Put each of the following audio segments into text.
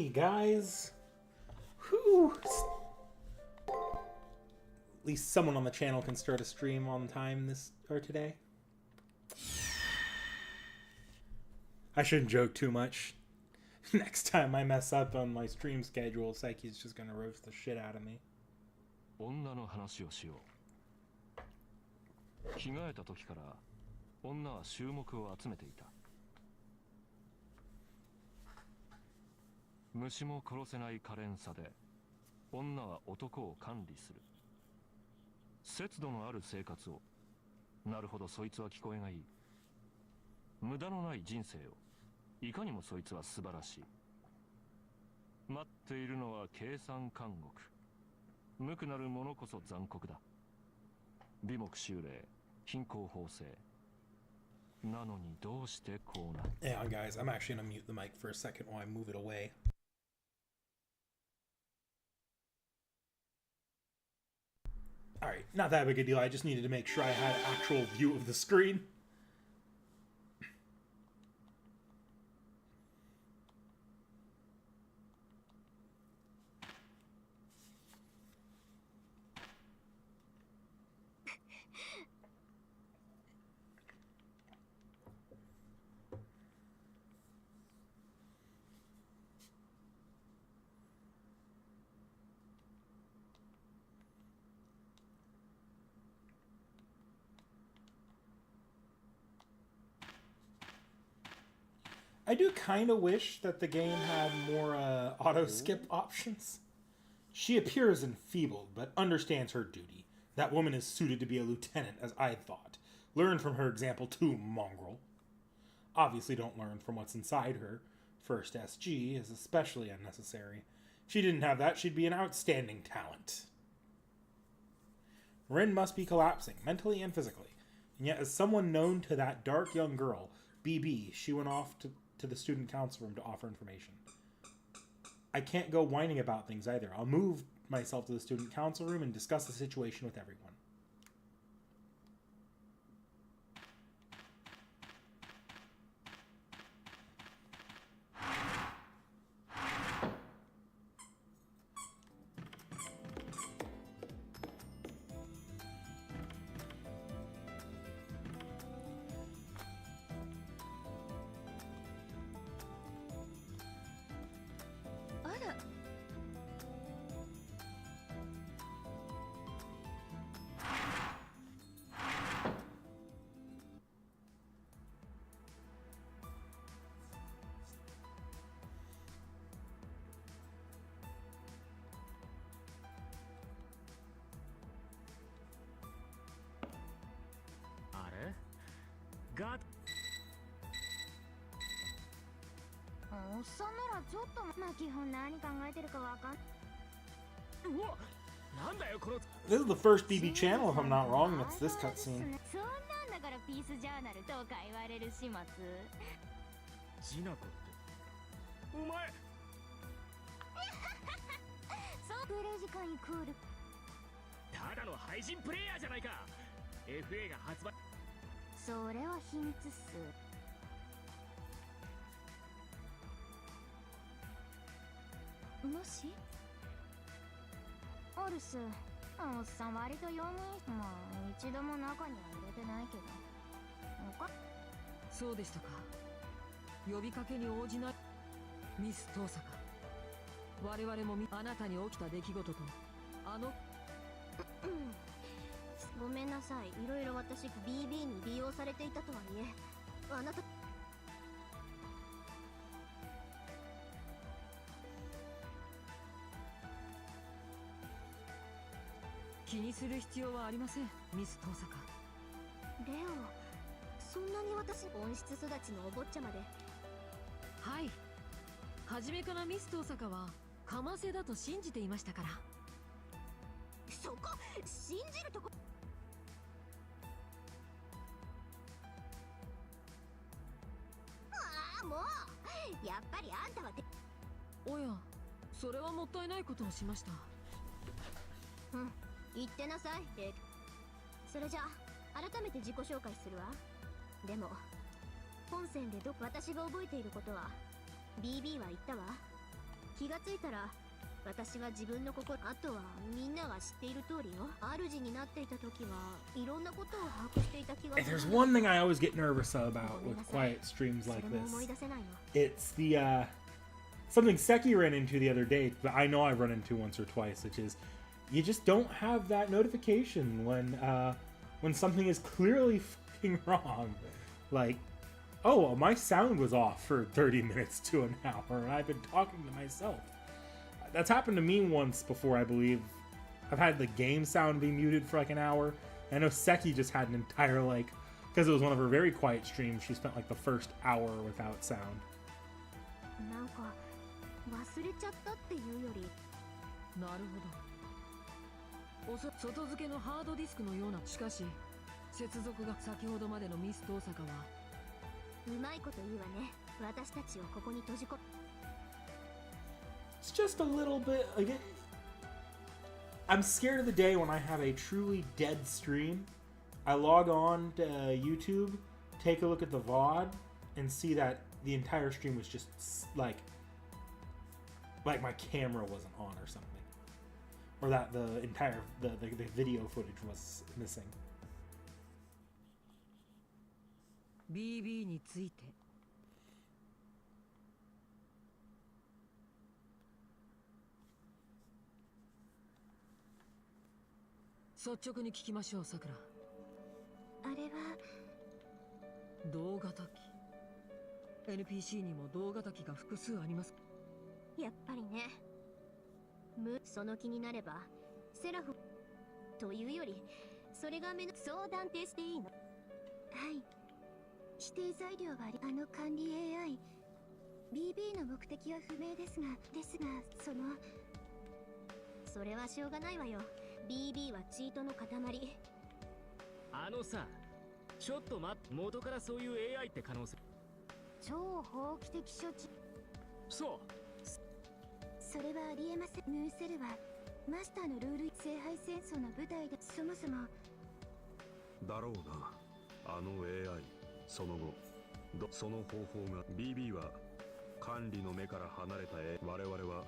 Hey guys! Whew! At least someone on the channel can start a stream on time this or today. I shouldn't joke too much. Next time I mess up on my stream schedule, Psyche's just gonna roast the shit out of me. 女の話をしよう。着替えた時から女は注目を集めていた。虫も殺せない可憐さで女は男を管理する。節度のある生活を。なるほど、そいつは聞こえがいい。無駄のない人生を。いかにもそいつは素晴らしい。待っているのは計算監獄。無垢なる者こそ残酷だ。美目秀麗、貧困法制。なのにどうしてこうなる。Hang on guys, I'm actually gonna mute the mic for a second while I move it away. Alright, not that big a deal, I just needed to make sure I had actual view of the screen. I do kind of wish that the game had more auto-skip options. She appears enfeebled, but understands her duty. That woman is suited to be a lieutenant, as I thought. Learn from her example too, mongrel. Obviously don't learn from what's inside her. First SG is especially unnecessary. If she didn't have that, she'd be an outstanding talent. Rin must be collapsing, mentally and physically. And yet, as someone known to that dark young girl, BB, she went off to the student council room to offer information. I can't go whining about things either. I'll move myself to the student council room and discuss the situation with everyone. This is the first BB channel, if I'm not wrong, that's this cutscene. 気がついたら私は自分の心、あとはみんなが知っている通りよ。主になっていた時はいろんなことを把握していた気がす If る。 there's one thing I always get nervous about with quiet streams そ like れも思い this, 出せないの。 it's the something Seki ran into the other day, but I know I've run into once or twice, which is you just don't have that notification when something is clearly fucking wrong. Like, oh, well, my sound was off for 30 minutes to an hour, and I've been talking to myself. That's happened to me once before, I believe. I've had the game sound be muted for like an hour. I know Seki just had an entire, like, because it was one of her very quiet streams, she spent like the first hour without sound. なんか忘れちゃったっていうより、なるほど。外付けのハードディスクのような。しかし接続が先ほどまでのミス登坂はうまいこと言うわね。私たちをここに閉じ込め。 It's just a little bit. Like, I'm scared of the day when I have a truly dead stream. I log on to YouTube, take a look at the VOD, and see that the entire stream was just like my camera wasn't on or something, or that the entire the video footage was missing. BB について。率直に聞きましょう、さくら。あれは動画炊き。NPC にも動画炊きが複数あります。やっぱりね。その気になればセラフというよりそれがそう断定していいの。はい、否定材料はあの管理 AI BB の目的は不明ですがそれはしょうがないわよ。 BB はチートの塊。あのさ、ちょっと待って、元からそういう AI って可能性。超法規的処置。そう。それはありえません。ムーセルはマスターのルール聖杯戦争の舞台でそもそも。だろうな。あの AI、その後、その方法が BB は管理の目から離れた我々は。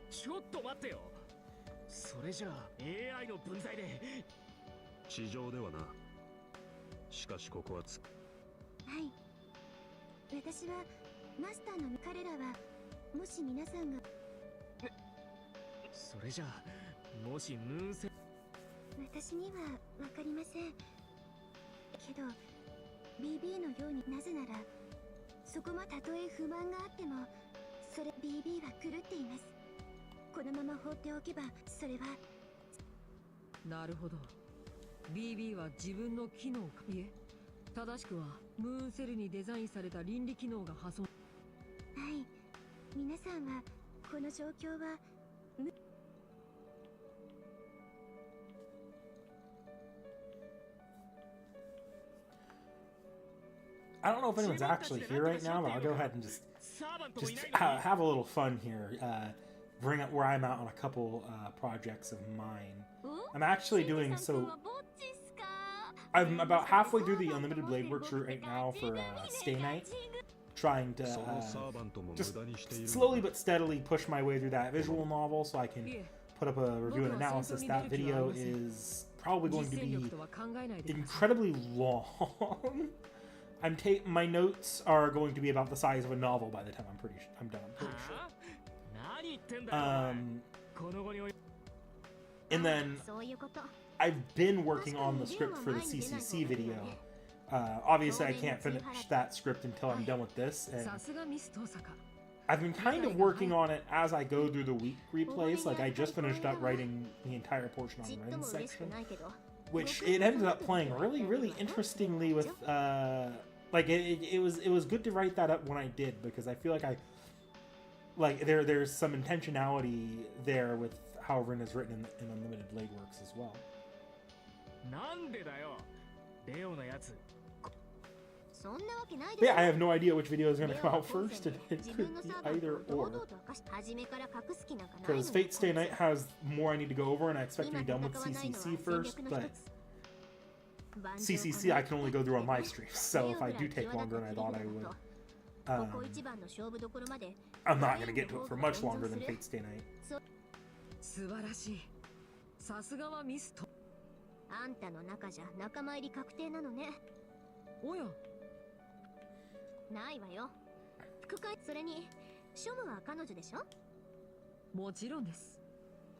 ちょっと待ってよ。それじゃあ AI の分際で地上ではな。しかしここははい、私はマスターの彼らはもし皆さんがそれじゃあもしムーンセ私には分かりませんけど BB のようになぜならそこまたとえ不満があってもそれ BB は狂っています。このまま放っておけばそれは。なるほど。BB は自分の機能か。いえ、正しくはムーンセルにデザインされた倫理機能が破損。はい、皆さんはこの状況はI don't know if anyone's actually here right now, but I'll go ahead and just have a little fun here. Bring up where I'm at on a couple projects of mine. I'm actually doing so. I'm about halfway through the Unlimited Blade Works route right now for Stay Night, trying to just slowly but steadily push my way through that visual novel so I can put up a review and analysis. That video is probably going to be incredibly long. My notes are going to be about the size of a novel by the time I'm done. I'm pretty sure. And then I've been working on the script for the CCC video. Obviously, I can't finish that script until I'm done with this. And I've been kind of working on it as I go through the week replays. Like, I just finished up writing the entire portion on the Ren section, which it ended up playing really, really interestingly with, like, it was good to write that up when I did, because I feel like there's some intentionality there with how Ren is written in Unlimited Blade Works as well. But yeah, I have no idea which video is going to come out first. It could be either or. Because Fate Stay Night has more I need to go over, and I expect to be done with CCC first, but CCC I can only go through on my streams, so if I do take longer than I thought I would, I'm not going to get to it for much longer than Fate Stay Night. 素晴らしい。さすがはミスト。あんたの中じゃ仲間入り確定なのね。おや。ないわよ。副会、それにショムは彼女でしょ？もちろんです。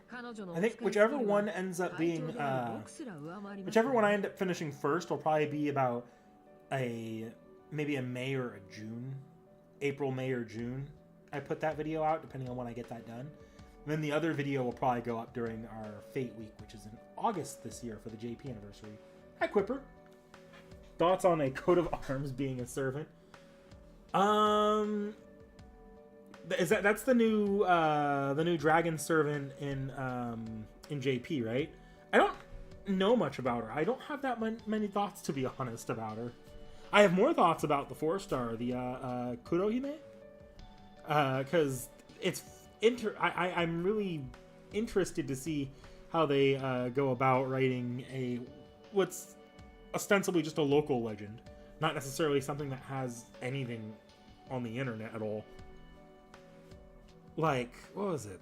彼女の I think whichever one ends up being, whichever one I end up finishing first will probably be about maybe a May or a June, April, May or June. I put that video out depending on when I get that done. Then the other video will probably go up during our Fate Week, which is in August this year for the JP anniversary. Hi, Quipper. Thoughts on a coat of arms being a servant? That's the new dragon servant in JP, right? I don't know much about her. I don't have that many thoughts, to be honest, about her. I have more thoughts about the 4-star, the Kurohime, because it's I'm really interested to see how they go about writing what's ostensibly just a local legend, not necessarily something that has anything on the internet at all. Like, what was it?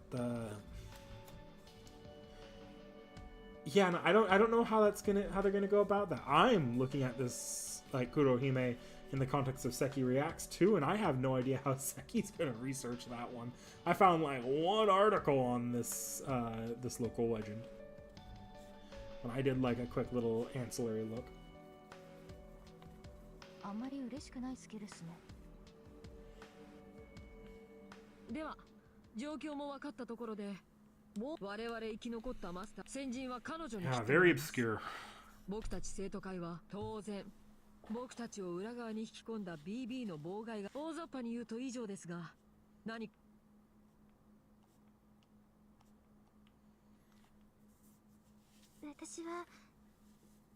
Yeah, no, I don't know how they're gonna go about that. I'm looking at this like Kurohime in the context of Seki Reacts too, and I have no idea how Seki's gonna research that one. I found like one article on this this local legend, and I did like a quick little ancillary look. あんまり嬉しくないスキルっすね。では、状況も分かったところで、もう我々生き残ったマスター、先人は彼女に。Yeah, very obscure. 僕たち生徒会は当然。僕たちを裏側に引き込んだ BB の妨害が大雑把に言うと以上ですが、何か私は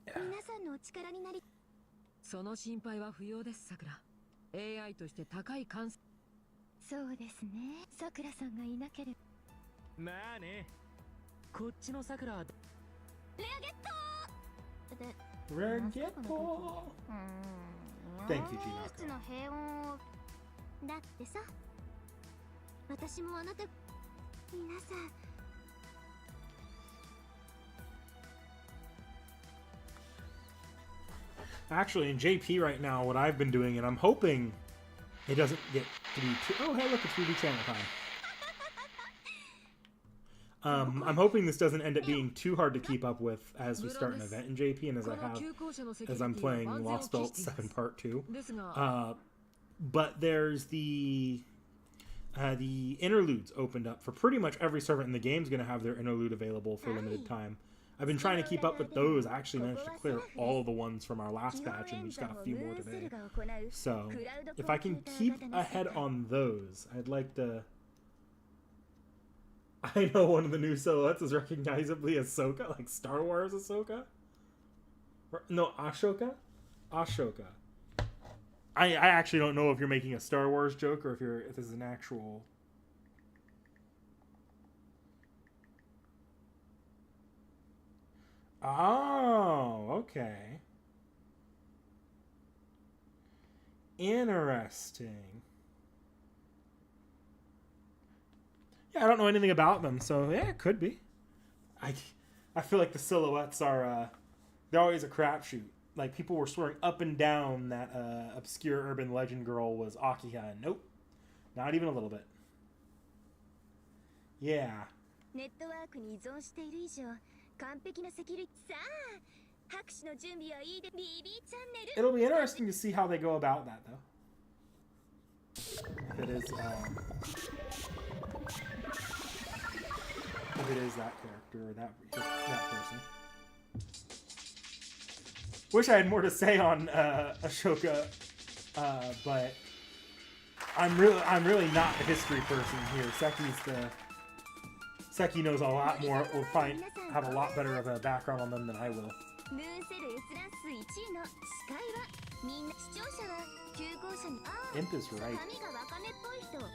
皆さんのお力になり、その心配は不要です、さくら。AI として高い感性。そうですね。さくらさんがいなければ。まあね。こっちのさくらはレアゲットで。Regetto. Thank you, Gina. 室の平穏をだってさ、私もあなた皆さん。Actually, in JP right now, what I've been doing, and I'm hoping it doesn't get to be too... Oh, hey, look, it's 3D channel time. I'm hoping this doesn't end up being too hard to keep up with as we start an event in JP and as I'm playing Lost Belt 7 Part 2. But there's the interludes opened up for pretty much every servant in the game is going to have their interlude available for limited time. I've been trying to keep up with those. I actually managed to clear all of the ones from our last batch, and we just got a few more today. So, if I can keep ahead on those, I'd like to... I know one of the new silhouettes is recognizably Ahsoka, like Star Wars Ahsoka. No, Ashoka? Ashoka. I actually don't know if you're making a Star Wars joke or if this is an actual... Oh, okay. Interesting. Yeah, I don't know anything about them, so yeah, it could be. I feel like the silhouettes are they're always a crapshoot. Like people were swearing up and down that obscure urban legend girl was Akiha, and nope, not even a little bit. Yeah. ネットワークに依存している以上、完璧なセキュリティさあ、拍手の準備はいいで BB チャンネル。 It'll be interesting to see how they go about that, though. If it is that character or that person. Wish I had more to say on Ashoka, but I'm really not the history person here. Seki knows a lot more, or have a lot better of a background on them than I will. ムーンセル S ランス1位の司会はみんな視聴者は旧校舎にImp is right. 髪がわかめっぽい人。この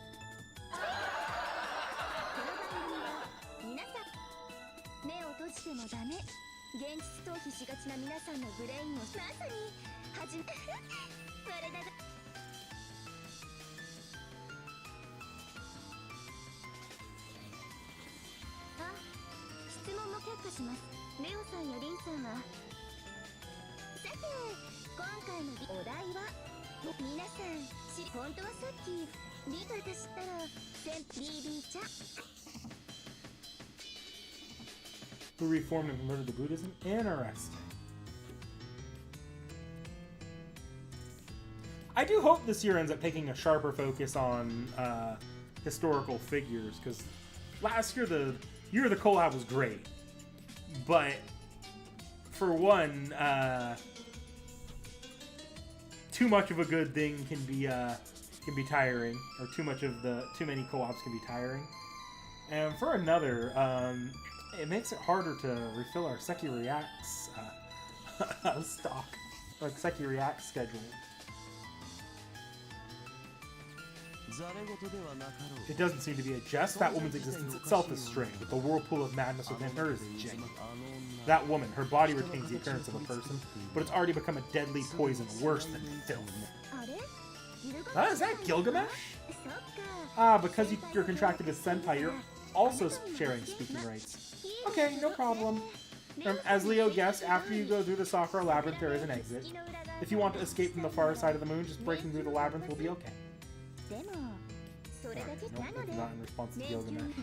番組は皆さん目を閉じてもダメ現実逃避しがちな皆さんのブレインをまさに始め我らがあ、質問も却下します。レオさんやリンさんはさて、今回のお題は皆さん本当はさっきリと私ったらBB ちゃんWho reformed and converted to Buddhism? Interesting. I do hope this year ends up taking a sharper focus on historical figures, because last year, the year of the collab was great, but for one, too much of a good thing can be tiring, or too many collabs can be tiring, and for another, it makes it harder to refill our Seki Reacts stock, like Seki Reacts schedule. It doesn't seem to be a jest. That woman's existence itself is strange, but the whirlpool of madness within her is genuine. That woman, her body retains the appearance of a person, but it's already become a deadly poison worse than filth. Is that Gilgamesh? Ah, because you're contracted as Senpai, you're also sharing speaking rights. Okay, no problem. As Leo guessed, after you go through the Sakura Labyrinth, there is an exit. If you want to escape from the far side of the moon, just breaking through the labyrinth will be okay. Right, nope, that's not in response to Gilgamesh.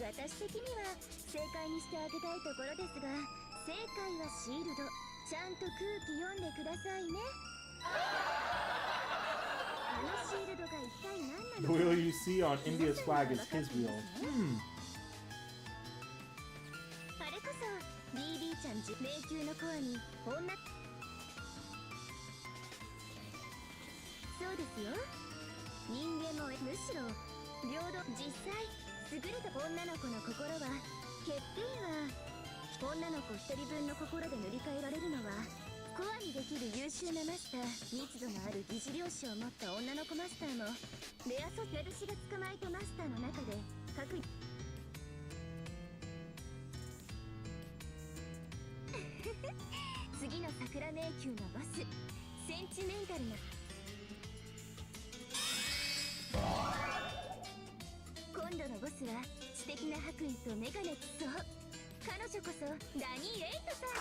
私的には正解にしてあげたいところですが、正解はシールド。ちゃんと空気読んでくださいね。あのシールドが一体何な The のか。 wheel you see on India's flag is his wheel. あれこそ BB ちゃん迷宮のコアに女。そうですよ。人間もむしろ平等。実際優れた女の子の心は欠点は女の子一人分の心で塗り替えられるのはコアにできる優秀なマスター、密度のある疑似量子を持った女の子マスターもレア素私が捕まえたマスターの中で各次の桜迷宮のボス、センチメンタルな今度のボスは知的な白衣とメガネ。そう彼女こそラニー・エイトさん。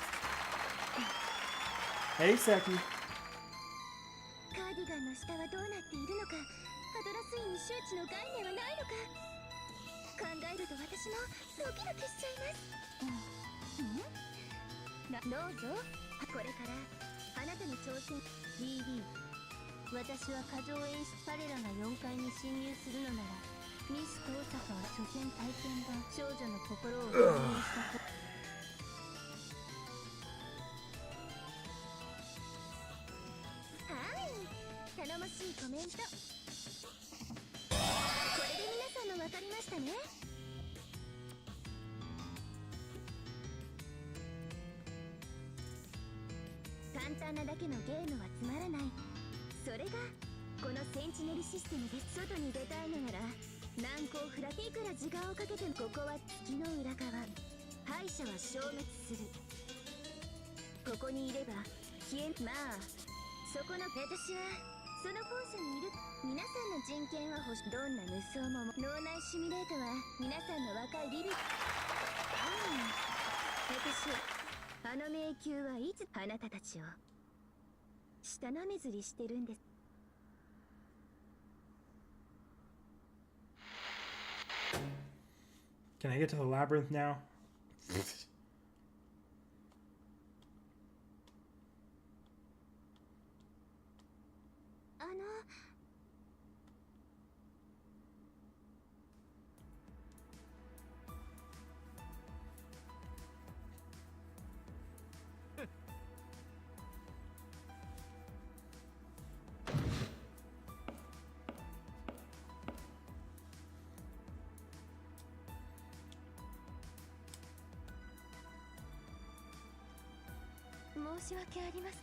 Hey, Seki. カーディガンの下はどうなっているのか、アドラスインに周知の概念はないのか考えると私もドキドキしちゃいます。どうぞ。これからあなたに挑戦。 BB、 私は過剰演出。彼らが4階に侵入するのならミス大阪は所詮体験版。少女の心を表現したと。はい、頼もしいコメント。これで皆さんも分かりましたね。簡単なだけのゲームはつまらない。それがこのセンチネルシステムで。外に出たいのなら難攻不落。いくら時間をかけてもここは月の裏側。敗者は消滅する。ここにいれば消え。まあそこの私はその校舎にいる。皆さんの人権は欲しどんな無双も脳内シミュレートは皆さんの若いリビ。私あの迷宮はいつあなたたちを舌なめずりしてるんです。Can I get to the labyrinth now? 申し訳あります。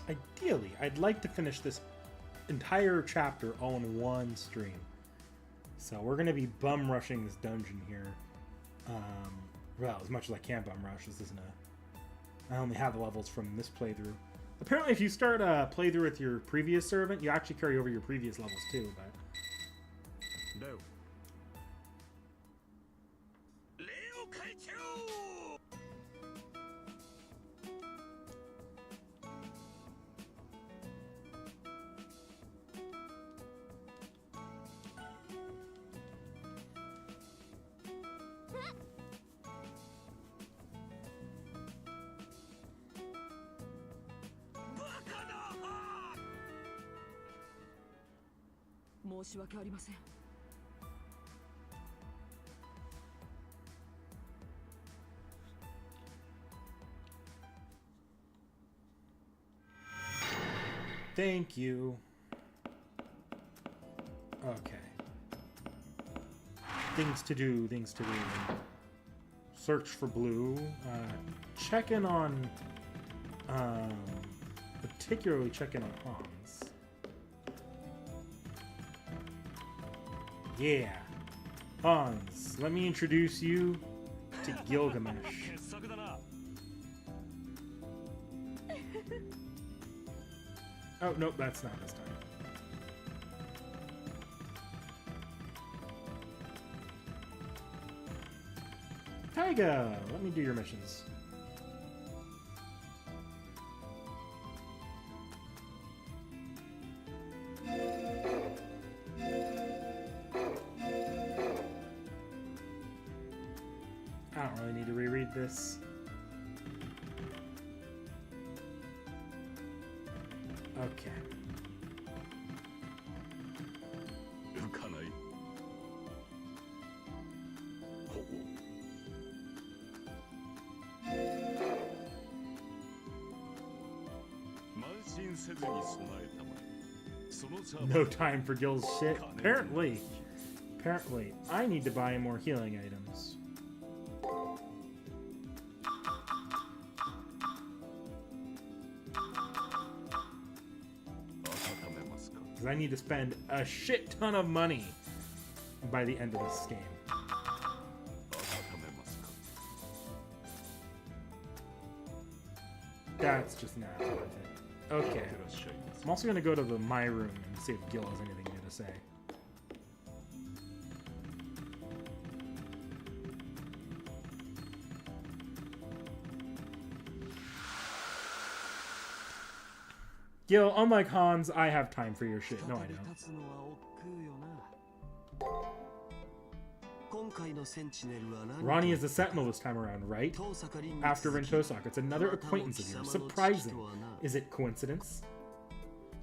Ideally, I'd like to finish this entire chapter all in one stream. So we're going to be bum rushing this dungeon here. Well, as much as I can bum rush. This isn't a... I only have the levels from this playthrough. Apparently, if you start a playthrough with your previous servant, you actually carry over your previous levels too, but... No. Thank you. Okay. Things to do, things to do. Search for blue. Check in on... particularly check in on Hans. Yeah. Hans, let me introduce you to Gilgamesh. Oh, nope, that's not this time. Taiga, let me do your missions. I don't really need to reread this. Okay. No time for Gil's shit. Apparently, I need to buy more healing items. Because I need to spend a shit ton of money by the end of this game. That's just not worth it. Okay. I'm also going to go to my room and see if Gil has anything new to say. Gil, unlike Hans, I have time for your shit. No, I don't. Rani is the Sentinel this time around, right? After Rintosok. It's another acquaintance of yours. Surprising. Is it coincidence?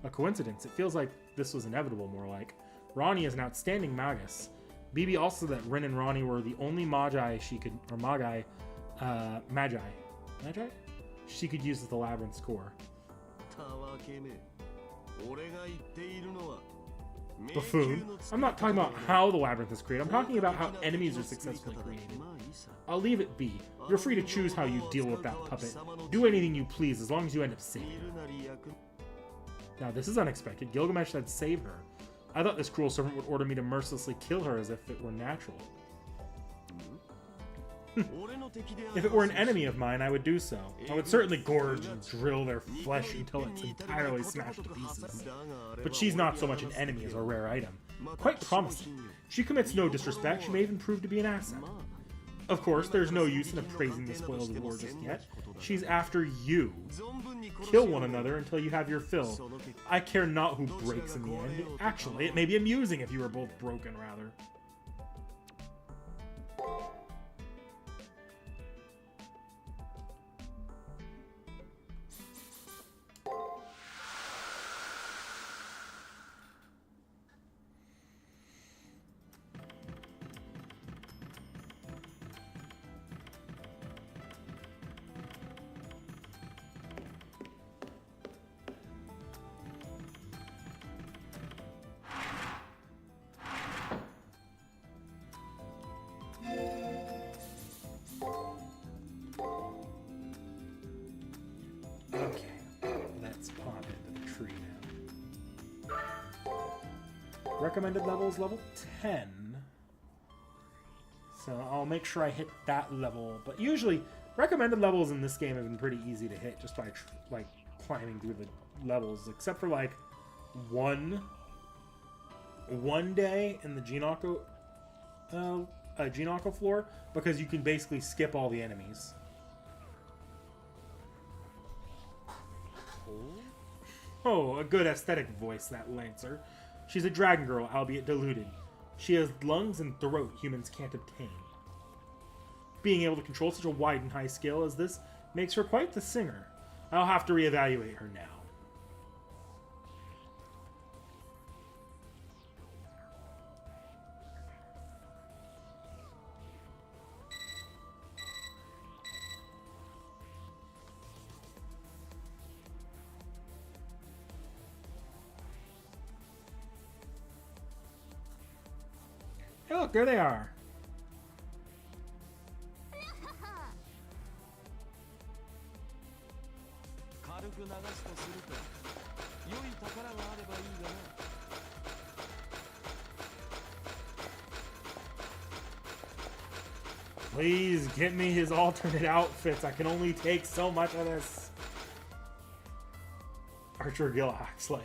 A coincidence. It feels like this was inevitable, more like. Rani is an outstanding magus. BB also that Rin and Rani were the only magi she could, or magi, magi? She could use as the labyrinth's core. Buffoon. I'm not talking about how the labyrinth is created. I'm talking about how enemies are successfully created. I'll leave it be. You're free to choose how you deal with that puppet. Do anything you please as long as you end up safe. Now, this is unexpected. Gilgamesh said save her. I thought this cruel servant would order me to mercilessly kill her as if it were natural. If it were an enemy of mine, I would do so. I would certainly gorge and drill their flesh until it's entirely smashed to pieces. But she's not so much an enemy as a rare item. Quite promising. She commits no disrespect. She may even prove to be an asset. Of course, there's no use in appraising the spoils of war just yet. She's after you. Kill one another until you have your fill. I care not who breaks in the end. Actually, it may be amusing if you were both broken, rather. Recommended level is level 10. So I'll make sure I hit that level. But usually, recommended levels in this game have been pretty easy to hit just by like climbing through the levels, except for like one day in the Genoko floor, because you can basically skip all the enemies. Oh, a good aesthetic voice, that Lancer. She's a dragon girl, albeit diluted. She has lungs and throat humans can't obtain. Being able to control such a wide and high skill as this makes her quite the singer. I'll have to reevaluate her now. Hey, look, there they are. Please get me his alternate outfits. I can only take so much of this. Archer Gil acts like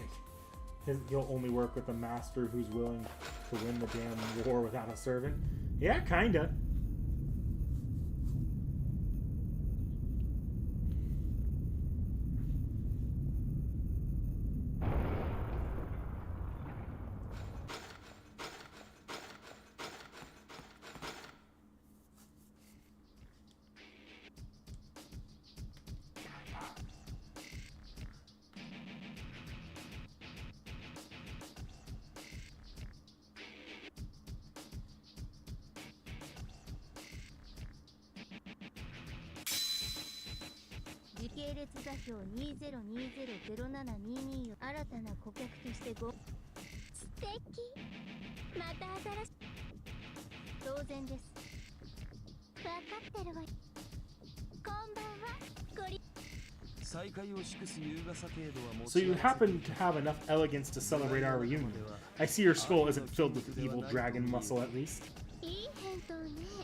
he'll only work with a master who's willing to win the damn war without a servant. Yeah, kinda. So you happen to have enough elegance to celebrate our reunion. I see your skull isn't filled with evil dragon muscle, at least.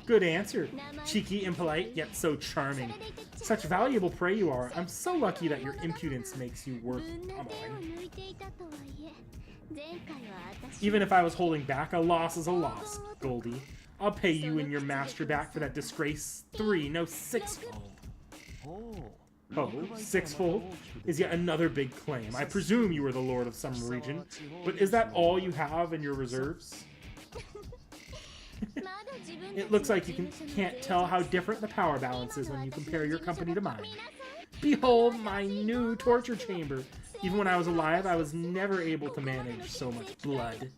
Good answer. Cheeky, impolite, yet so charming. Such valuable prey you are. I'm so lucky that your impudence makes you worth pummeling. Even if I was holding back, a loss is a loss, Goldie. I'll pay you and your master back for that disgrace 3, no 6-fold. Oh, 6-fold is yet another big claim. I presume you are the lord of some region, but is that all you have in your reserves? It looks like you can't tell how different the power balance is when you compare your company to mine. Behold my new torture chamber. Even when I was alive, I was never able to manage so much blood.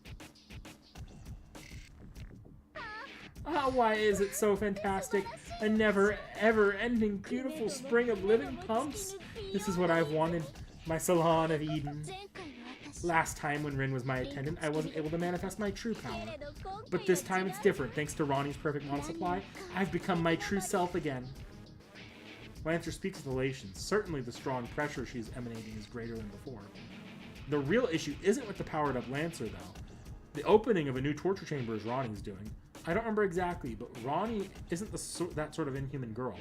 Ah, why is it so fantastic? A never, ever-ending beautiful spring of living pumps? This is what I've wanted. My salon of Eden. Last time when Rin was my attendant, I wasn't able to manifest my true power. But this time it's different. Thanks to Rani's perfect mana supply, I've become my true self again. Lancer speaks with elation. Certainly the strong pressure she's emanating is greater than before. The real issue isn't with the powered-up Lancer, though. The opening of a new torture chamber is Rani's doing. I don't remember exactly, but Rani isn't that sort of inhuman girl.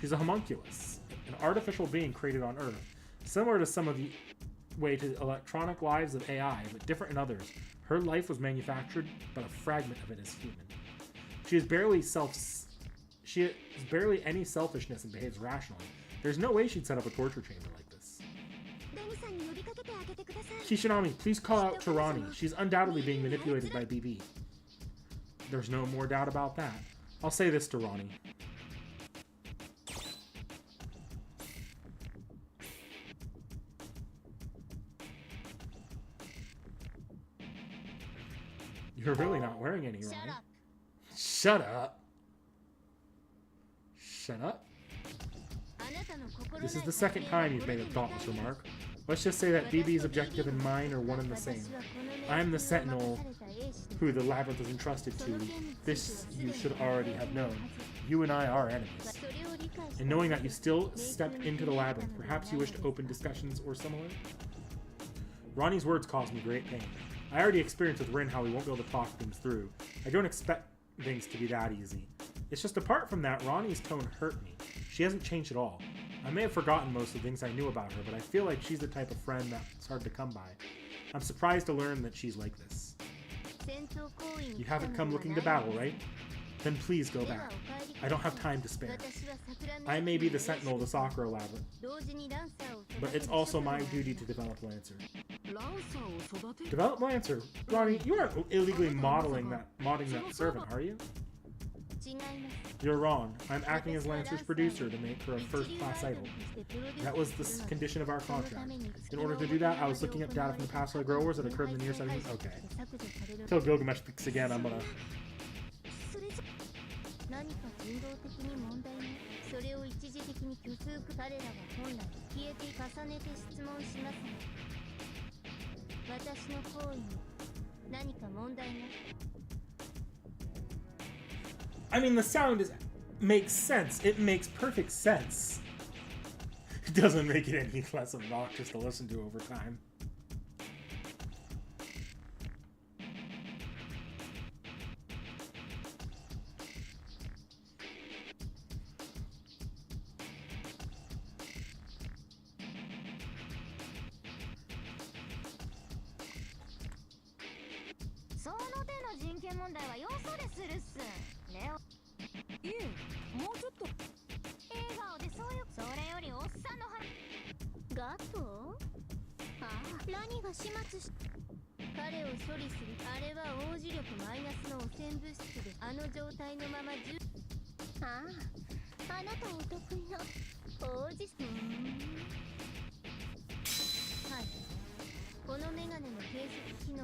She's a homunculus, an artificial being created on Earth, similar to some of the way to electronic lives of AI, but different in others. Her life was manufactured, but a fragment of it is human. She has barely any selfishness and behaves rationally. There's no way she'd set up a torture chamber like this. Kishinami, please call out to Rani. She's undoubtedly being manipulated by BB. There's no more doubt about that. I'll say this to Rani. You're really not wearing any, Rani. Shut up. Shut up. This is the second time you've made a thoughtless remark. Let's just say that BB's objective and mine are one and the same. I'm the sentinel who the labyrinth is entrusted to. This you should already have known. You and I are enemies. And knowing that you still stepped into the labyrinth, perhaps you wish to open discussions or similar? Rani's words caused me great pain. I already experienced with Rin how we won't be able to talk things through. I don't expect things to be that easy. It's just apart from that, Rani's tone hurt me. She hasn't changed at all. I may have forgotten most of the things I knew about her, but I feel like she's the type of friend that's hard to come by. I'm surprised to learn that she's like this. You haven't come looking to battle, right? Then please go back. I don't have time to spare. I may be the sentinel of the Sakura lab, but it's also my duty to develop Lancer. Develop Lancer? Rani, you aren't illegally modding that servant, are you? You're wrong. I'm acting as Lancer's producer to make her a first-class idol. That was the condition of our contract. In order to do that, I was looking up data from the past growers that occurred in the near setting. Okay. Until Gilgamesh speaks again, I'm gonna... I mean, the sound makes sense. It makes perfect sense. It doesn't make it any less obnoxious to listen to over time.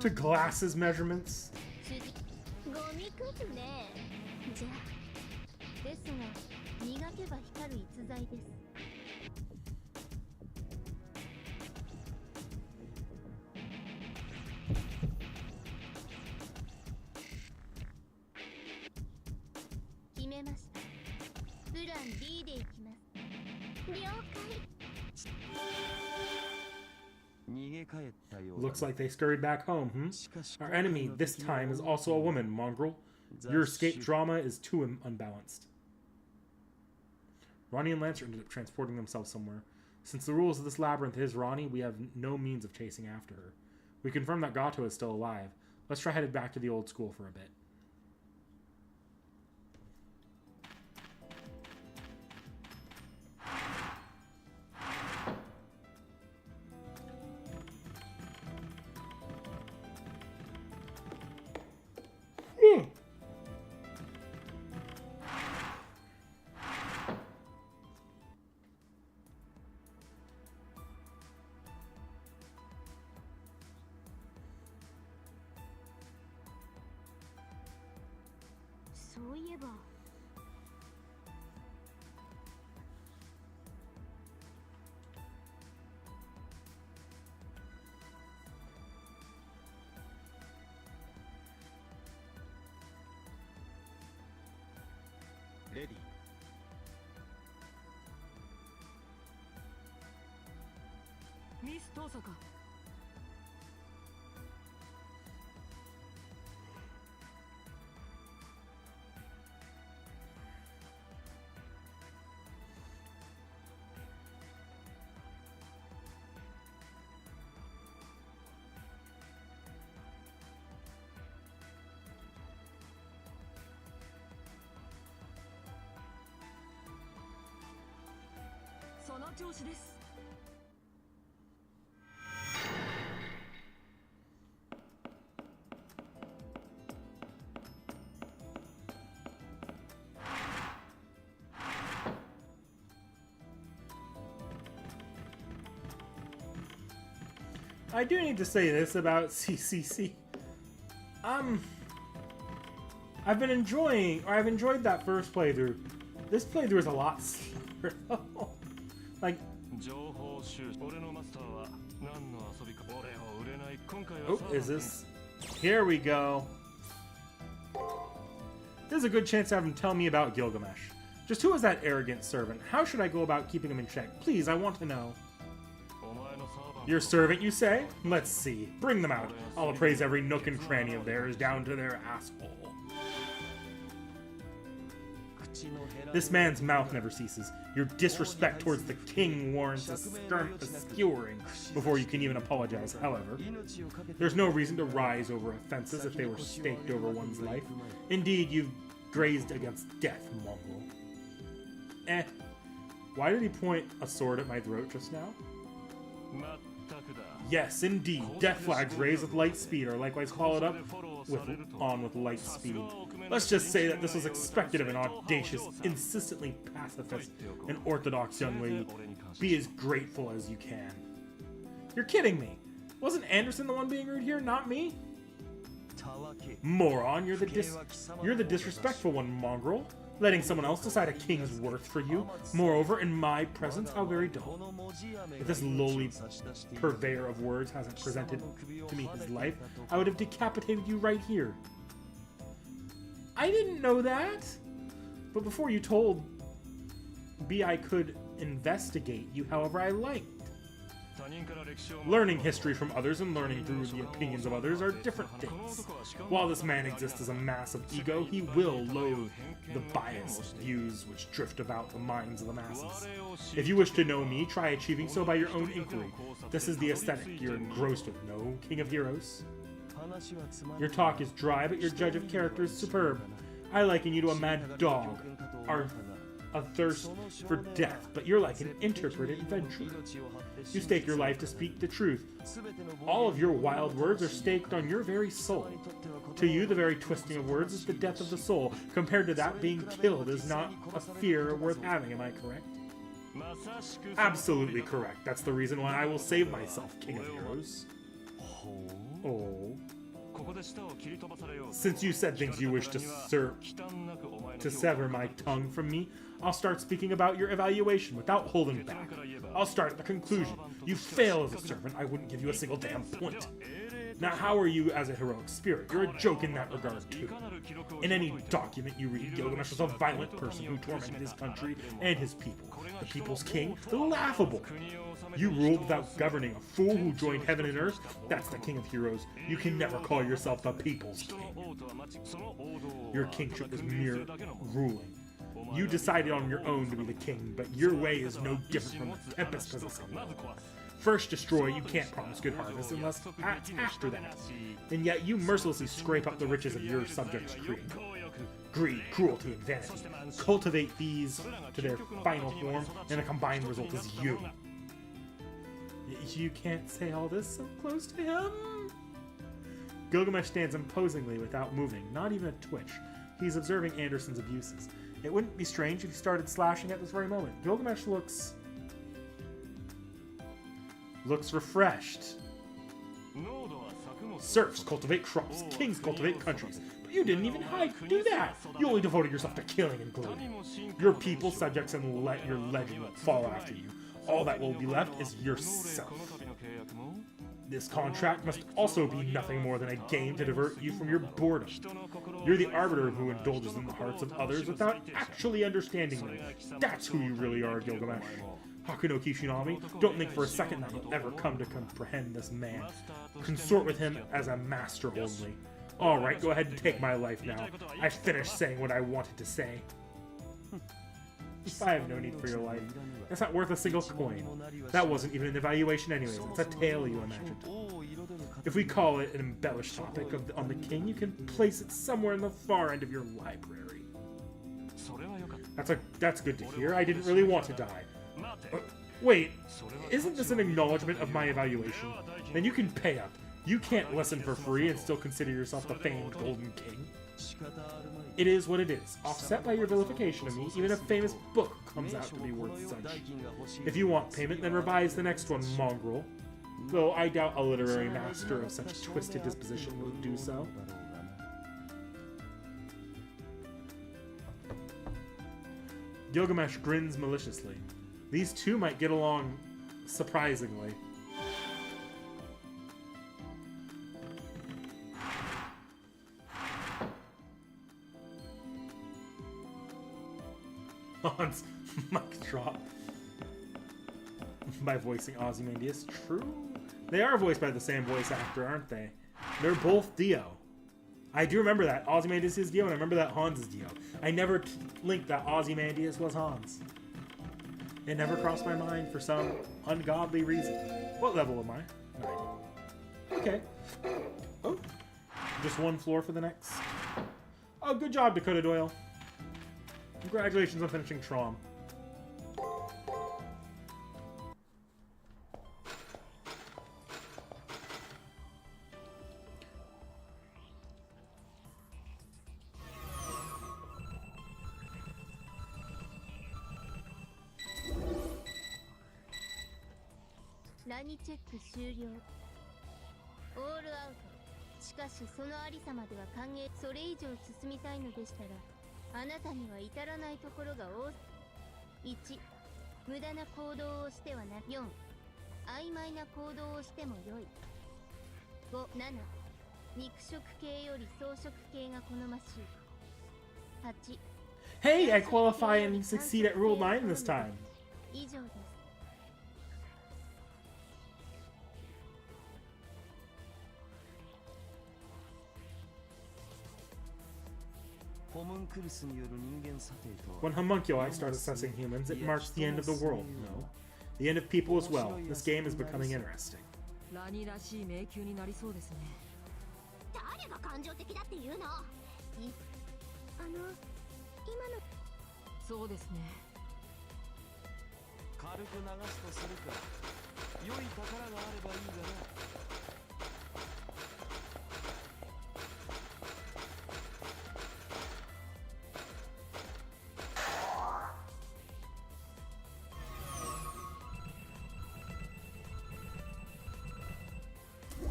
To glasses measurements. Looks like they scurried back home, Our enemy this time is also a woman, mongrel. Your escape drama is too unbalanced. Rani and Lancer ended up transporting themselves somewhere. Since the rules of this labyrinth is Rani, we have no means of chasing after her. We confirm that Gato is still alive. Let's try headed back to the old school for a bit. Ready. Miss Tosaka. I do need to say this about CCC. I've enjoyed that first playthrough. This playthrough is a lot slower. Like, oh, is this? Here we go. There's a good chance to have him tell me about Gilgamesh. Just who is that arrogant servant? How should I go about keeping him in check? Please, I want to know. Your servant, you say? Let's see. Bring them out. I'll appraise every nook and cranny of theirs down to their asshole. This man's mouth never ceases. Your disrespect towards the king warrants a skewering before you can even apologize, however. There's no reason to rise over offenses if they were staked over one's life. Indeed, you've grazed against death, mongrel. Why did he point a sword at my throat just now? Yes, indeed. Death flags raised with light speed are likewise followed up with light speed. Let's just say that this was expected of an audacious, insistently pacifist, and orthodox young lady. Be as grateful as you can. You're kidding me. Wasn't Anderson the one being rude here, not me? Moron, you're the disrespectful one, mongrel. Letting someone else decide a king's worth for you. Moreover, in my presence, how very dull. If this lowly purveyor of words hasn't presented to me his life, I would have decapitated you right here. I didn't know that. But before you told me I could investigate you however I liked. Learning history from others and learning through the opinions of others are different things. While this man exists as a mass of ego, he will loathe the biased views which drift about the minds of the masses. If you wish to know me, try achieving so by your own inquiry. This is the aesthetic you're engrossed with, no, King of Heroes? Your talk is dry, but your judge of character is superb. I liken you to a mad dog, a thirst for death, but you're like an interpreted adventurer. You stake your life to speak the truth. All of your wild words are staked on your very soul. To you, the very twisting of words is the death of the soul. Compared to that, being killed is not a fear worth having, am I correct? Absolutely correct. That's the reason why I will save myself, King of Heroes. Oh. Since you said things you wish to sever my tongue from me, I'll start speaking about your evaluation without holding back. I'll start at the conclusion. You fail as a servant, I wouldn't give you a single damn point. Now, how are you as a heroic spirit? You're a joke in that regard, too. In any document you read, Gilgamesh was a violent person who tormented his country and his people. The people's king? Laughable. You ruled without governing, a fool who joined heaven and earth? That's the King of Heroes. You can never call yourself the people's king. Your kingship is mere ruling. You decided on your own to be the king, but your way is no different from the Tempest possessing you. First destroy, you can't promise good harvest unless after that. And yet you mercilessly scrape up the riches of your subjects' greed, cruelty, and vanity. Cultivate these to their final form, and the combined result is you. You can't say all this so close to him? Gilgamesh stands imposingly without moving, not even a twitch. He's observing Anderson's abuses. It wouldn't be strange if he started slashing at this very moment. Gilgamesh looks refreshed. Serfs cultivate crops, kings cultivate countries, but you didn't even do that. You only devoted yourself to killing and polluting. Your people, subjects, and let your legend fall after you. All that will be left is yourself. This contract must also be nothing more than a game to divert you from your boredom. You're the arbiter who indulges in the hearts of others without actually understanding them. That's who you really are, Gilgamesh. Hakuno Kishinami, don't think for a second that you'll ever come to comprehend this man. Consort with him as a master only. Alright, go ahead and take my life now. I finished saying what I wanted to say. I have no need for your life. That's not worth a single coin. That wasn't even an evaluation anyways. It's a tale you imagined. If we call it an embellished topic on the king, you can place it somewhere in the far end of your library. That's good to hear. I didn't really want to die. Wait, isn't this an acknowledgement of my evaluation? Then you can pay up. You can't listen for free and still consider yourself the famed Golden King. It is what it is. Offset by your vilification of me, even a famous book comes out to be worth such. If you want payment, then revise the next one, mongrel. Though I doubt a literary master of such twisted disposition would do so. Gilgamesh grins maliciously. These two might get along surprisingly. Hans mic drop by voicing Ozymandias. True. They are voiced by the same voice actor, aren't they? They're both Dio. I do remember that Ozymandias is Dio, and I remember that Hans is Dio. I never linked that Ozymandias was Hans. It never crossed my mind for some ungodly reason. What level am I? 9. Okay. Oh. Just one floor for the next. Oh, good job, Dakota Doyle. Congratulations on finishing Trom. Rani チェック終了。オールアウト。しかしそのありさまでは歓迎。それ以上進みたいのでしたら、あなたには至らないところが多い。1、無駄な行動をしてはな。4、曖昧な行動をしてもよい。5、7、肉食系より草食系が好ましい。8、Hey, I qualify and succeed at Rule 9 this time. 以上です。When homunculi start assessing humans, it marks the end of the world, no. The end of people as well. This game is becoming interesting. ラニらしい迷宮になりそうですね。誰が感情的だって言うの？今のそうですね。軽く流すとするか。良い宝があればいいがな。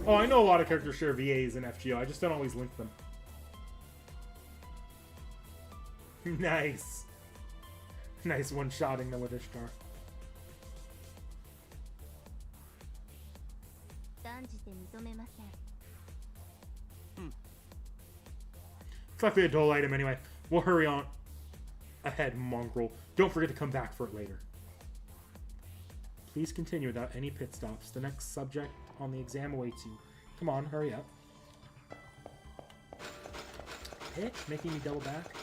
Oh, I know a lot of characters share VAs in FGO. I just don't always link them. Nice. Nice one-shotting the with Ishtar. 断じて認めません。 It's likely a dull item anyway. We'll hurry on ahead, mongrel. Don't forget to come back for it later. Please continue without any pit stops. The next subject on the exam awaits you. Come on, hurry up. Pitch, making me double back.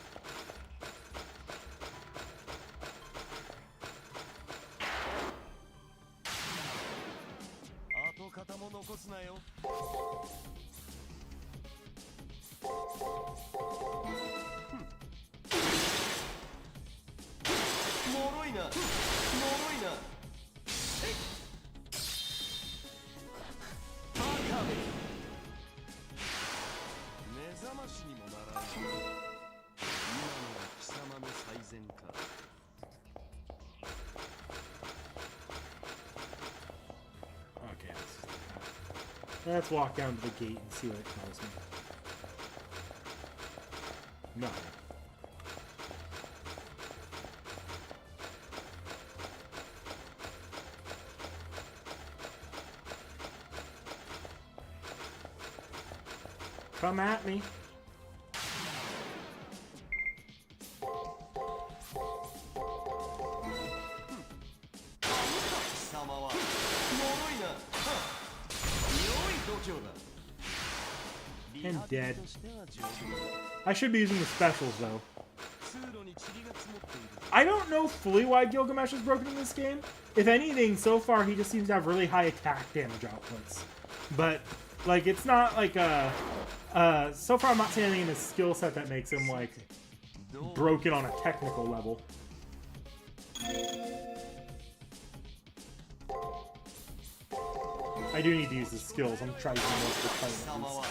Let's walk down to the gate and see what it tells me. No. Come at me. And dead. I should be using the specials though. I don't know fully why Gilgamesh is broken in this game. If anything, so far he just seems to have really high attack damage outputs. But like it's not like so far I'm not seeing anything in his skill set that makes him like broken on a technical level. I do need to use his skills. I'm trying to use most of the fight at least.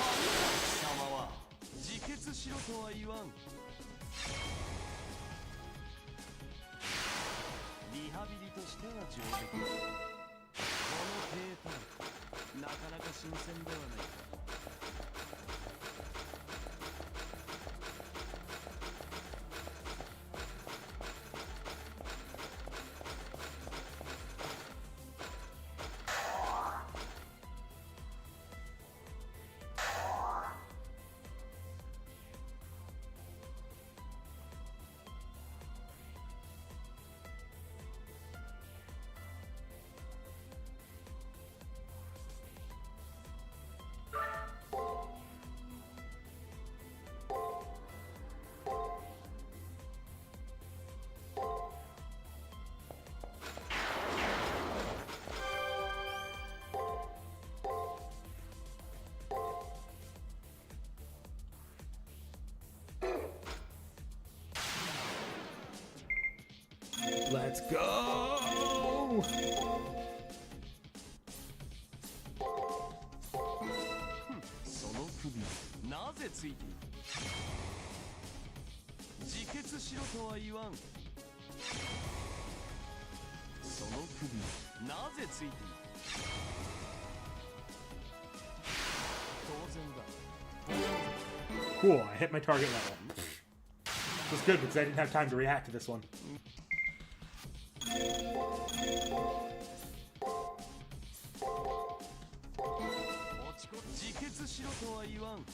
Let's go! その首なぜついている自決しろとは言わんその首なぜついている当然だ Cool, I hit my target level. It was good because I didn't have time to react to this one. 自決しろとは言わん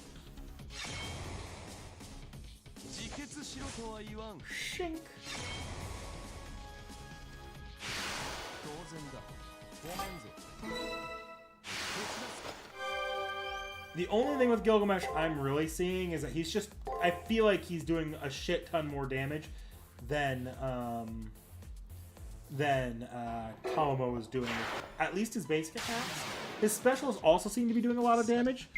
自決しろとは言わん Shink. 当然だごめんぞ The only thing with Gilgamesh I'm really seeing is that he's just... I feel like he's doing a shit ton more damage than Tomo is doing. At least his basic attacks. His specials also seem to be doing a lot of damage,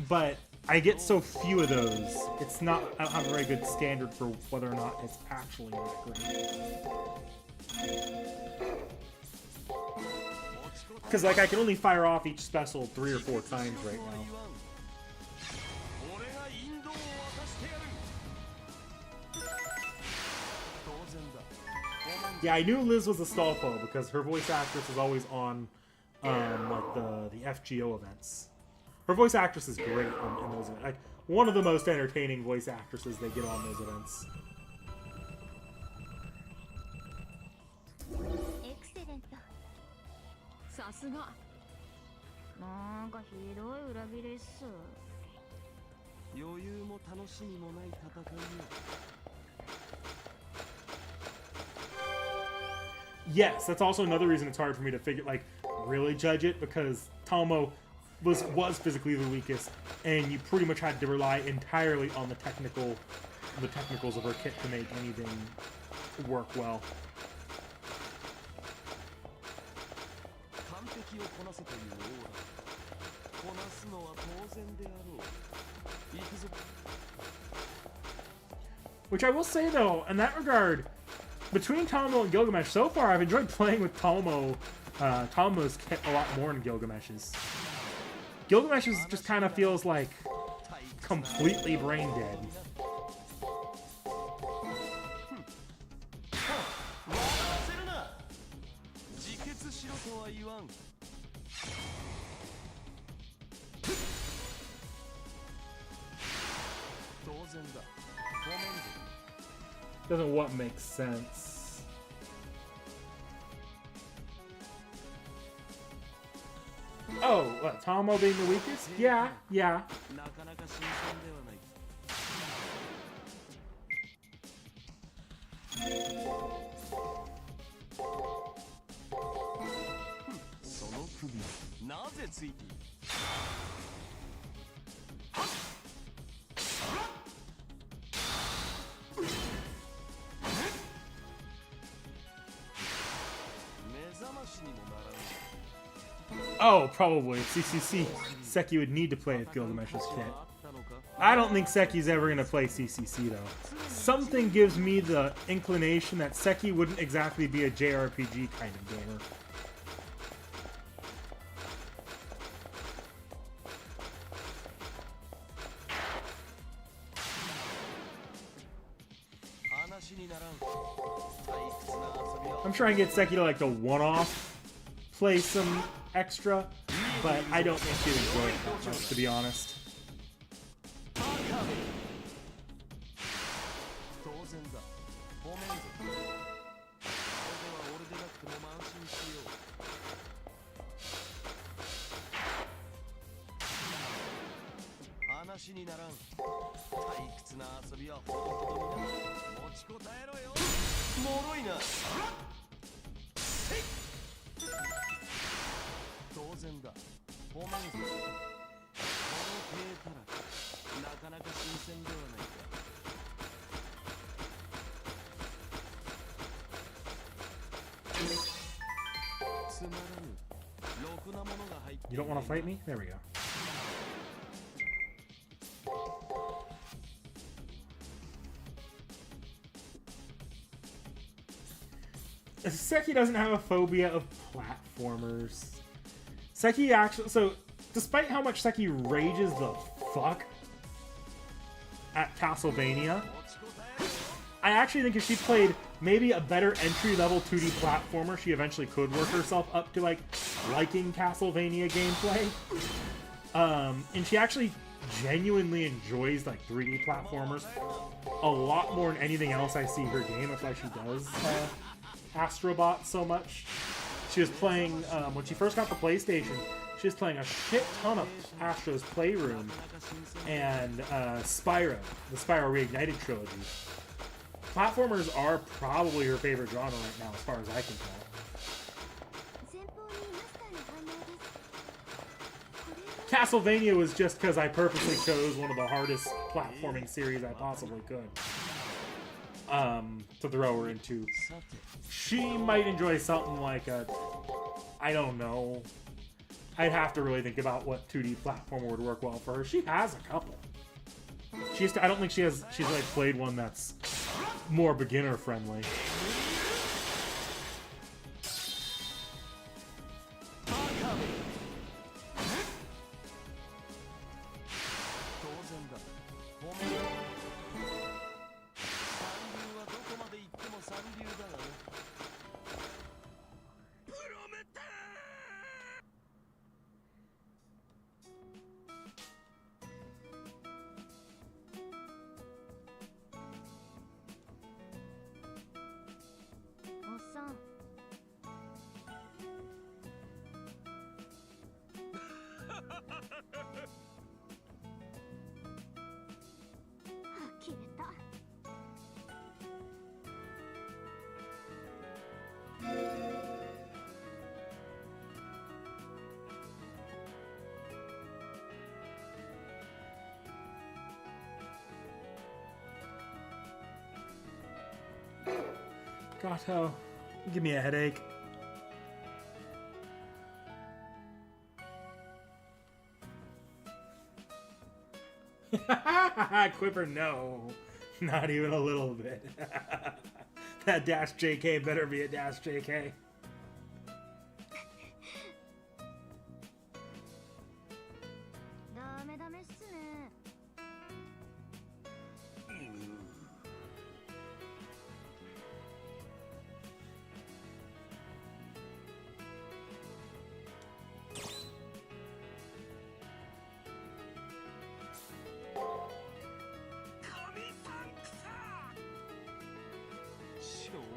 but I get so few of those. It's not... I don't have a very good standard for whether or not it's actually that great. Because, like, I can only fire off each special 3 or 4 times right now. Yeah, I knew Liz was a Stalfo because her voice actress is always on, like the FGO events. Her voice actress is great in those events. Like one of the most entertaining voice actresses they get on those events. Excellent. さすが。なんかひどい裏切りっす。余裕も楽しみもない戦いよ Yes, that's also another reason it's hard for me to really judge it, because Tomo was physically the weakest, and you pretty much had to rely entirely on the technicals of her kit to make anything work well. 完璧をこなせというオーラこなすのは当然であろう行くぞ Which I will say though, in that regard, between Tomo and Gilgamesh, so far I've enjoyed playing with Tomo's kit a lot more than Gilgamesh's. Gilgamesh's just kind of feels like completely brain dead. 自決しろとは言わん 当然だごめんぞ Doesn't what makes sense. Oh, what, Tomo being the weakest? Yeah, yeah. なかなか新鮮ではないその首なぜついている Oh, probably. CCC. Seki would need to play with Gilgamesh's kit. I don't think Seki's ever going to play CCC, though. Something gives me the inclination that Seki wouldn't exactly be a JRPG kind of gamer. I'm trying to get Seki to, like, the one-off play some extra, but I don't think she'd enjoy it that much, to be honest. You don't want to fight me? There we go. Seki doesn't have a phobia of platformers. Seki actually, so despite how much Seki rages the fuck at Castlevania, I actually think if she played maybe a better entry-level 2D platformer, she eventually could work herself up to like liking Castlevania gameplay. And she actually genuinely enjoys like 3D platformers a lot more than anything else I see her game. That's why she does Astrobot so much. She was playing, when she first got the PlayStation, she was playing a shit ton of Astro's Playroom and Spyro, the Spyro Reignited trilogy. Platformers are probably her favorite genre right now, as far as I can tell. Castlevania was just because I purposely chose one of the hardest platforming series I possibly could to throw her into. She might enjoy something like a, I don't know. I'd have to really think about what 2D platformer would work well for her. She has a couple. I don't think she's like played one that's more beginner friendly. Gato, give me a headache. Quipper, no. Not even a little bit. That dash JK better be a dash JK.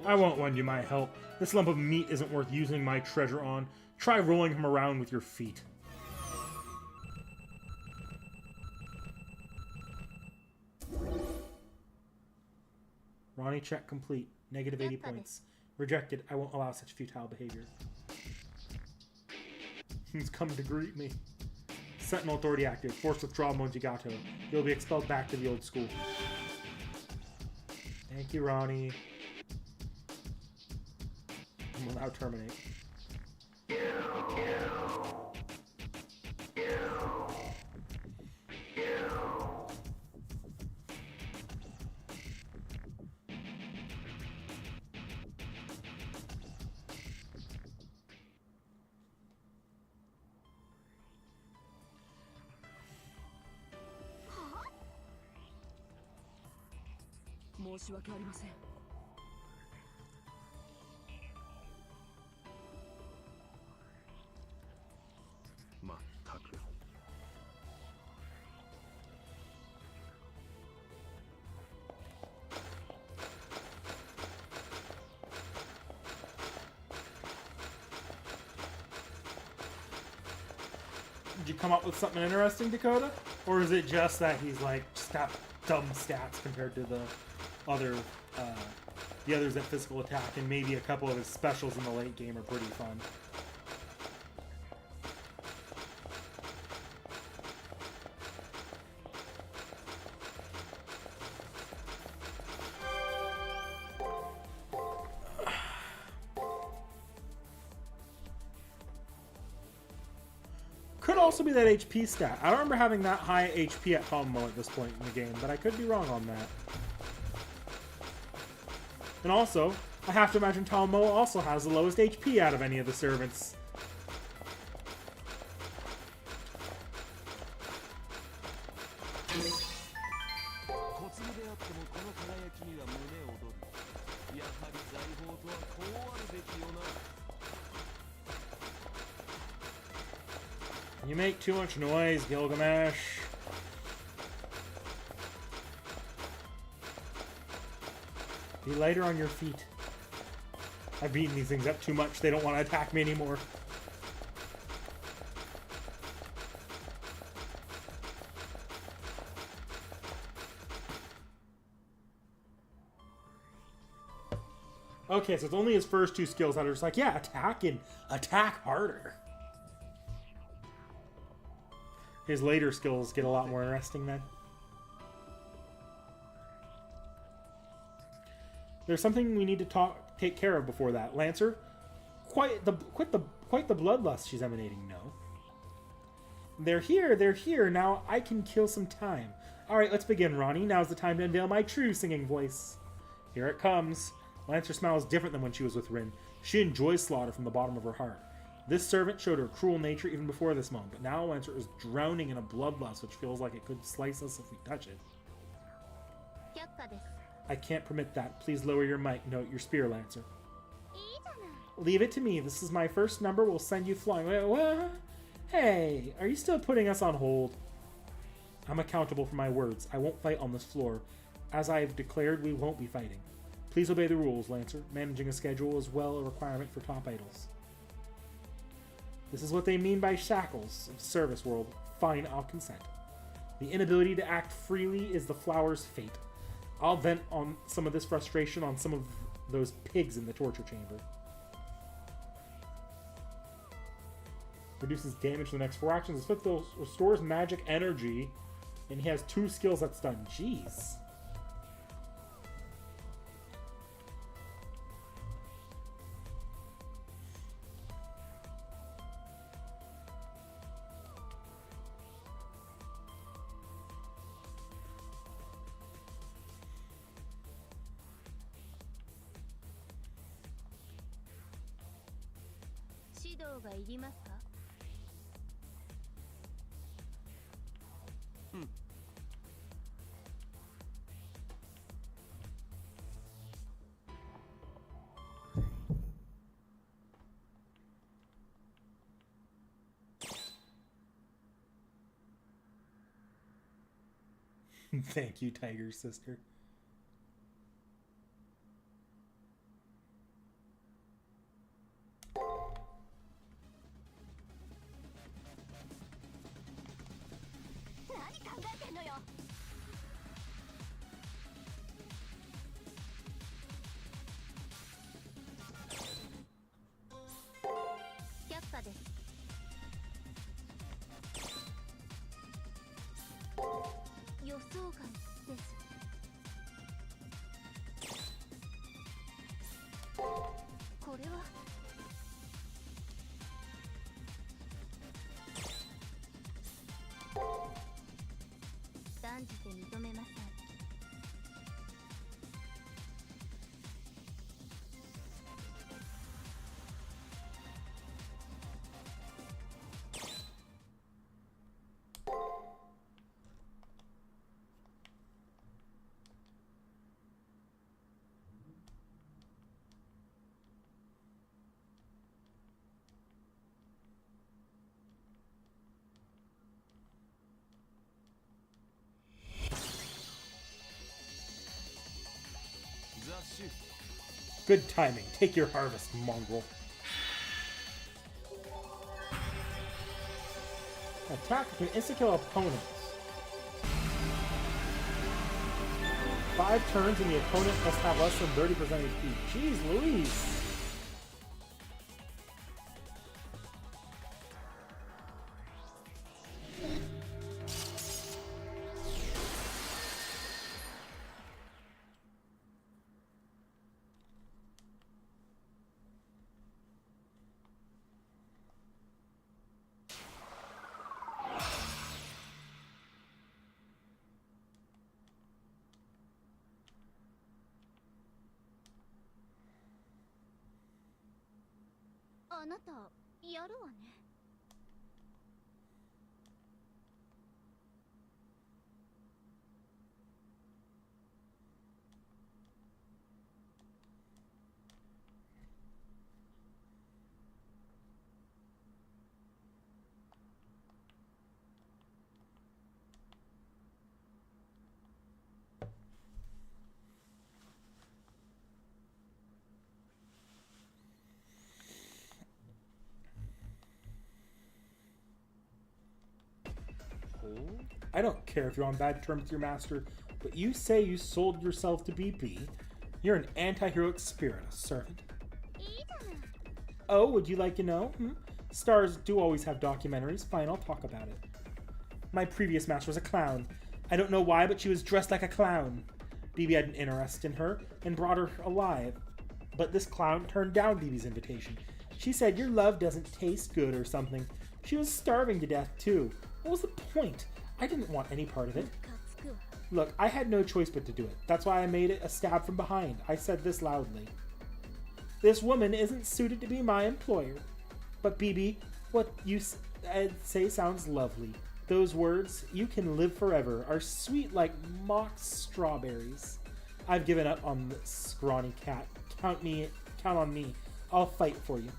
I won't lend you my help. This lump of meat isn't worth using my treasure on. Try rolling him around with your feet. Ronnie check complete. Negative 80 points. Rejected. I won't allow such futile behavior. He's coming to greet me. Sentinel authority active. Force withdrawal Monjigato. You'll be expelled back to the old school. Thank you, Ronnie. Will now terminate. Did you come up with something interesting, Dakota? Or is it just that he's like just got dumb stats compared to the others at physical attack, and maybe a couple of his specials in the late game are pretty fun? Could also be that HP stat. I don't remember having that high HP at Tomomo at this point in the game, but I could be wrong on that. And also, I have to imagine Talmo also has the lowest HP out of any of the servants. You make too much noise, Gilgamesh. Be lighter on your feet. I've beaten these things up too much. They don't want to attack me anymore. Okay, so it's only his first two skills that are just like, yeah, attack and attack harder. His later skills get a lot more interesting then. There's something we need to take care of before that. Lancer, quite the bloodlust she's emanating, no. They're here, now I can kill some time. Alright, let's begin, Rani. Now's the time to unveil my true singing voice. Here it comes. Lancer smiles different than when she was with Rin. She enjoys slaughter from the bottom of her heart. This servant showed her cruel nature even before this moment, but now Lancer is drowning in a bloodlust which feels like it could slice us if we touch it. I can't permit that. Please lower your mic. Note your spear, Lancer. Leave it to me. This is my first number. We'll send you flying. Wait, what? Hey, are you still putting us on hold? I'm accountable for my words. I won't fight on this floor. As I have declared, we won't be fighting. Please obey the rules, Lancer. Managing a schedule is well a requirement for top idols. This is what they mean by shackles of service world. Fine, I'll consent. The inability to act freely is the flower's fate. I'll vent on some of this frustration on some of those pigs in the torture chamber. Reduces damage to the next 4 actions. His fifth restores magic energy. And he has 2 skills that's done. Jeez. Thank you, Tiger Sister. Good timing. Take your harvest, mongrel. Attack can insta-kill opponents. 5 turns and the opponent must have less than 30% HP. Jeez Louise! あなたやるわね。I don't care if you're on bad terms with your master, but you say you sold yourself to BP. You're an anti-heroic spirit, a servant. いいじゃない。 Oh, would you like to know? Stars do always have documentaries. Fine, I'll talk about it. My previous master was a clown. I don't know why, but she was dressed like a clown. BB had an interest in her and brought her alive. But this clown turned down BB's invitation. She said, your love doesn't taste good or something. She was starving to death, too. What was the point? I didn't want any part of it. ムカつくわ。 Look, I had no choice but to do it. That's why I made it a stab from behind. I said this loudly. This woman isn't suited to be my employer. But BB, what you say sounds lovely. Those words, you can live forever, are sweet like mock strawberries. I've given up on the scrawny cat. Count on me. I'll fight for you.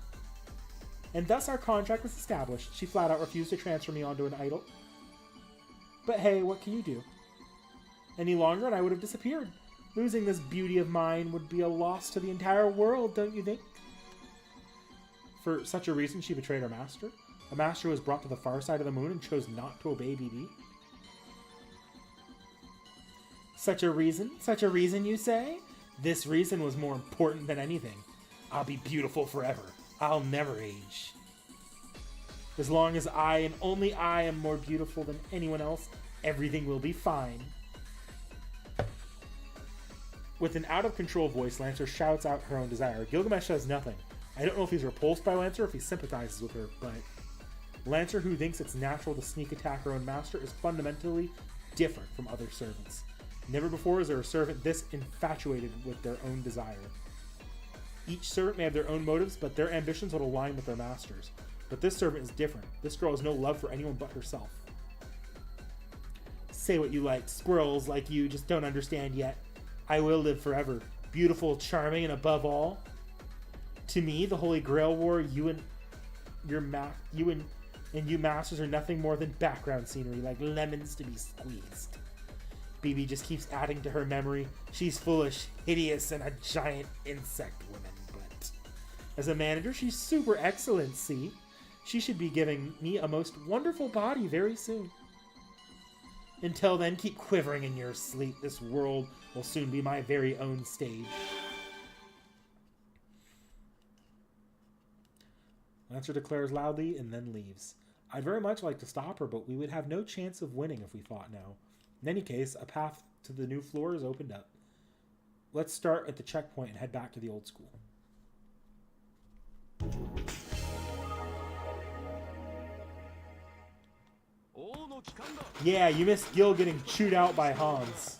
And thus our contract was established. She flat out refused to transfer me onto an idol. But hey, what can you do? Any longer and I would have disappeared. Losing this beauty of mine would be a loss to the entire world, don't you think? For such a reason, she betrayed her master? A master who was brought to the far side of the moon and chose not to obey BB? Such a reason, you say? This reason was more important than anything. I'll be beautiful forever. I'll never age. As long as I and only I am more beautiful than anyone else, everything will be fine. With an out-of-control voice, Lancer shouts out her own desire. Gilgamesh says nothing. I don't know if he's repulsed by Lancer or if he sympathizes with her, but Lancer, who thinks it's natural to sneak attack her own master, is fundamentally different from other servants. Never before is there a servant this infatuated with their own desire. Each servant may have their own motives, but their ambitions will align with their masters. But this servant is different. This girl has no love for anyone but herself. Say what you like. Squirrels like you just don't understand yet. I will live forever. Beautiful, charming, and above all, to me, the Holy Grail War, you masters are nothing more than background scenery, like lemons to be squeezed. BB just keeps adding to her memory. She's foolish, hideous, and a giant insect woman, but as a manager, she's super excellent, see? She should be giving me a most wonderful body very soon. Until then, keep quivering in your sleep. This world will soon be my very own stage. Lancer declares loudly and then leaves. I'd very much like to stop her, but we would have no chance of winning if we fought now. In any case, a path to the new floor is opened up. Let's start at the checkpoint and head back to the old school. Yeah, you missed Gil getting chewed out by Hans.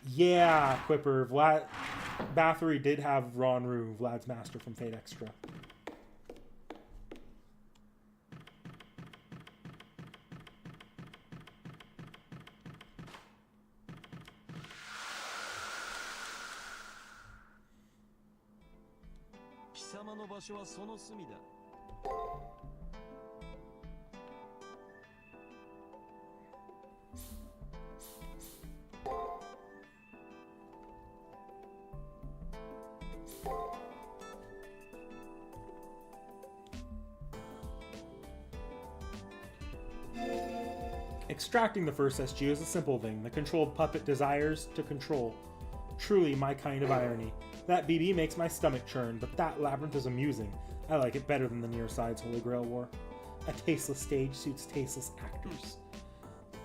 Yeah, Quipper. Bathory did have Ronru, Vlad's master from Fate Extra. Extracting the first SG is a simple thing. The controlled puppet desires to control. Truly my kind of irony. That BB makes my stomach churn, but that labyrinth is amusing. I like it better than the near side's Holy Grail War. A tasteless stage suits tasteless actors.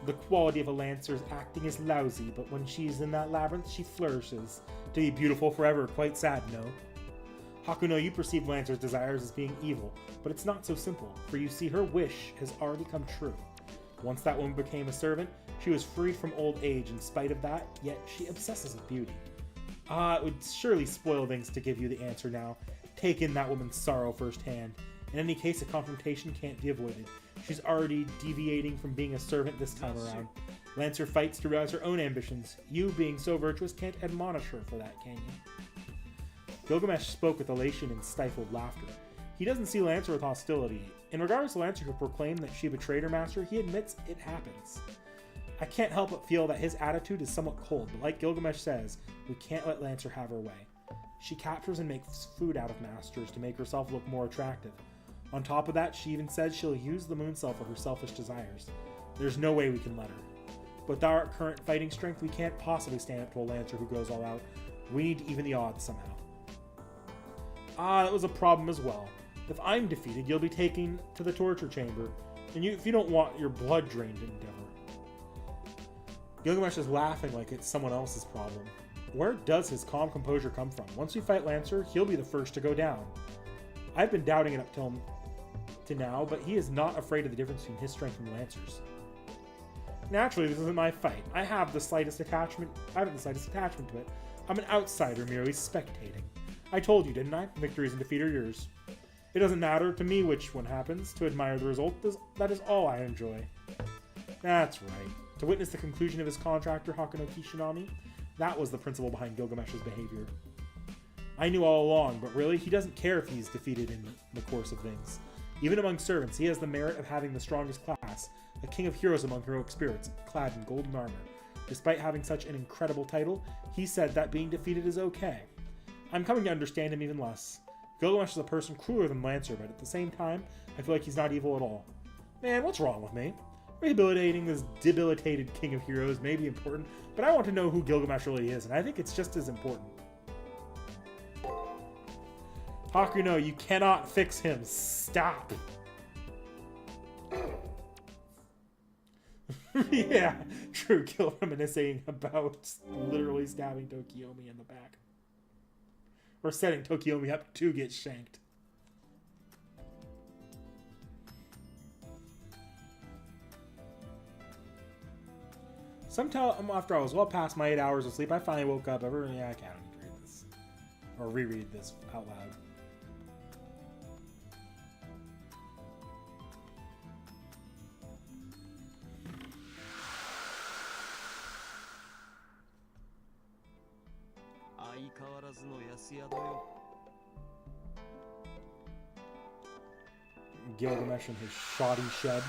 The quality of a Lancer's acting is lousy, but when she's in that labyrinth, she flourishes. To be beautiful forever, quite sad, no? Hakuno, you perceive Lancer's desires as being evil, but it's not so simple, for you see her wish has already come true. Once that woman became a servant, she was freed from old age in spite of that, yet she obsesses with beauty. It would surely spoil things to give you the answer now. Take in that woman's sorrow firsthand. In any case, a confrontation can't be avoided. She's already deviating from being a servant this time around. Lancer fights to realize her own ambitions. You, being so virtuous, can't admonish her for that, can you? Gilgamesh spoke with elation and stifled laughter. He doesn't see Lancer with hostility. In regards to Lancer who proclaimed that she betrayed her master, he admits it happens. I can't help but feel that his attitude is somewhat cold, but like Gilgamesh says, we can't let Lancer have her way. She captures and makes food out of masters to make herself look more attractive. On top of that, she even says she'll use the moon cell for her selfish desires. There's no way we can let her. With our current fighting strength, we can't possibly stand up to a Lancer who goes all out. We need to even the odds somehow. That was a problem as well. If I'm defeated, you'll be taken to the torture chamber, and if you don't want your blood drained endeavor. Gilgamesh is laughing like it's someone else's problem. Where does his calm composure come from? Once we fight Lancer, he'll be the first to go down. I've been doubting it up to now, but he is not afraid of the difference between his strength and Lancer's. Naturally, this isn't my fight. I haven't the slightest attachment to it. I'm an outsider merely spectating. I told you, didn't I? Victories and defeat are yours. It doesn't matter to me which one happens. To admire the result, that is all I enjoy. That's right. To witness the conclusion of his contractor, Hakuno Kishinami, that was the principle behind Gilgamesh's behavior. I knew all along, but really, he doesn't care if he's defeated in the course of things. Even among servants, he has the merit of having the strongest class, a king of heroes among heroic spirits, clad in golden armor. Despite having such an incredible title, he said that being defeated is okay. I'm coming to understand him even less. Gilgamesh is a person crueler than Lancer, but at the same time, I feel like he's not evil at all. Man, what's wrong with me? Rehabilitating this debilitated king of heroes may be important, but I want to know who Gilgamesh really is, and I think it's just as important. Hakuno, you cannot fix him. Stop. Yeah, true. Gil reminiscing about literally stabbing Tokiomi in the back. Or setting Tokiomi up to get shanked. Sometime after I was well past my 8 hours of sleep, I finally woke up. I can't read this. Or reread this out loud. Gilgamesh in his shoddy shed.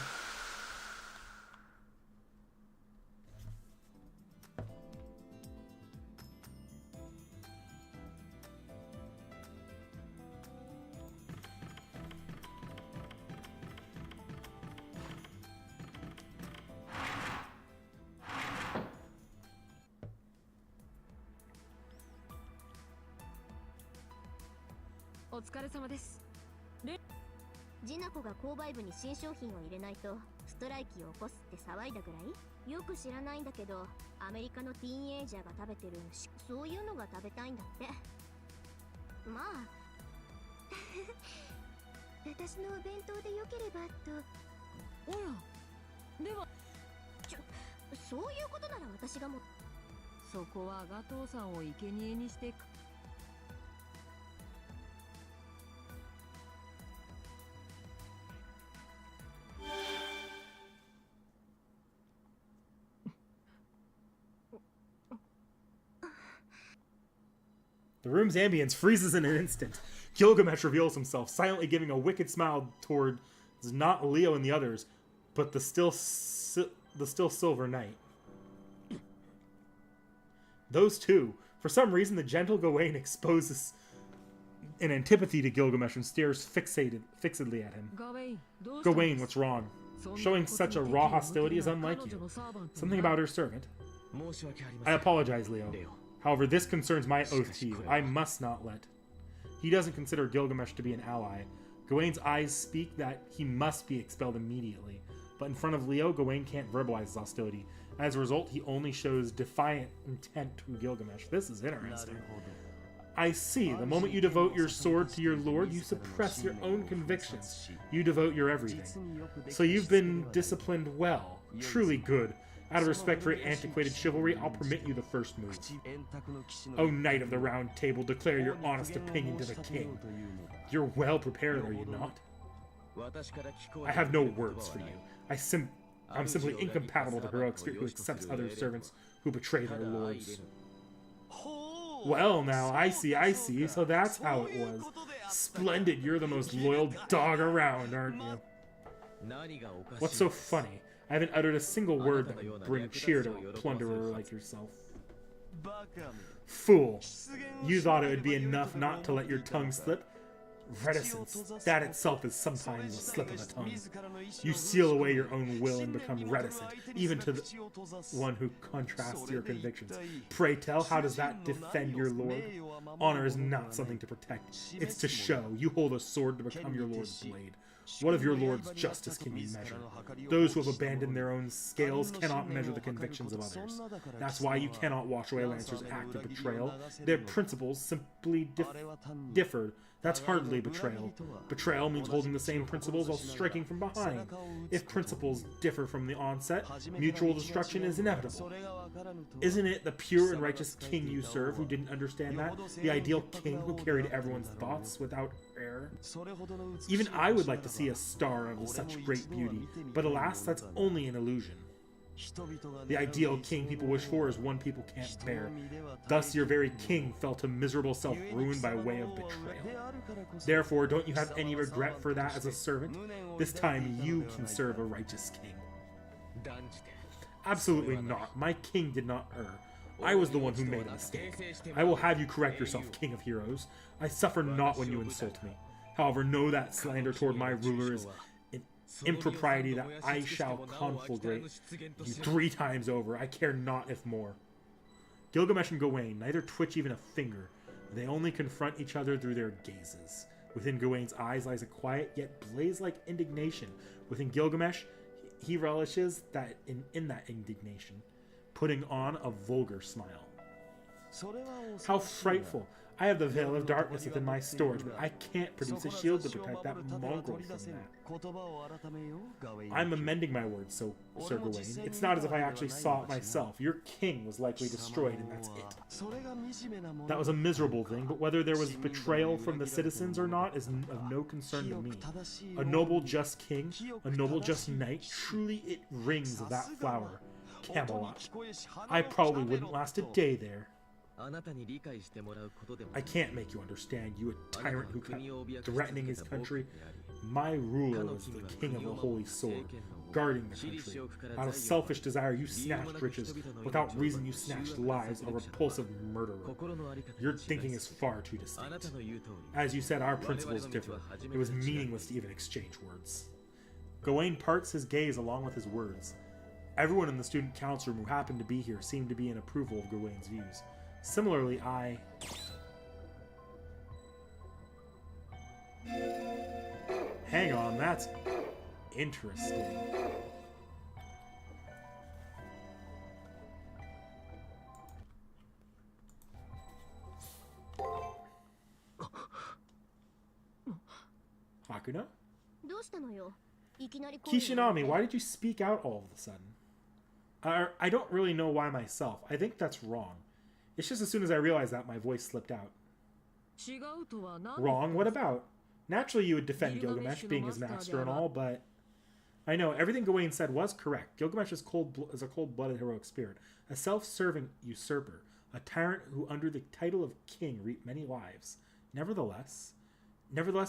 ジナコが購買部に新商品を入れないとストライキを起こすって騒いだぐらい？よく知らないんだけど、アメリカのティーンエイジャーが食べてるそういうのが食べたいんだって。まあ私のお弁当でよければと。おや、ではそういうことなら私がも。そこはガトーさんを生贄にして。The room's ambience freezes in an instant. Gilgamesh reveals himself, silently giving a wicked smile towards not Leo and the others, but the still silver knight. Those two. For some reason, the gentle Gawain exposes an antipathy to Gilgamesh and stares fixedly at him. Gawain, what's wrong? Showing such a raw hostility is unlike you. Something about her servant. I apologize, Leo. However, this concerns my oath to you. I must not let. He doesn't consider Gilgamesh to be an ally. Gawain's eyes speak that he must be expelled immediately. But in front of Leo, Gawain can't verbalize his hostility. As a result, he only shows defiant intent to Gilgamesh. This is interesting. I see. The moment you devote your sword to your lord, you suppress your own convictions. You devote your everything. So you've been disciplined well. Truly good. Out of respect for antiquated chivalry, I'll permit you the first move. O Knight of the Round Table, declare your honest opinion to the king. You're well prepared, are you not? I have no words for you. I'm simply incompatible with a heroic spirit who accepts other servants who betray their lords. Well, now, I see. So that's how it was. Splendid, you're the most loyal dog around, aren't you? What's so funny? I haven't uttered a single word that would bring cheer to a plunderer like yourself. Fool! You thought it would be enough not to let your tongue slip? Reticence. That itself is sometimes a slip of the tongue. You seal away your own will and become reticent, even to the one who contrasts your convictions. Pray tell, how does that defend your lord? Honor is not something to protect. It's to show. You hold a sword to become your lord's blade. What of your lord's justice can you measure? Those who have abandoned their own scales cannot measure the convictions of others. That's why you cannot wash away Lancer's act of betrayal. Their principles simply differed. That's hardly betrayal. Betrayal means holding the same principles while striking from behind. If principles differ from the onset, mutual destruction is inevitable. Isn't it the pure and righteous king you serve who didn't understand that? The ideal king who carried everyone's thoughts without error? Even I would like to see a star of such great beauty, but alas, that's only an illusion. The ideal king people wish for is one people can't bear. Thus your very king felt a miserable self-ruin by way of betrayal. Therefore, don't you have any regret for that as a servant? This time you can serve a righteous king. Absolutely not. My king did not err. I was the one who made a mistake. I will have you correct yourself, King of Heroes. I suffer not when you insult me. However, know that slander toward my ruler is an impropriety that I shall conflagrate you 3 times over. I care not if more. Gilgamesh and Gawain neither twitch even a finger. They only confront each other through their gazes. Within Gawain's eyes lies a quiet yet blaze-like indignation. Within Gilgamesh, he relishes that in that indignation, putting on a vulgar smile. How frightful! I have the veil of darkness within my storage, but I can't produce a shield to protect that mongrel from that. I'm amending my words, Sir Gawain. It's not as if I actually saw it myself. Your king was likely destroyed, and that's it. That was a miserable thing, but whether there was betrayal from the citizens or not is of no concern to me. A noble, just king, a noble, just knight, truly it rings of that flower. Camelot. I probably wouldn't last a day there. I can't make you understand, you a tyrant who kept threatening his country. My ruler was the king of the holy sword, guarding the country. Out of selfish desire, you snatched riches. Without reason, you snatched lives, a repulsive murderer. Your thinking is far too distinct. As you said, our principles differ. It was meaningless to even exchange words. Gawain parts his gaze along with his words. Everyone in the student council room who happened to be here seemed to be in approval of Gawain's views. Similarly, Hang on, that's interesting. Hakuna? Kishinami, why did you speak out all of a sudden? I don't really know why myself. I think that's wrong. It's just as soon as I realized that, my voice slipped out. Wrong? What about? Naturally, you would defend Gilgamesh, being his master and all, but... I know, everything Gawain said was correct. Gilgamesh is a cold-blooded heroic spirit, a self-serving usurper, a tyrant who, under the title of king, reaped many lives. Nevertheless,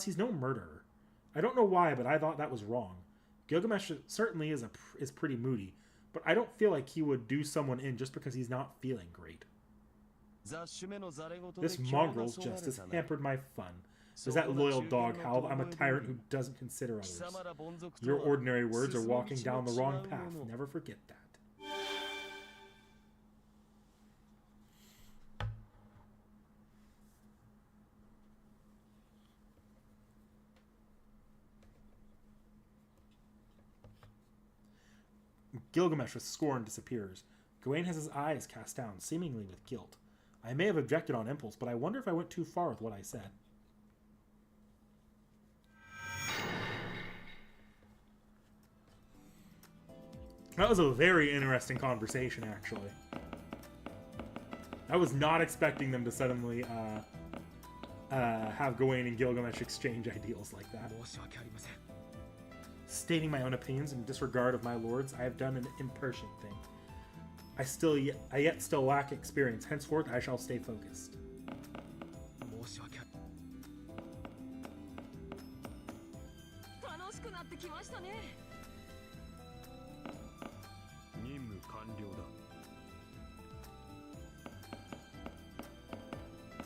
he's no murderer. I don't know why, but I thought that was wrong. Gilgamesh certainly is pretty moody, but I don't feel like he would do someone in just because he's not feeling great. This mongrel's justice hampered my fun. Does that loyal dog howl I'm a tyrant who doesn't consider others? Your ordinary words are walking down the wrong path. Never forget that. Gilgamesh with scorn disappears. Gawain has his eyes cast down, seemingly with guilt. I may have objected on impulse, but I wonder if I went too far with what I said. That was a very interesting conversation, actually. I was not expecting them to suddenly have Gawain and Gilgamesh exchange ideals like that. Stating my own opinions in disregard of my lords, I have done an impertinent thing. I yet still lack experience. Henceforth, I shall stay focused. 楽しくなってきましたね。任務完了だ。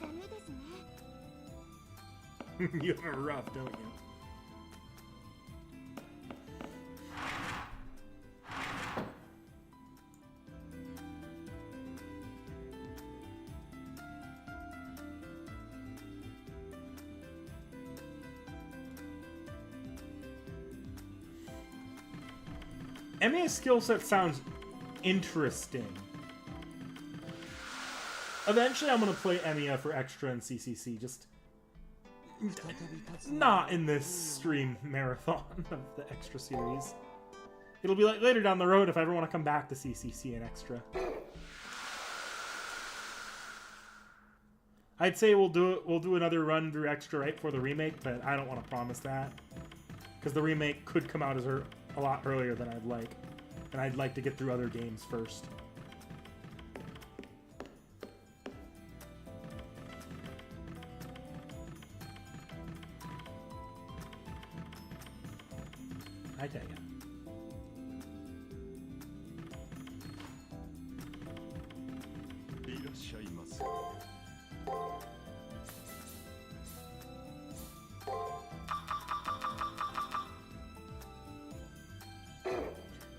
ダメですね。You have it rough, don't you? Emiya's skill set sounds interesting. Eventually, I'm going to play Emiya for Extra and CCC. Just not in this stream marathon of the Extra series. It'll be like later down the road if I ever want to come back to CCC and Extra. I'd say we'll do another run through Extra right before the remake, but I don't want to promise that because the remake could come out as a lot earlier than I'd like, and I'd like to get through other games first. I tell you.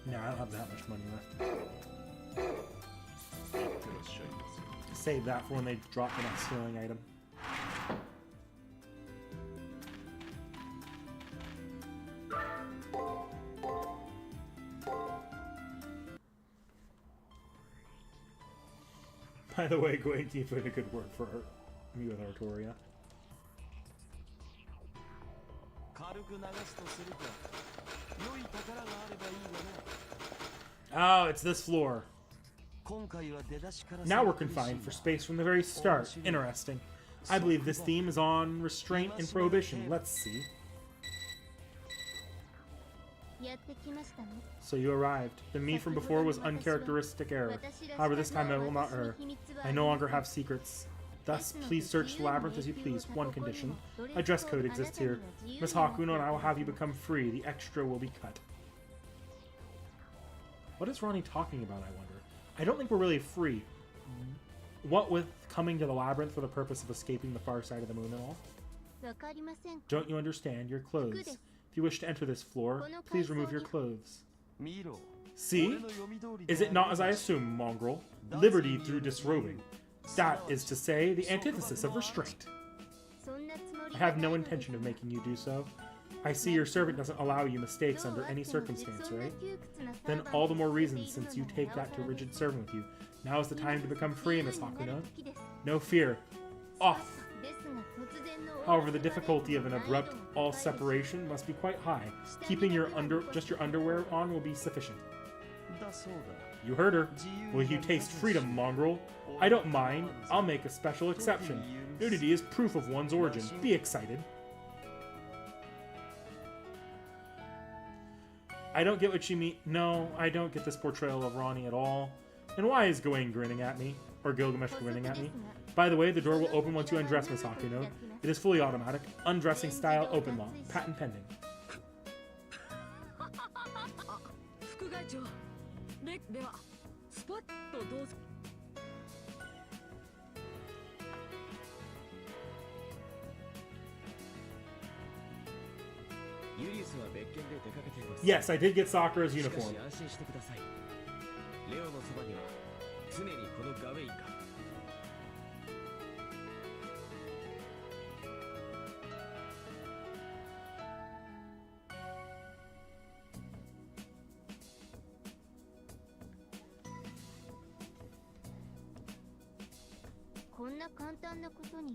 No, I don't have that much money left. Save that for when they drop the next healing item. By the way, Gwen, keep putting a good word for me with Artoria. Oh, it's this floor. Now we're confined for space from the very start. Interesting. I believe this theme is on restraint and prohibition. Let's see. So you arrived. The me from before was uncharacteristic error. However, this time I will not err. I no longer have secrets. Thus, please search the labyrinth as you please. One condition. A dress code exists here. Miss Hakuno and I will have you become free. The extra will be cut. What is Rani talking about, I wonder? I don't think we're really free. What with coming to the labyrinth for the purpose of escaping the far side of the moon and all? Don't you understand? Your clothes. If you wish to enter this floor, please remove your clothes. See? Is it not as I assume, mongrel? Liberty through disrobing. That is to say, the antithesis of restraint. I have no intention of making you do so. I see your servant doesn't allow you mistakes under any circumstance, right? Then all the more reason since you take that to rigid servant with you. Now is the time to become free, Miss Hakuno. No fear. Off! However, the difficulty of an abrupt all separation must be quite high. Keeping just your underwear on will be sufficient. You heard her. Will you taste freedom, mongrel? I don't mind. I'll make a special exception. Nudity is proof of one's origin. Be excited. I don't get what she means. No, I don't get this portrayal of Rani at all. And why is Gawain grinning at me? Or Gilgamesh grinning at me? By the way, the door will open once you undress, Miss Hakuno. It is fully automatic. Undressing style, open lock. Patent pending. Yes, I did get Sakura's uniform. こんな簡単なことに。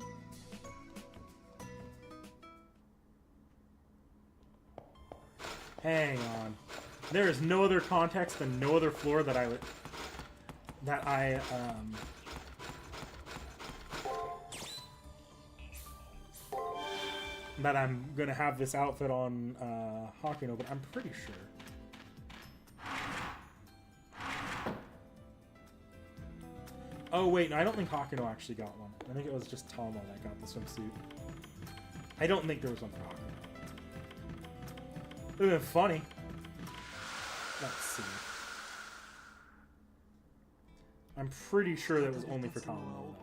Hang on. There is no other context and no other floor that I'm gonna have this outfit on Hakino, but I'm pretty sure. Oh wait, no, I don't think Hakino actually got one. I think it was just Tama that got the swimsuit. I don't think there was one for Hakino. It would have been funny. Let's see. I'm pretty sure that was only for Tama though.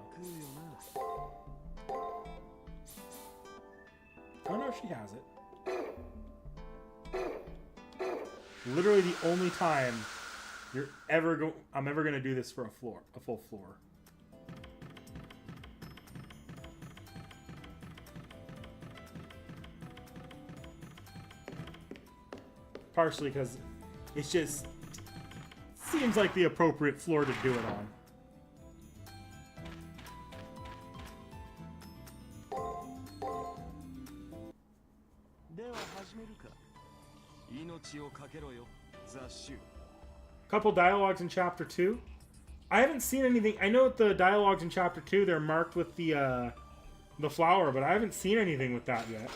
Oh no, she has it. Literally the only time I'm ever gonna do this for a full floor. Partially because it just seems like the appropriate floor to do it on. Couple dialogues in chapter 2. I haven't seen anything. I know that the dialogues in chapter 2 they're marked with the flower, but I haven't seen anything with that yet.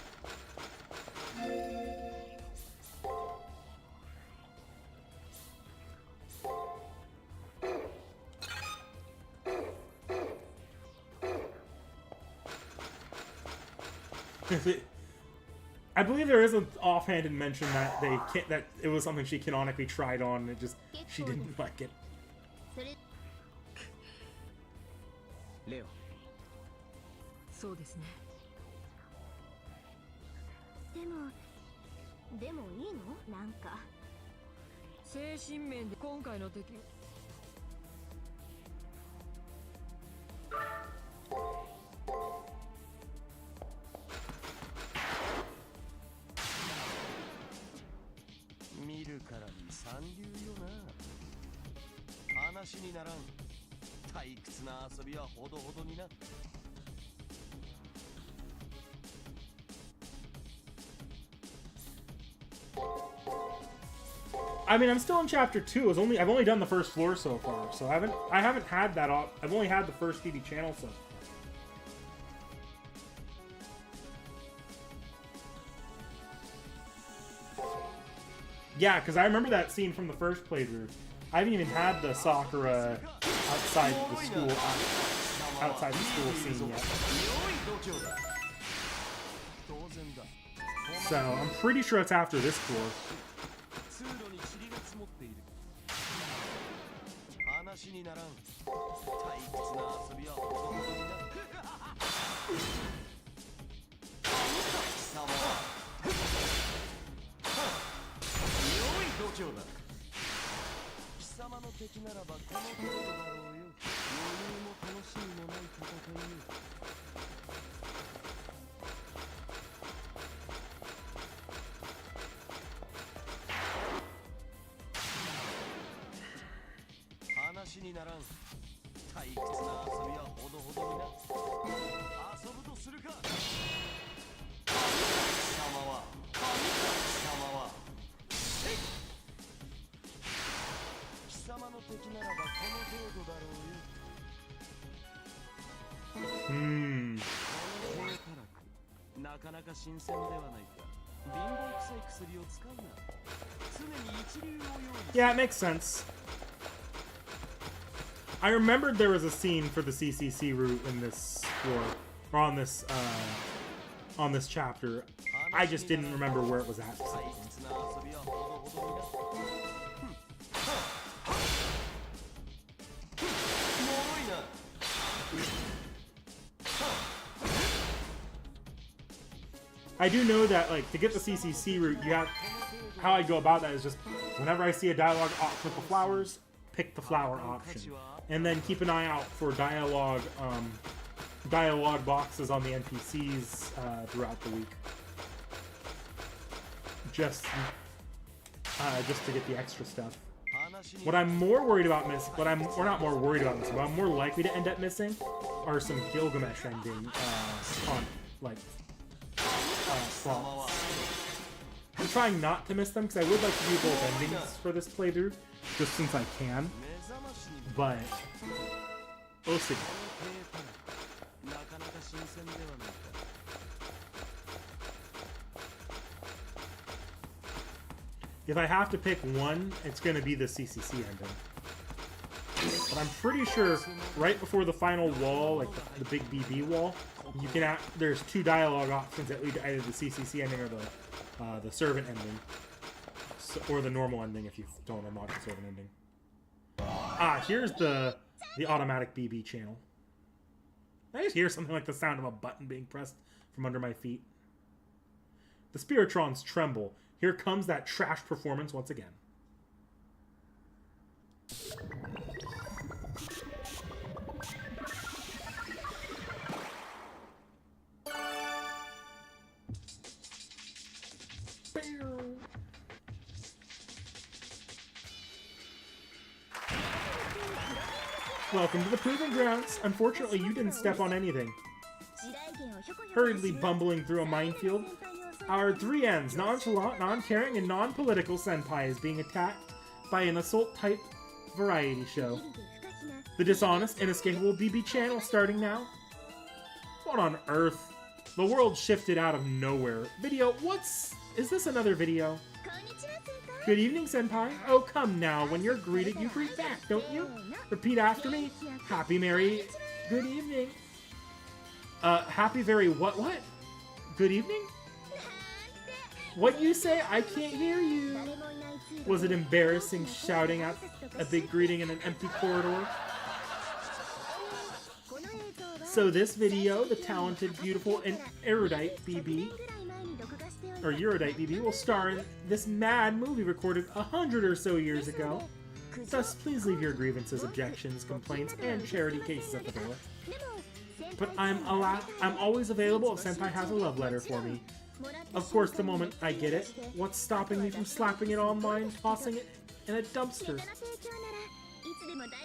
I believe there is an offhanded mention that that it was something she canonically tried on and she didn't like it. レオ。そうですね。でもいいの？なんか精神面で今回の敵。見るからに三流よな。話にならん。退屈な遊びはほどほどにな。I mean, I'm still in chapter 2. I've only done the first floor so far, so I haven't had that. I've only had the first TV channel so far. Yeah, because I remember that scene from the first playthrough. I haven't even had the Sakura outside the school scene yet. So I'm pretty sure it's after this floor. Yeah, it makes sense. I remembered there was a scene for the CCC route in this floor, or on this chapter. I just didn't remember where it was at. I do know that, like, to get the CCC route, how I go about that is just whenever I see a dialogue option with the flowers, pick the flower option, and then keep an eye out for dialogue boxes on the NPCs throughout the week, just to get the extra stuff. What I'm more worried about missing, or not more worried about missing, but I'm more likely to end up missing are some Gilgamesh ending plots. I'm trying not to miss them because I would like to do both endings for this playthrough, just since I can. But we'll see. If I have to pick one, it's going to be the CCC ending. But I'm pretty sure right before the final wall, like the big BB wall, you can there's 2 dialogue options that lead to either the CCC ending or the servant ending, or the normal ending if you don't unlock the servant ending. Here's the automatic BB channel. I just hear something like the sound of a button being pressed from under my feet. The Spiritrons tremble. Here comes that trash performance once again. Welcome to the Proving Grounds. Unfortunately, you didn't step on anything. Hurriedly bumbling through a minefield, our 3Ns, nonchalant, non-caring, and non-political senpai is being attacked by an assault-type variety show. The dishonest, inescapable BB channel starting now? What on earth? The world shifted out of nowhere. Video, is this another video? Good evening, senpai. Oh, come now. When you're greeted, you greet back, don't you? Repeat after me. Happy, merry, good evening. Happy, very what? Good evening? What you say? I can't hear you. Was it embarrassing shouting out a big greeting in an empty corridor? So this video, the talented, beautiful, and erudite BB, will star in this mad movie recorded 100 or so years ago. Thus, please leave your grievances, objections, complaints, and charity cases at the door. But I'm always available if senpai has a love letter for me. Of course, the moment I get it, what's stopping me from slapping it online and tossing it in a dumpster?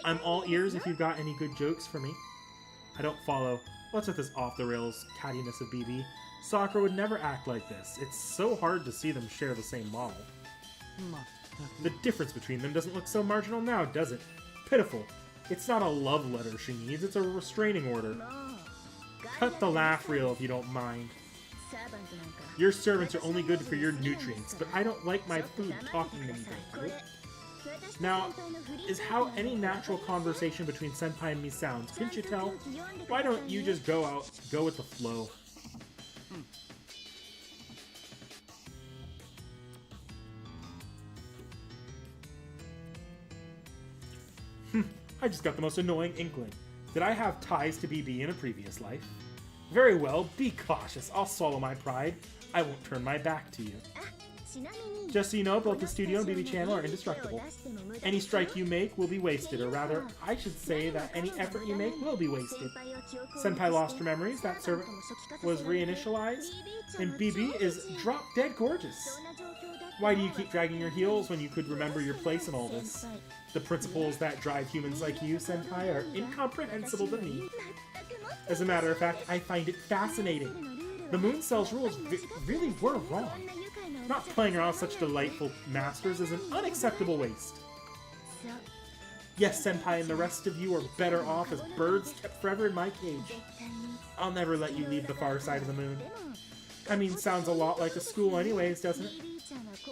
I'm all ears if you've got any good jokes for me. I don't follow. What's with this off-the-rails cattiness of BB? Sakura would never act like this. It's so hard to see them share the same model. The difference between them doesn't look so marginal now, does it? Pitiful. It's not a love letter she needs, it's a restraining order. Cut the laugh reel if you don't mind. Your servants are only good for your nutrients, but I don't like my food talking to me, thank you. Now, is how any natural conversation between senpai and me sounds. Couldn't you tell? Why don't you just go with the flow? I just got the most annoying inkling. Did I have ties to BB in a previous life? Very well, be cautious. I'll swallow my pride. I won't turn my back to you. Just so you know, both the studio and BB channel are indestructible. Any strike you make will be wasted, or rather, I should say that any effort you make will be wasted. Senpai lost her memories, that servant was reinitialized, and BB is drop-dead gorgeous. Why do you keep dragging your heels when you could remember your place in all this? The principles that drive humans like you, senpai, are incomprehensible to me. As a matter of fact, I find it fascinating. The moon cell's rules really were wrong. Not playing around with such delightful masters is an unacceptable waste. Yes, senpai and the rest of you are better off as birds kept forever in my cage. I'll never let you leave the far side of the moon. I mean, sounds a lot like a school anyways, doesn't it?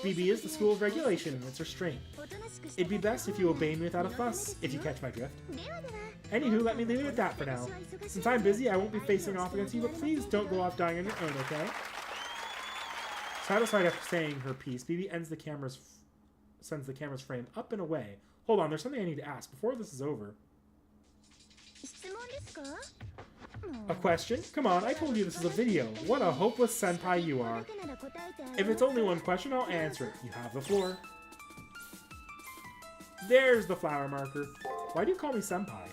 BB is the school of regulation and its restraint. It'd be best if you obey me without a fuss, if you catch my drift. Anywho, let me leave it at that for now. Since I'm busy, I won't be facing off against you, but please don't go off dying on your own, okay? Satisfied after saying her piece, BB sends the camera's frame up and away. Hold on, there's something I need to ask before this is over. A question? Come on, I told you this is a video. What a hopeless senpai you are. If it's only one question, I'll answer it. You have the floor. There's the flower marker. Why do you call me senpai?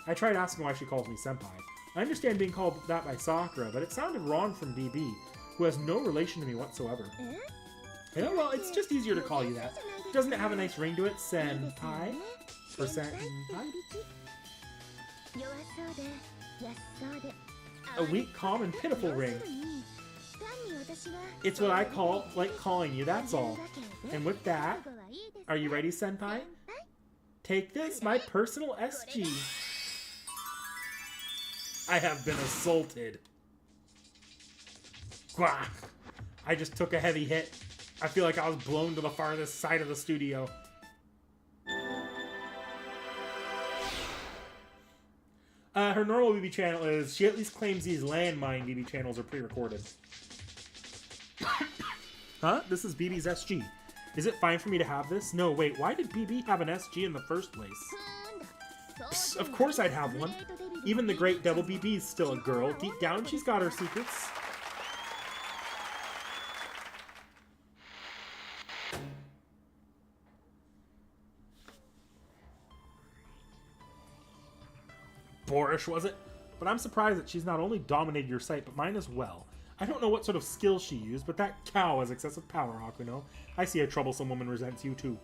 I tried asking why she calls me senpai. I understand being called that by Sakura, but it sounded wrong from BB, who has no relation to me whatsoever. Yeah, well, it's just easier to call you that. Doesn't it have a nice ring to it? Senpai? Or senpai? A weak, calm, and pitiful ring. It's what I call like calling you, that's all. And with that, are you ready, Senpai? Take this, my personal SG. I have been assaulted. Gwah. I just took a heavy hit. I feel like I was blown to the farthest side of the studio. Her normal BB channel is, she at least claims these landmine BB channels are pre-recorded. Huh? This is BB's SG. Is it fine for me to have this? No, wait, why did BB have an SG in the first place? Psst, of course I'd have one. Even the great Double BB's still a girl. Deep down, she's got her secrets. Boorish, was it? But I'm surprised that she's not only dominated your site, but mine as well. I don't know what sort of skill she used, but that cow has excessive power, Hakuno. I see a troublesome woman resents you too.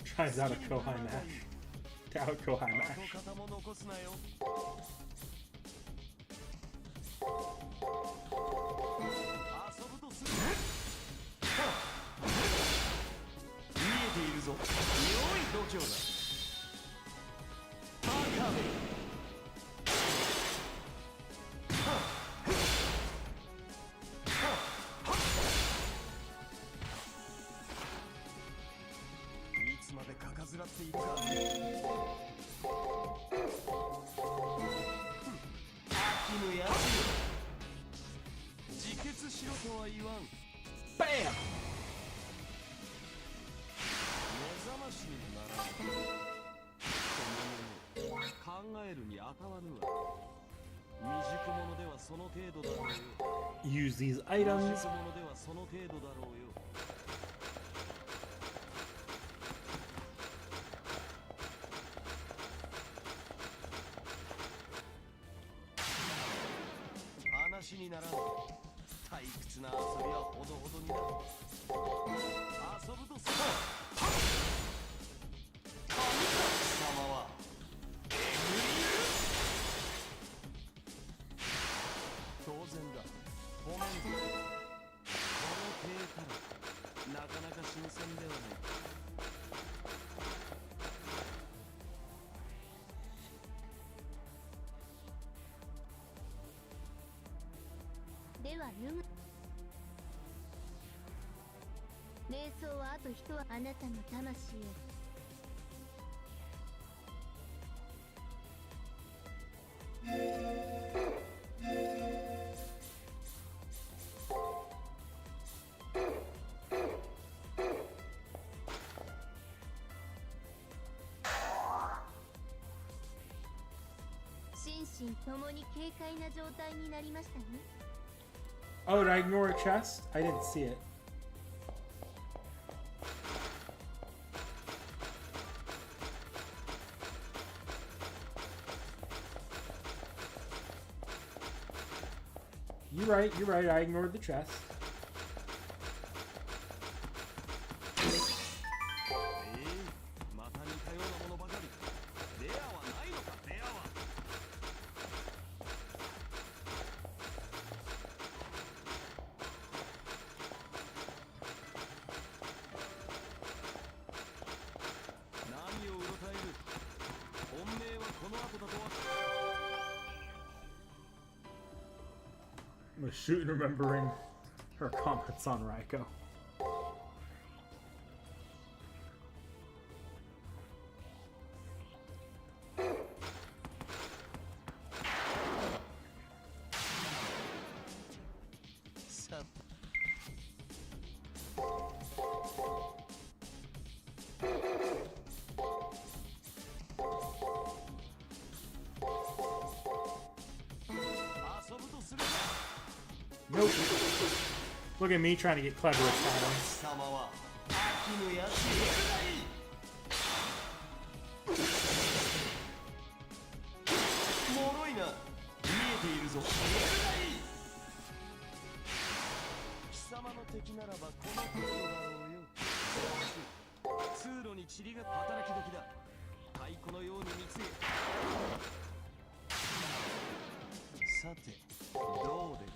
Tries out a Kohai match. Tao Kohai match. Bam! Use these items. Oh, did I ignore a chest? I didn't see it. You're right, I ignored the chest. Was shooting remembering her comments on Raiko. Nope. Look at me trying to get clever with patterns. ぞ。貴様の敵ならばこの程度だろうよ。通路に塵が働き時だ。太鼓のように見つけ。さてどう出る？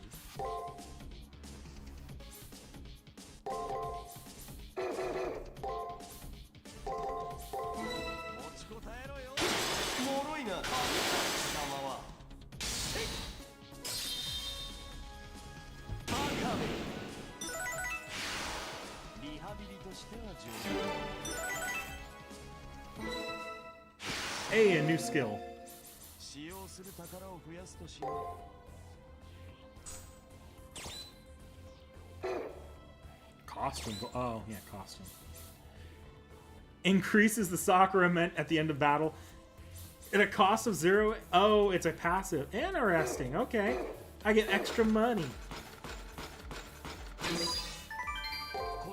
持ちこたえろよ。もろいな。貴様はバカめ。リハビリとしては上手。 Hey, a new skill. 使用する宝を増やすとしよう。 Costume. Oh, yeah, costume. Increases the sacrament at the end of battle at a cost of 0. Oh, it's a passive. Interesting. Okay. I get extra money. 小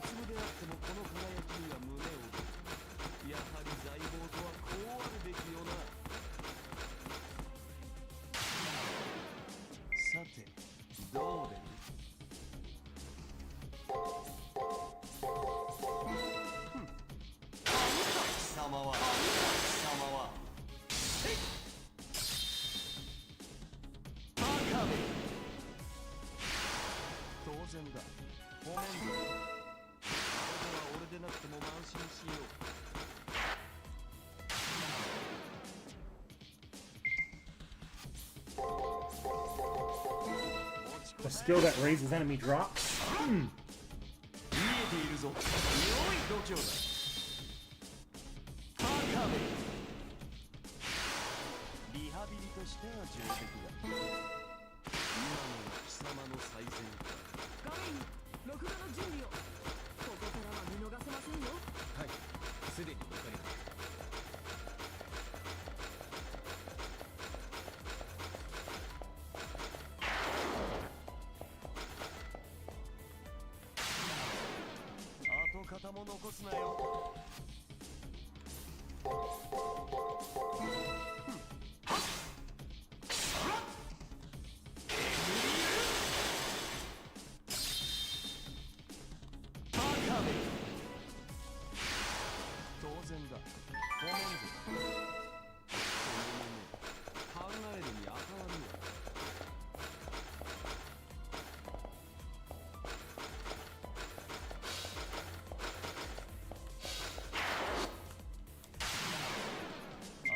粒であってもこの輝きには胸を打つ。やはり財宝とはこうあるべきよな。さてどう出る？貴様はバカめ。当然だ。褒めんぞ。あれでは俺でなくても慢心しよう。 A skill that raises enemy drops. 見えているぞ。良い度胸だ。バカめ。リハビリとしては上出来だ。今のは貴様の最善か。画面に録画の準備を。ここからは見逃せませんよ。はい、すでに分かりました。 跡形も残すなよ。バカめ。当然だ。ごめんぞ。考えるにあたわぬわ。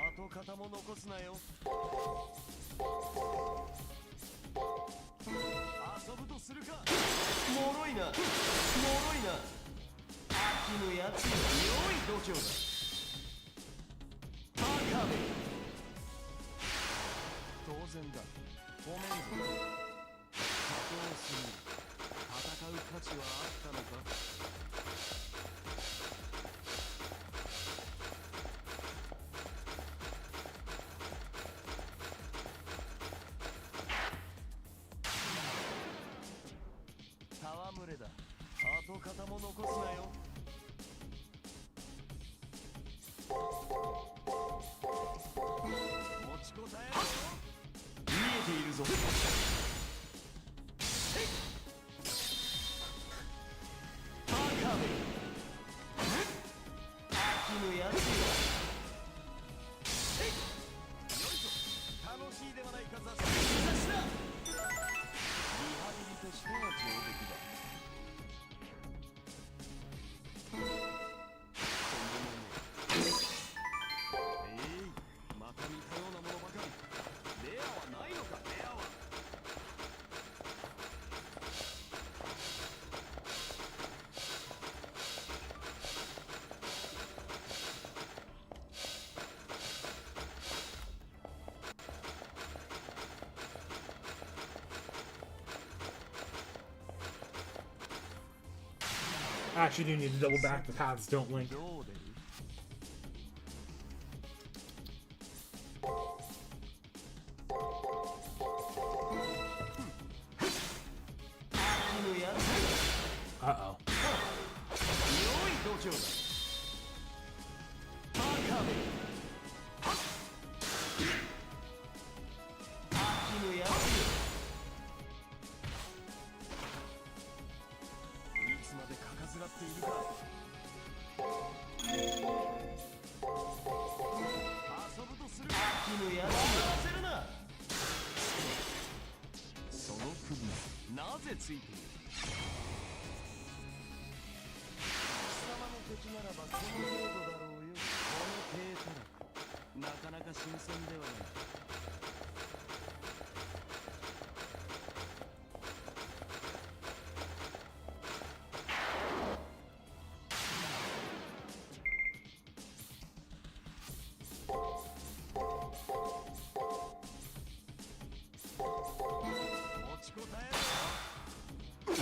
跡形も残すなよ。遊ぶとするか。もろいな。もろいな。飽きぬやつよ。良い度胸だ。バカめ。当然だ。ごめんぞ。どうする。戦う価値はあったのか。 戯れだ。跡形も残すなよ。持ちこたえろよ。見えているぞ。バカめ。飽きぬやつよ。よいしょ。楽しいではないか。雑誌だ。リハビリとしては上出来だ。 また似たようなものばかり。レアはないのか。レアはI actually do need to double back. The paths don't link. どう出る？Uh-oh. 良い度胸だ。バカめ。飽きぬやつよ。なぜついている？貴様の敵ならばこの程度だろうよ。この低たらく、なかなか新鮮ではない。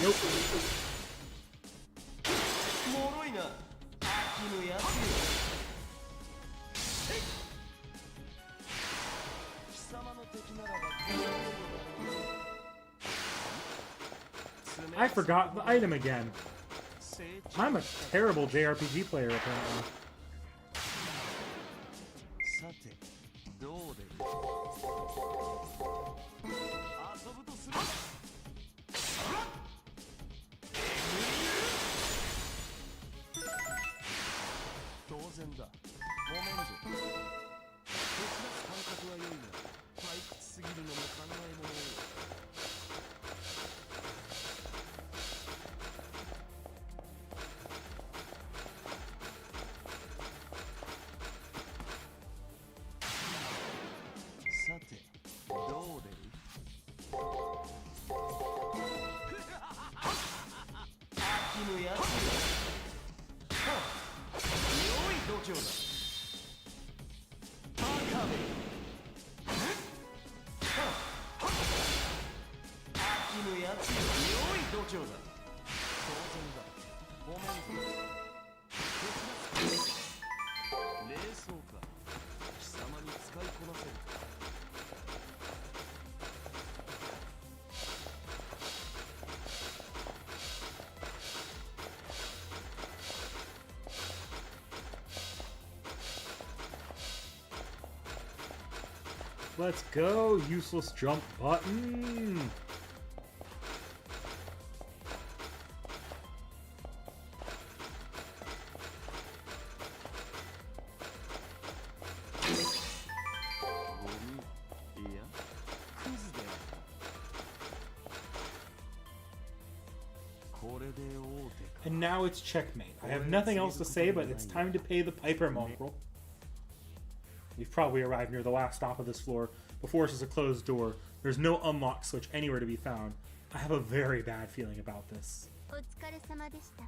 Nope. もろいな、秋のやつよ。貴様の敵ならばこの程度だろう。 I forgot the item again. I'm a terrible JRPG player, apparently. さて、どうでいい？遊ぶとするか。当然だ。ごめんぞ。手伝す感覚は良いが、退屈すぎるのも考えものよ。さて、どうでいい？秋のやつよ。良い度胸だ。バカめ。秋のやつよ。良い度胸だ。当然だ。ごめんぞ。冷蔵か。貴様に使いこなせるか。Let's go, useless jump button. And now it's checkmate. I have nothing else to say, but it's time to pay the piper, mongrel. We've probably arrived near the last stop of this floor. Before us is a closed door. There's no unlock switch anywhere to be found. I have a very bad feeling about this.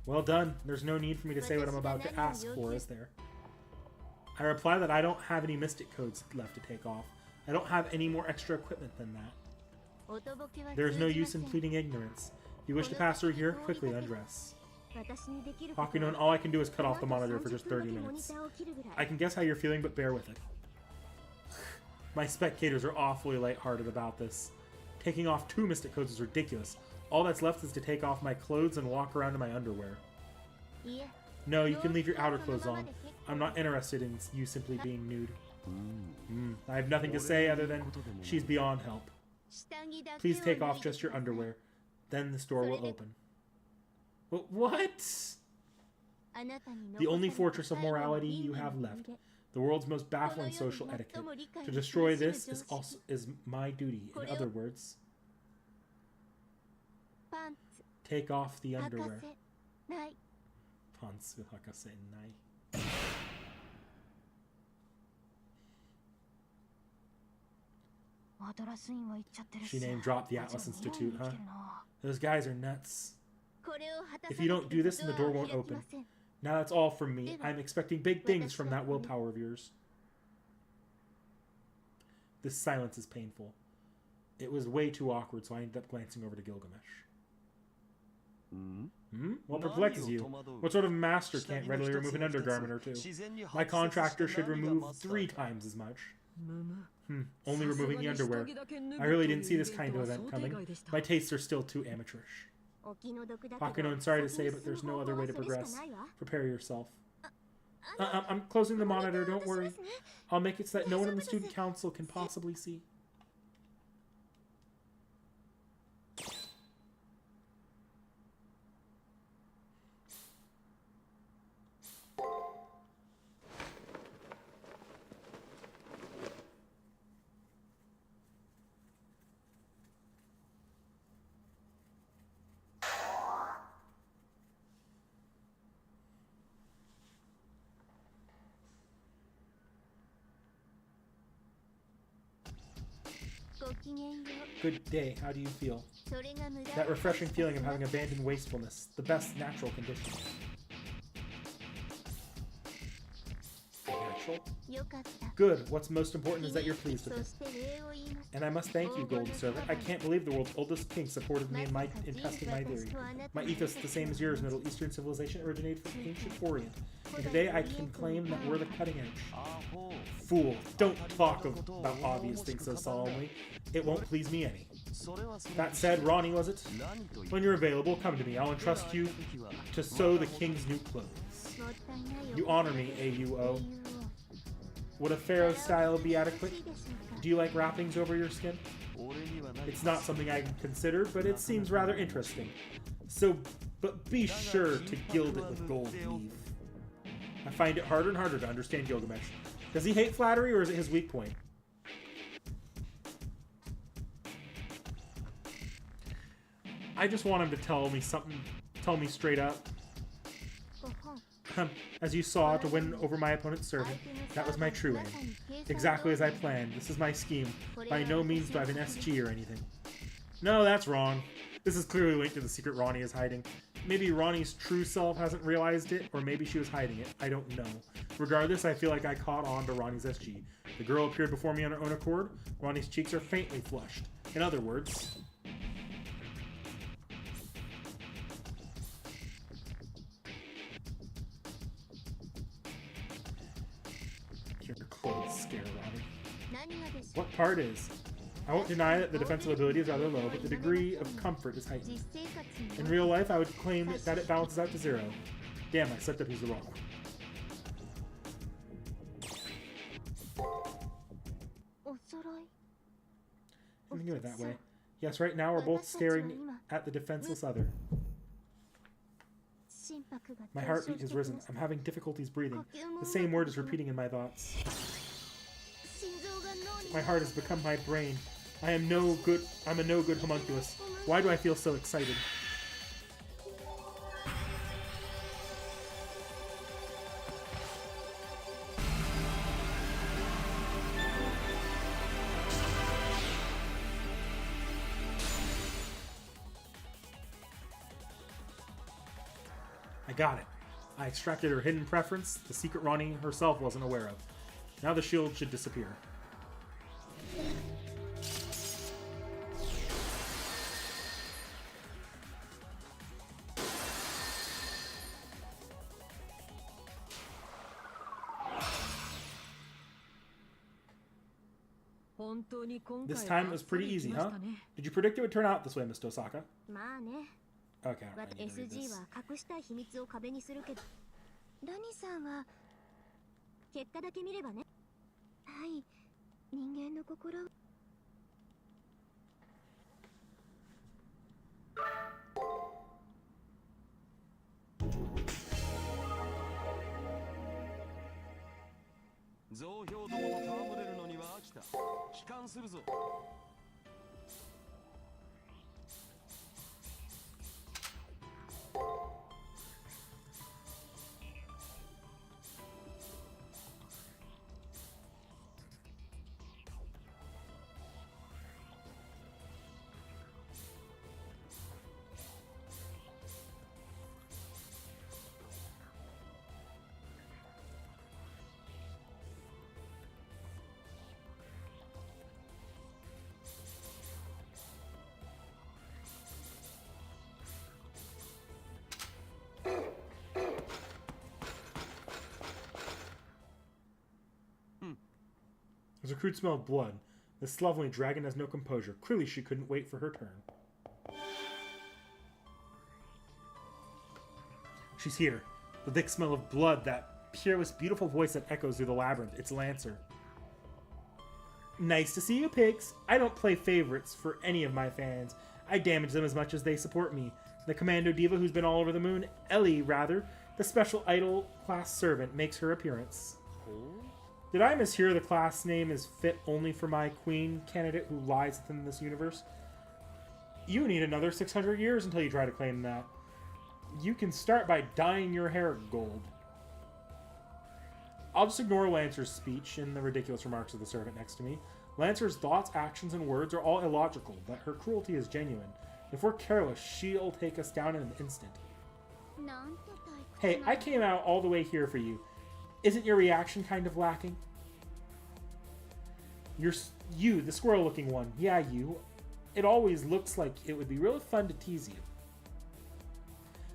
Well done. There's no need for me to say what I'm about to ask for, is there? I reply that I don't have any mystic codes left to take off. I don't have any more extra equipment than that. There's no use in pleading ignorance. If you wish to pass through here, quickly undress. Hakuno, and all I can do is cut off the monitor for just 30 minutes. I can guess how you're feeling, but bear with it. My spectators are awfully lighthearted about this. Taking off 2 mystic codes is ridiculous. All that's left is to take off my clothes and walk around in my underwear. No, you can leave your outer clothes on. I'm not interested in you simply being nude. I have nothing to say other than she's beyond help. Please take off just your underwear. Then the store will open. What? The only fortress of morality you have left. The world's most baffling social etiquette. To destroy this is my duty. In other words, take off the underwear. Pantsu hakase nai. She name dropped the Atlas Institute, huh? Those guys are nuts. If you don't do this, then the door won't open. Now that's all from me. I'm expecting big things from that willpower of yours. This silence is painful. It was way too awkward, so I ended up glancing over to Gilgamesh. What perplexes you? What sort of master can't readily remove an undergarment or 2? My contractor should remove 3 times as much. Only removing the underwear. I really didn't see this kind of event coming. My tastes are still too amateurish. Hakuno, I'm sorry to say, but there's no other way to progress. Prepare yourself. I'm closing the monitor, don't worry. I'll make it so that no one in the student council can possibly see. Good day. How do you feel? それが無駄 That refreshing feeling of having abandoned wastefulness. The best natural conditions. Natural? よかった Good. What's most important is that you're pleased with そ it. して礼を言います And I must thank you, Golden Servant. I can't believe the world's oldest king supported me in testing my theory. My ethos is the same as yours. Middle Eastern civilization originated from ancient Orient. And today I can claim that we're the cutting edge. アホ Fool. Don't talk about obvious things so solemnly. It won't please me any. それはそれ That said, Rani, was it? 何と言 When you're available, come to me. I'll entrust you 時は to sew the king's new clothes. もったいないよ You honor me, AUO. 理由を Would a pharaoh style be adequate? いいでしょうか Do you like wrappings over your skin? 俺にはない It's not something I considered, but it seems rather interesting. But be sure to gild it with gold leaf. I find it harder and harder to understand Gilgamesh. Does he hate flattery, or is it his weak point? I just want him to tell me something, tell me straight up. ご本 As you saw, to win over my opponent's servant, that was my true aim. Exactly as I planned. This is my scheme. By no means do I have an SG or anything. No, that's wrong. This is clearly linked to the secret Rani is hiding. Maybe Rani's true self hasn't realized it, or maybe she was hiding it. I don't know. Regardless, I feel like I caught on to Rani's SG. The girl appeared before me on her own accord. Rani's cheeks are faintly flushed. In other words... Your clothes scare Rani. 何がでしょう What part is? I won't deny that the defensive ability is rather low, but the degree of comfort is heightened. 実生活 In に real life, I would claim that it balances out to 0. Damn, I sucked up who's the wrong one. お揃い Let me do it that way. Yes, right now we're both staring at the defenseless other. 心拍が My 上昇 heartbeat して has き risen. ます I'm having difficulties breathing. 呼吸も The same word is repeating in my thoughts. 心臓が脳に My heart has become my brain. I'm a no good homunculus. Why do I feel so excited? I got it. I extracted her hidden preference, the secret Rani herself wasn't aware of. Now the shield should disappear. This time it was pretty easy, huh? Did you predict it would turn out this way, Miss Tosaka? まあね Okay, I need to read SG this. は隠したい秘密を壁にするけどラニさんは結果だけ見ればねはい人間の心を増票どもと戯れるのには飽きた帰還するぞ His recruit smelled blood. This slovenly dragon has no composure. Clearly she couldn't wait for her turn. She's here. The thick smell of blood, that peerless, beautiful voice that echoes through the labyrinth. It's Lancer. Nice to see you, pigs. I don't play favorites for any of my fans. I damage them as much as they support me. The commando diva who's been all over the moon, Ellie, rather, the special idol class servant, makes her appearance. Did I mishear the class name is fit only for my queen candidate who lies within this universe? You need another 600 years until you try to claim that. You can start by dyeing your hair gold. I'll just ignore Lancer's speech and the ridiculous remarks of the servant next to me. Lancer's thoughts, actions, and words are all illogical, but her cruelty is genuine. If we're careless, she'll take us down in an instant. Hey, I came out all the way here for you. Isn't your reaction kind of lacking? You, the squirrel-looking one. Yeah, you. It always looks like it would be really fun to tease you.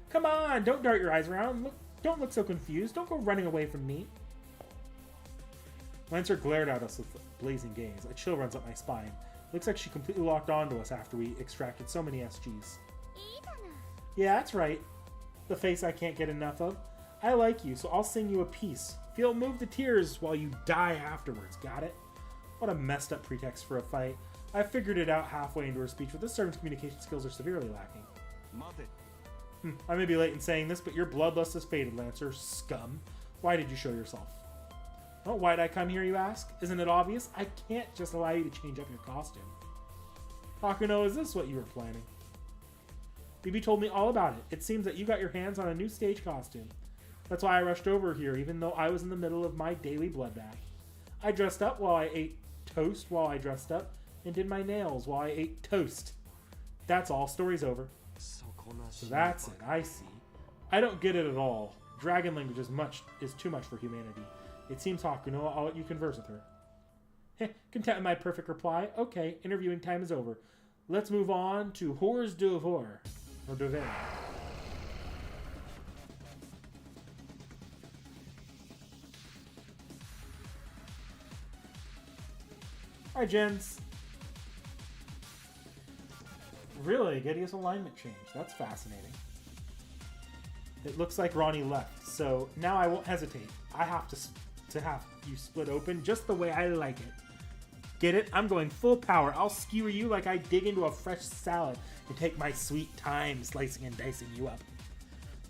Come on, don't dart your eyes around. Don't look so confused. Don't go running away from me. Lancer glared at us with a blazing gaze. A chill runs up my spine. Looks like she completely locked onto us after we extracted so many SGs. Yeah, that's right. The face I can't get enough of. I like you, so I'll sing you a piece. Feel moved to tears while you die afterwards. Got it? What a messed up pretext for a fight. I figured it out halfway into her speech, but this servant's communication skills are severely lacking. I may be late in saying this, but your bloodlust has faded, Lancer. Scum. Why did you show yourself? Oh, why'd I come here, you ask? Isn't it obvious? I can't just allow you to change up your costume. Hakuno, is this what you were planning? BB told me all about it. It seems that you got your hands on a new stage costume. That's why I rushed over here, even though I was in the middle of my daily bloodbath. I dressed up while I ate toast while I dressed up, and did my nails while I ate toast. That's all. Story's over. So that's it. I see. I don't get it at all. Dragon language is too much for humanity. It seems Hakuno. I'll let you converse with her. Heh, content with my perfect reply. Okay, interviewing time is over. Let's move on to Hors d'oeuvre. Or d'oeuvre. Alright, gents. Really, Gideon's alignment change. That's fascinating. It looks like Rani left, so now I won't hesitate. I have to have you split open just the way I like it. Get it? I'm going full power. I'll skewer you like I dig into a fresh salad and take my sweet time slicing and dicing you up.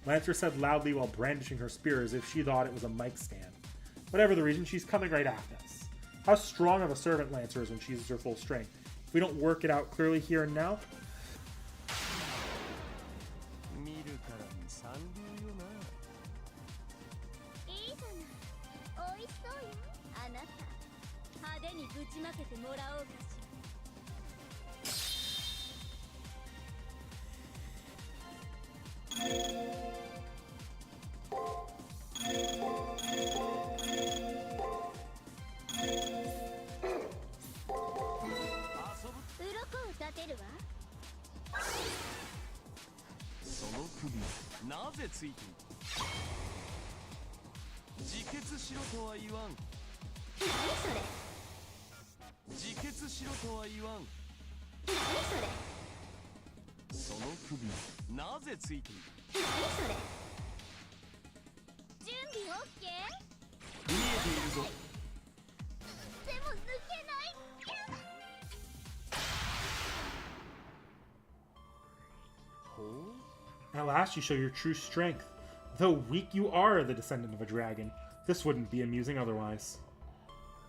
Lancer said loudly while brandishing her spear as if she thought it was a mic stand. Whatever the reason, she's coming right at us. How strong of a servant Lancer is when she uses her full strength. If we don't work it out clearly here and now, at last you show your true strength. Though weak, you are the descendant of a dragon. This wouldn't be amusing otherwise.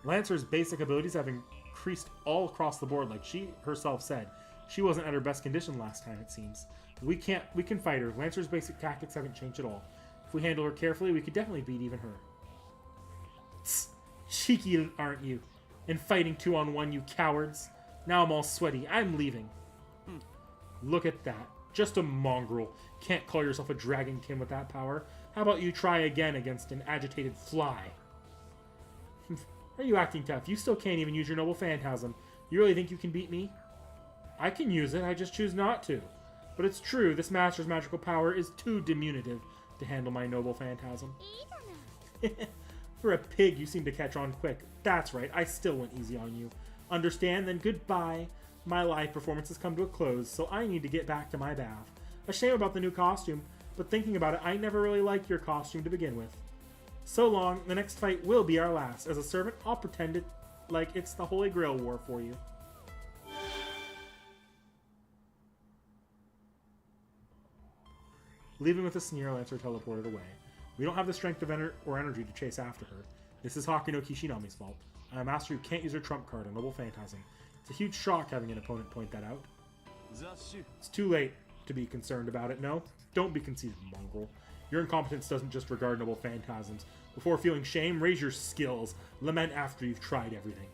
Lancer's basic abilities have increased all across the board, like she herself said. She wasn't at her best condition last time, it seems. We can fight her. Lancer's basic tactics haven't changed at all. If we handle her carefully, we could definitely beat even her. Tss, cheeky, aren't you? In fighting 2-on-1, you cowards. Now I'm all sweaty. I'm leaving. Look at that. Just a mongrel. Can't call yourself a dragonkin with that power. How about you try again against an agitated fly? Are you acting tough? You still can't even use your noble phantasm. You really think you can beat me? I can use it, I just choose not to. But it's true, this master's magical power is too diminutive to handle my noble phantasm. For a pig, you seem to catch on quick. That's right, I still went easy on you. Understand? Then goodbye. My live performance has come to a close, so I need to get back to my bath. A shame about the new costume, but thinking about it, I never really liked your costume to begin with. So long, the next fight will be our last. As a servant, I'll pretend it like it's the Holy Grail War for you. Leaving with a sneer, Lancer teleported away. We don't have the strength of or energy to chase after her. This is Hakuno Kishinami's fault. I'm a master who can't use her trump card, a noble phantasm. It's a huge shock having an opponent point that out. It's too late to be concerned about it, no? Don't be conceited, mongrel. Your incompetence doesn't just regard noble phantasms. Before feeling shame, raise your skills. Lament after you've tried everything.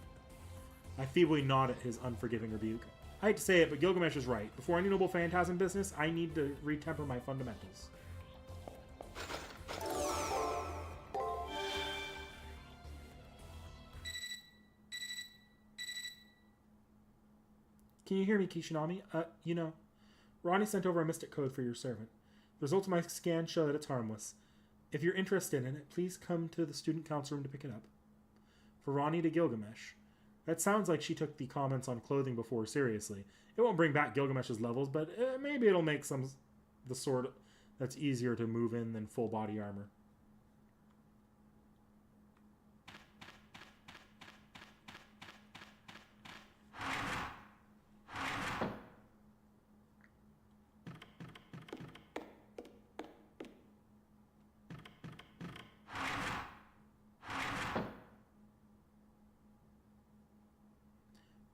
I feebly nod at his unforgiving rebuke. I hate to say it, but Gilgamesh is right. Before any noble phantasm business, I need to retemper my fundamentals. Can you hear me, Kishinami? Rani sent over a mystic code for your servant. The results of my scan show that it's harmless. If you're interested in it, please come to the student council room to pick it up. For Rani to Gilgamesh. That sounds like she took the comments on clothing before seriously. It won't bring back Gilgamesh's levels, but maybe it'll make the sort that's easier to move in than full body armor.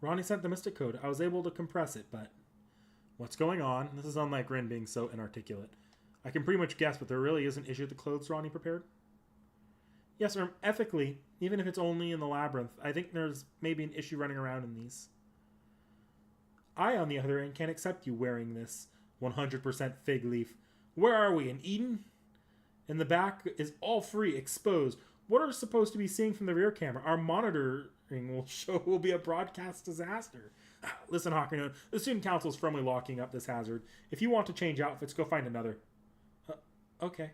Rani sent the mystic code. I was able to compress it, but... What's going on? This is unlike Rin being so inarticulate. I can pretty much guess, but there really is an issue with the clothes Rani prepared? Yes, sir. Ethically, even if it's only in the labyrinth, I think there's maybe an issue running around in these. I, on the other hand, can't accept you wearing this 100% fig leaf. Where are we, in Eden? In the back is all free, exposed. What are we supposed to be seeing from the rear camera? Our monitoring will be a broadcast disaster. Listen, Hakuno, the student council is firmly locking up this hazard. If you want to change outfits, go find another. Okay.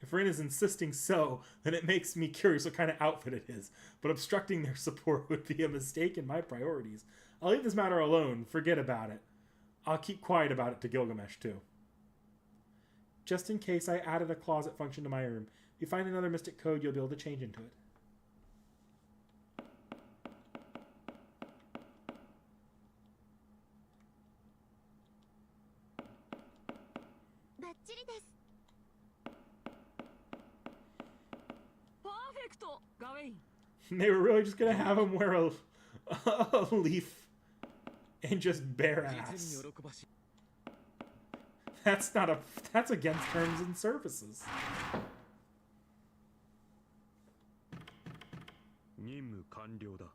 If Rin is insisting so, then it makes me curious what kind of outfit it is. But obstructing their support would be a mistake in my priorities. I'll leave this matter alone. Forget about it. I'll keep quiet about it to Gilgamesh, too. Just in case, I added a closet function to my room. If you find another mystic code, you'll be able to change into it. They were really just gonna have him wear a leaf and just bare ass. That's against terms and services. 任務完了だ。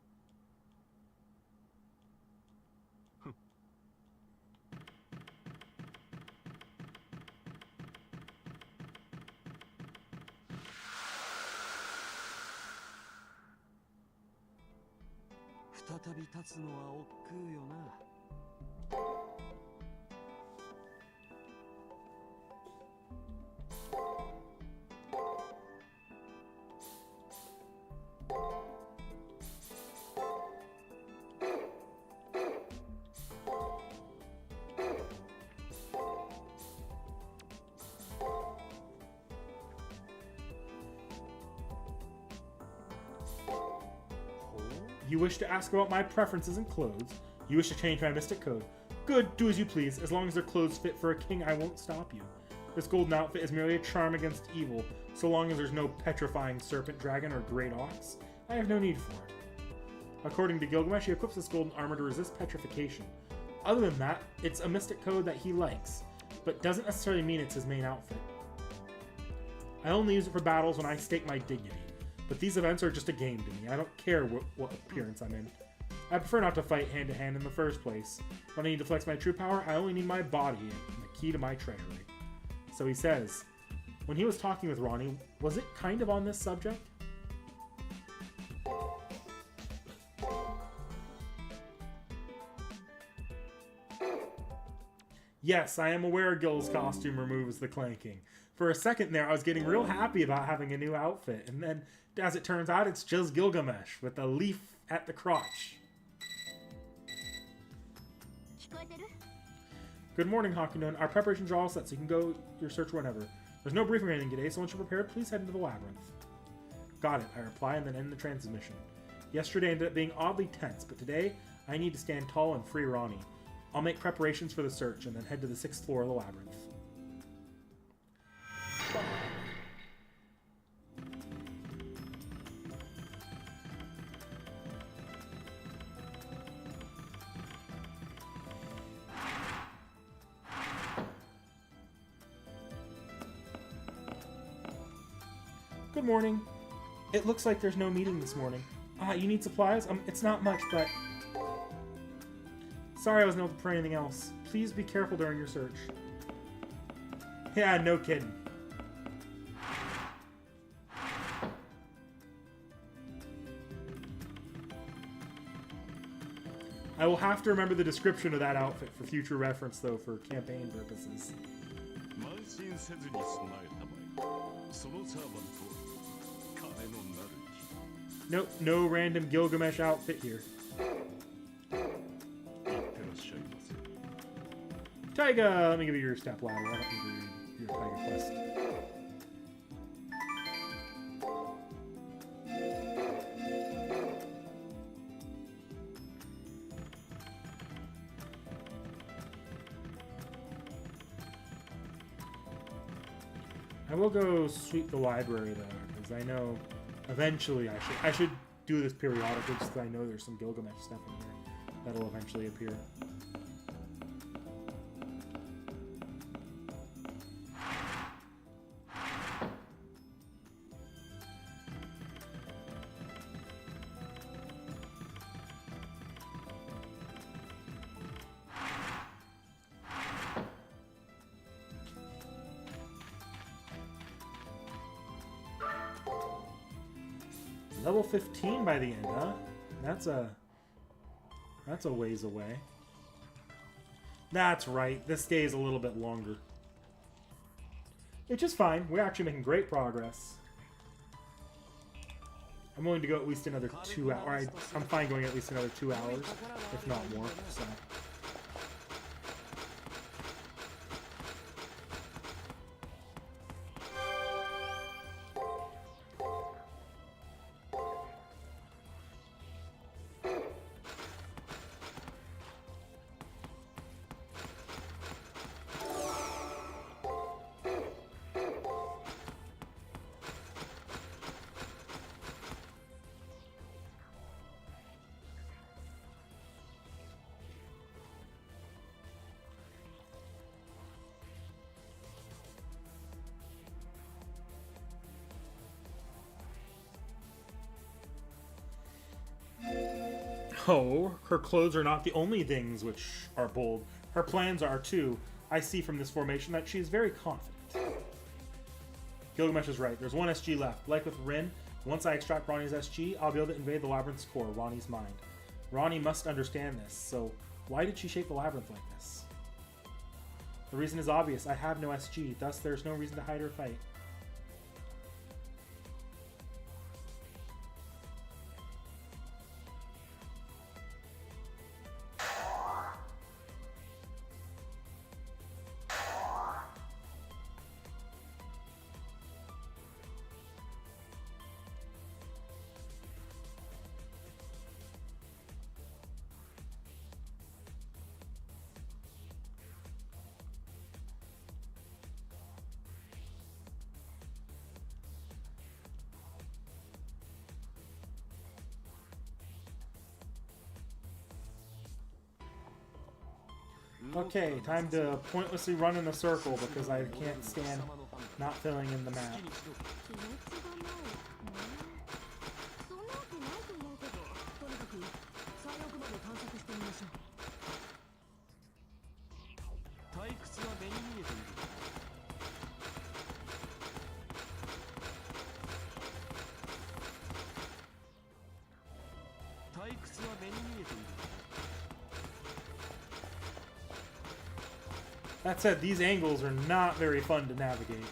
再び立つのは億劫よな。You wish to ask about my preferences in clothes. You wish to change my mystic code. Good, do as you please. As long as their clothes fit for a king, I won't stop you. This golden outfit is merely a charm against evil. So long as there's no petrifying serpent dragon or great ox, I have no need for it. According to Gilgamesh, he equips this golden armor to resist petrification. Other than that, it's a mystic code that he likes, but doesn't necessarily mean it's his main outfit. I only use it for battles when I stake my dignity. But these events are just a game to me. I don't care what appearance I'm in. I prefer not to fight hand-to-hand in the first place. When I need to flex my true power, I only need my body and the key to my treasury. So he says, when he was talking with Rani, was it kind of on this subject? Yes, I am aware Gil's costume removes the clanking. For a second there, I was getting real happy about having a new outfit, and then, as it turns out, it's just Gilgamesh with a leaf at the crotch. Good morning, Hakunon. Our preparations are all set, so you can go your search whenever. There's no briefing or anything today, so once you're prepared, please head into the labyrinth. Got it, I reply, and then end the transmission. Yesterday ended up being oddly tense, but today, I need to stand tall and free Rani. I'll make preparations for the search, and then head to the 6th floor of the labyrinth. Good morning. It looks like there's no meeting this morning. You need supplies? It's not much, but... Sorry I wasn't able to pray anything else. Please be careful during your search. Yeah, no kidding. I will have to remember the description of that outfit for future reference, though, for campaign purposes. Nope, no random Gilgamesh outfit here. Taiga, let me give you your step ladder. I don't need your Taiga quest. I will go sweep the library though, because I know eventually I should do this periodically, just because I know there's some Gilgamesh stuff in here that'll eventually appear. Level 15 by the end, huh? That's a ways away. That's right. This day is a little bit longer. Which is fine. We're actually making great progress. I'm willing to go at least another 2 hours. I'm fine going at least another 2 hours, if not more. So. Oh, her clothes are not the only things which are bold. Her plans are too. I see from this formation that she is very confident. Gilgamesh is right. There's one SG left. Like with Rin, once I extract Rani's SG, I'll be able to invade the labyrinth's core, Rani's mind. Rani must understand this, so why did she shape the labyrinth like this? The reason is obvious. I have no SG, thus there's no reason to hide or fight. Okay, time to pointlessly run in a circle because I can't stand not filling in the map. That said, these angles are not very fun to navigate.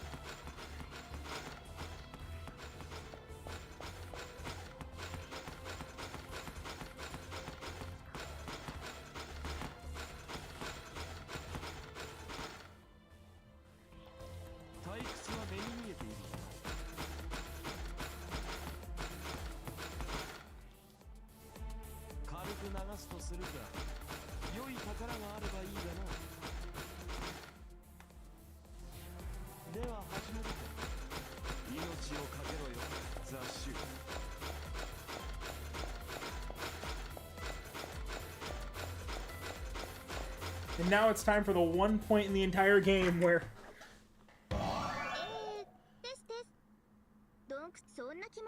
And now it's time for the one point in the entire game where...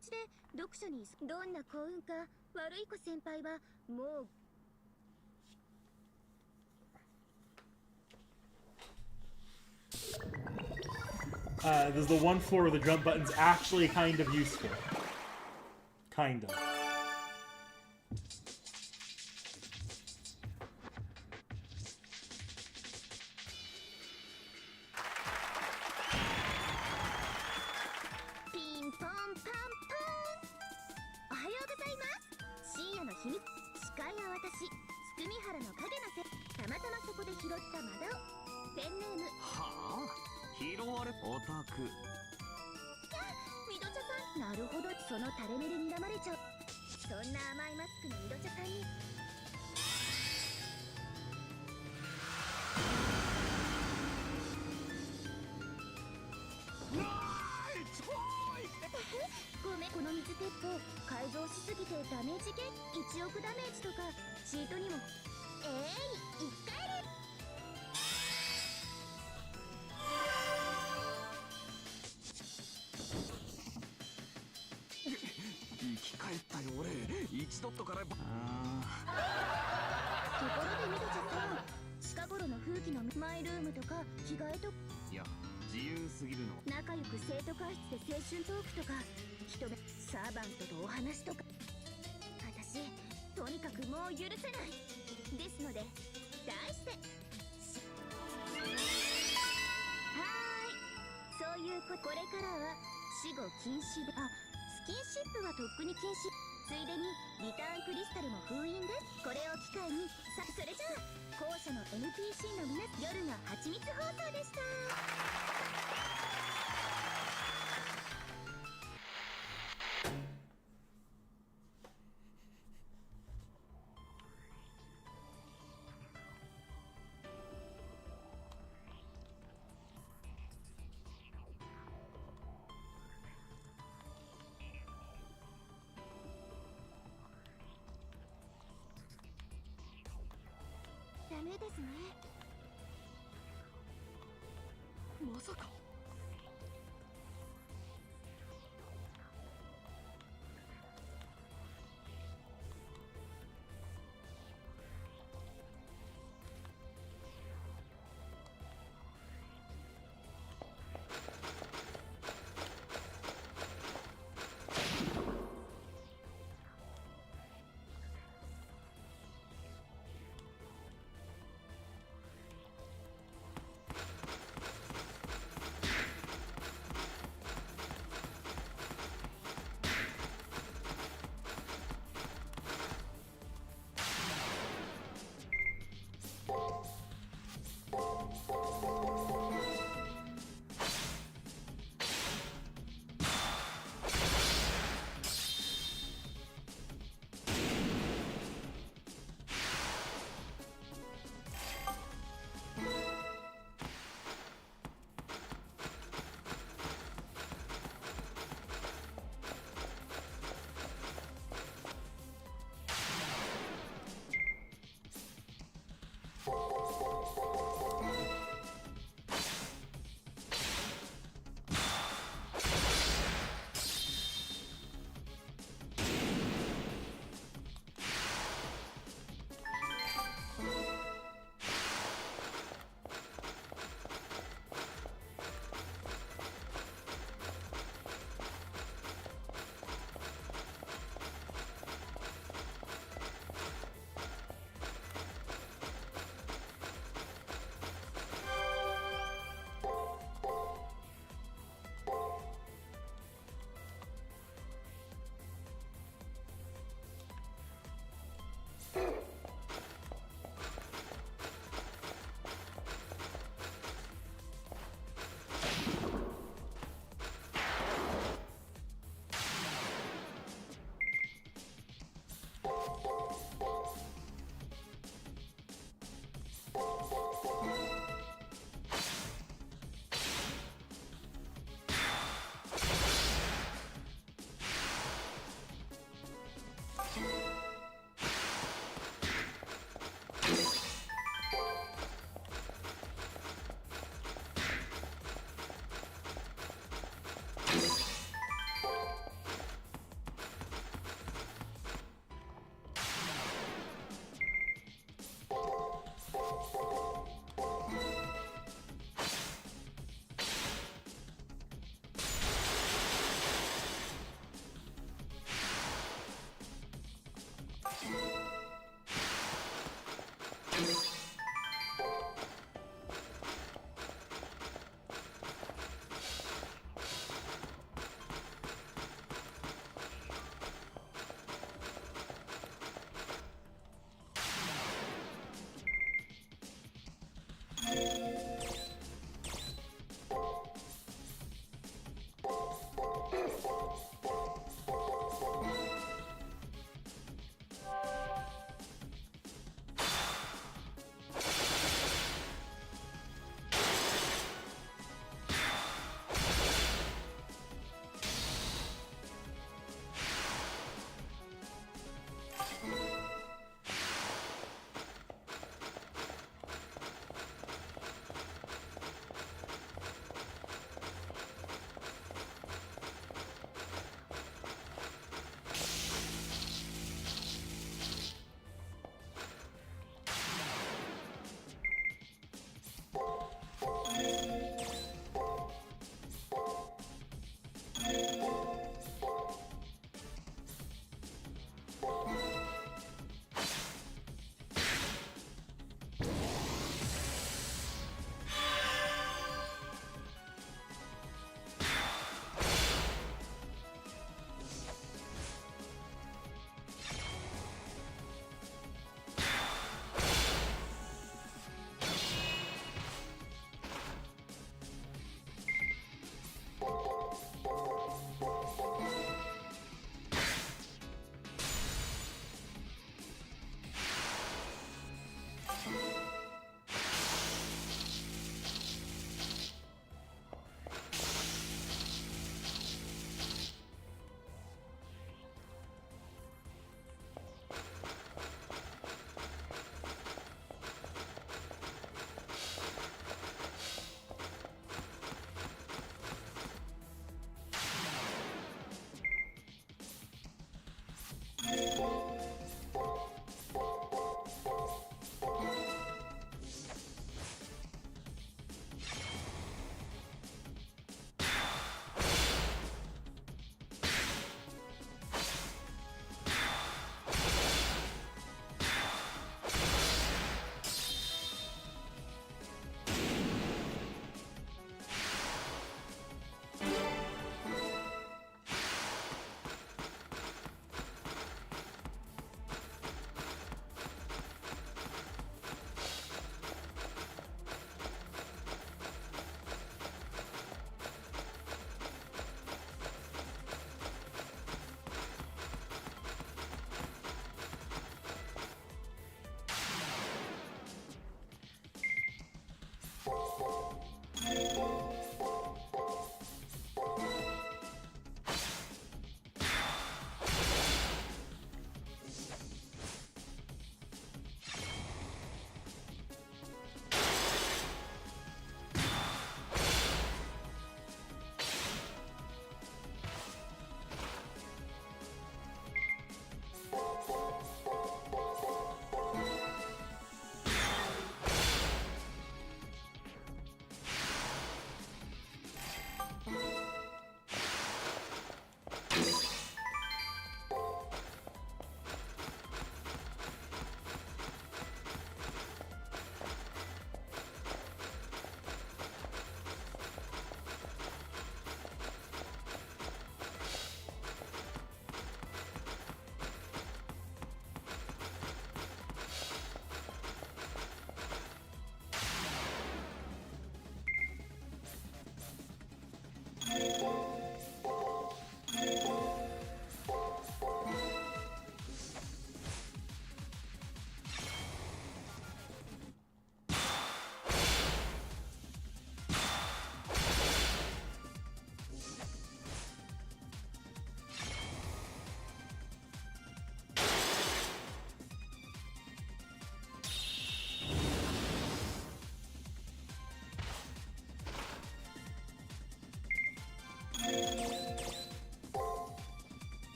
達で読書にどんな幸運か悪い子先輩はもうThere's the one floor where the jump button's actually kind of useful. Kind of.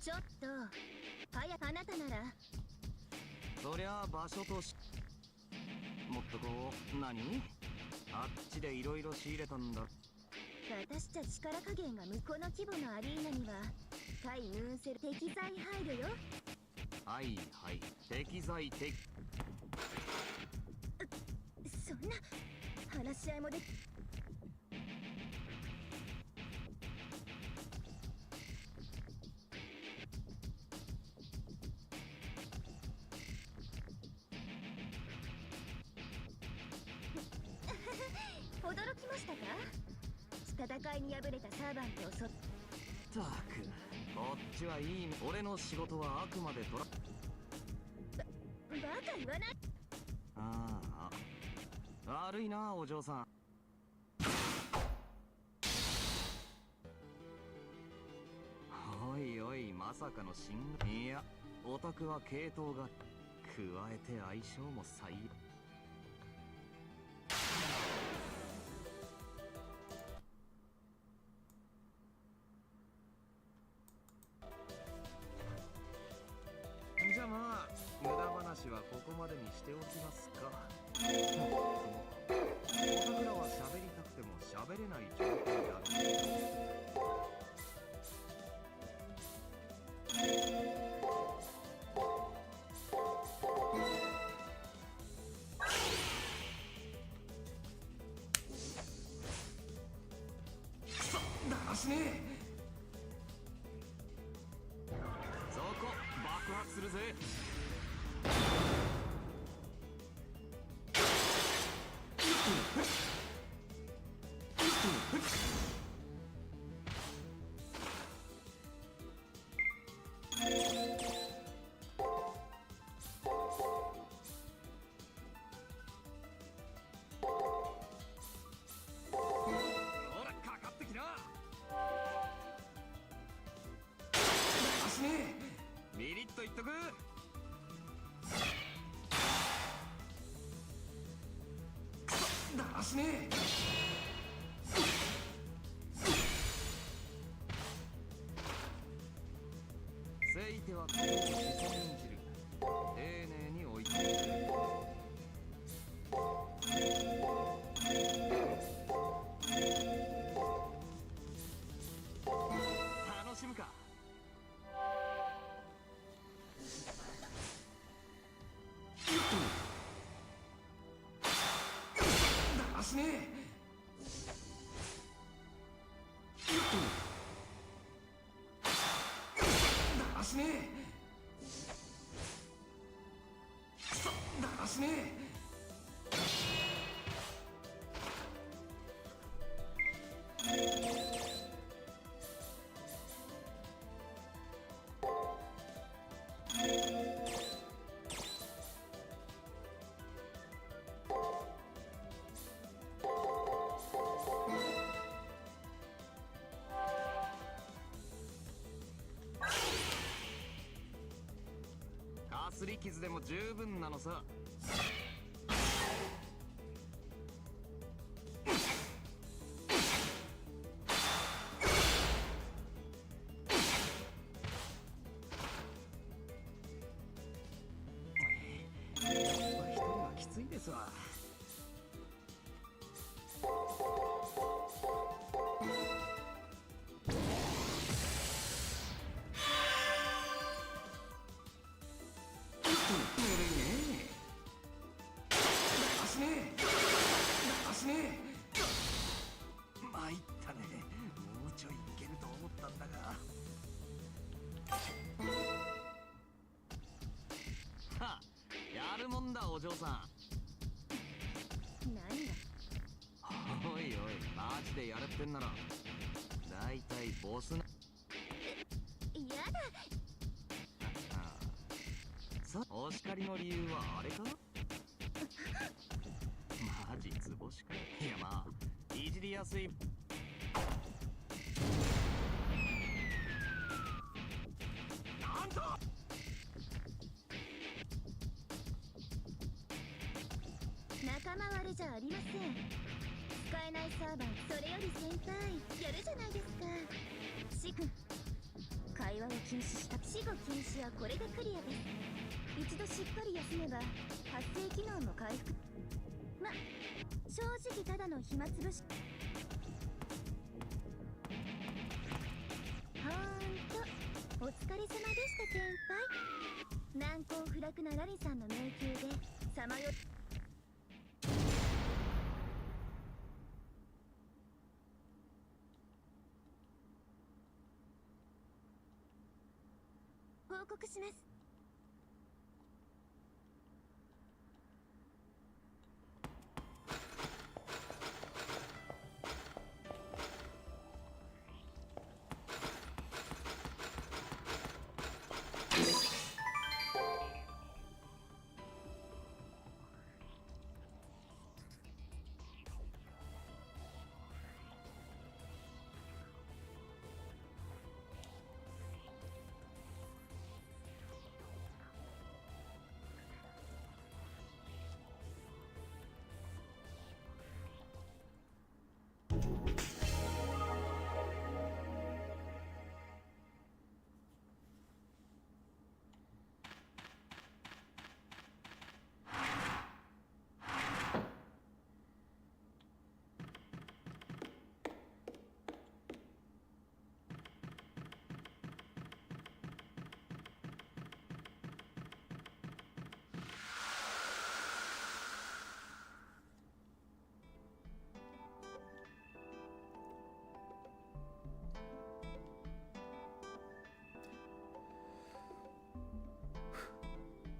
ちょっとあなたならそりゃあ場所としもっとこう何あっちでいろいろ仕入れたんだ。私たち力加減がこの規模のアリーナには対ムーンセル適材入るよ。はいはい適材適そんな話し合いもでき驚きましたか？戦いに敗れたサーバントをそったくこっちはいいね。俺の仕事はあくまでバカ言わない。ああ悪いなお嬢さん。おいおいまさかのいやオタクは系統が加えて相性も最悪。じゃあまあ無駄話はここまでにしておきますか。オタクらは喋りたくても喋れない状態だろう。だらしねえ。そこ爆発するぜ。ほらかかってきな。だらしねえ。ビリッと言っとく。だらしねえ。せいてはこの視線じる丁寧に置いていく。楽しむか。だらしねえ。だらしねえ。だらしねえ。かすり傷でも十分なのさ。やっぱ一人はきついですわ。参ったね。もうちょいいけると思ったんだが。はやるもんだお嬢さん。何がおいおいマジでやるってんならだいたいボスな。やだ。さお叱りの理由はあれか。マジ図星か。いやまあいじりやすい。なんと仲間割れじゃありません。使えないサーバーそれより先輩やるじゃないですか。シ君解会話を禁止した。死後禁止はこれでクリアです。一度しっかり休めば発生機能も回復。ま、正直ただの暇つぶし。ほんとお疲れ様でした先輩。難攻不落なラリさんの迷宮でさまよ。報告します。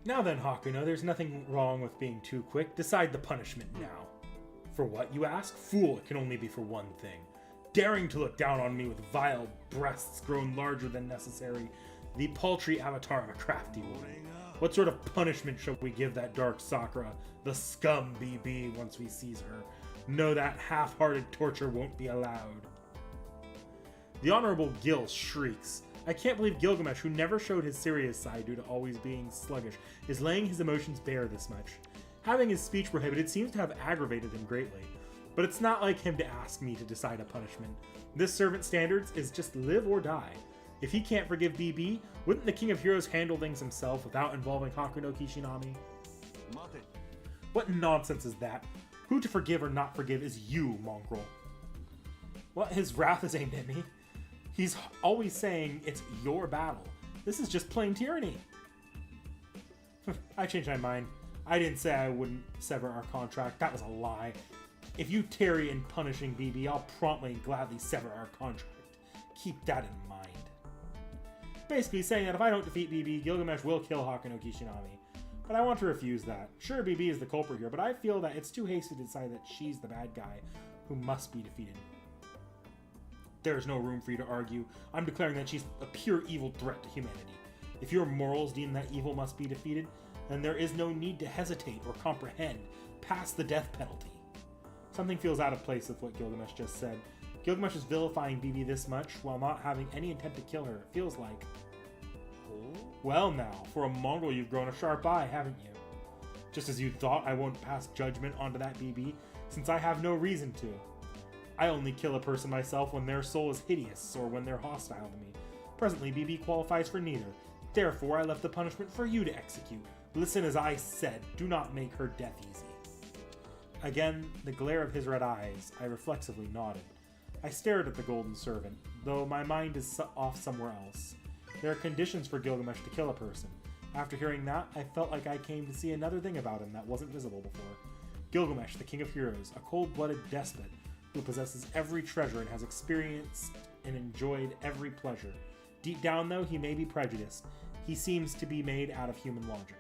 Now then, Hakuno, there's nothing wrong with being too quick. Decide the punishment now. For what, you ask? Fool, it can only be for one thing. Daring to look down on me with vile breasts grown larger than necessary, the paltry avatar of a crafty woman. What sort of punishment shall we give that dark Sakura, the scum BB, once we seize her? Know that half-hearted torture won't be allowed. The Honorable Gil shrieks. I can't believe Gilgamesh, who never showed his serious side due to always being sluggish, is laying his emotions bare this much. Having his speech prohibited seems to have aggravated him greatly, but it's not like him to ask me to decide a punishment. This servant standards is just live or die. If he can't forgive BB, wouldn't the King of Heroes handle things himself without involving Hakuno Kishinami? What nonsense is that? Who to forgive or not forgive is you, mongrel. What, his wrath is aimed at me? He's always saying it's your battle. This is just plain tyranny. I changed my mind. I didn't say I wouldn't sever our contract. That was a lie. If you tarry in punishing BB, I'll promptly and gladly sever our contract. Keep that in mind. Basically saying that if I don't defeat BB, Gilgamesh will kill Hakuno Kishinami. But I want to refuse that. Sure, BB is the culprit here, but I feel that it's too hasty to decide that she's the bad guy who must be defeated. There's no room for you to argue. I'm declaring that she's a pure evil threat to humanity. If your morals deem that evil must be defeated, then there is no need to hesitate or comprehend past the death penalty. Something feels out of place with what Gilgamesh just said. Gilgamesh is vilifying BB this much while not having any intent to kill her. It feels like... Well now, for a mongrel you've grown a sharp eye, haven't you? Just as you thought I won't pass judgment onto that BB, since I have no reason to. I only kill a person myself when their soul is hideous or when they're hostile to me. Presently, BB qualifies for neither. Therefore, I left the punishment for you to execute. Listen as I said, do not make her death easy. Again, the glare of his red eyes, I reflexively nodded. I stared at the golden servant, though my mind is off somewhere else. There are conditions for Gilgamesh to kill a person. After hearing that, I felt like I came to see another thing about him that wasn't visible before. Gilgamesh, the King of Heroes, a cold-blooded despot, who possesses every treasure and has experienced and enjoyed every pleasure. Deep down, though, he may be prejudiced. He seems to be made out of human logic.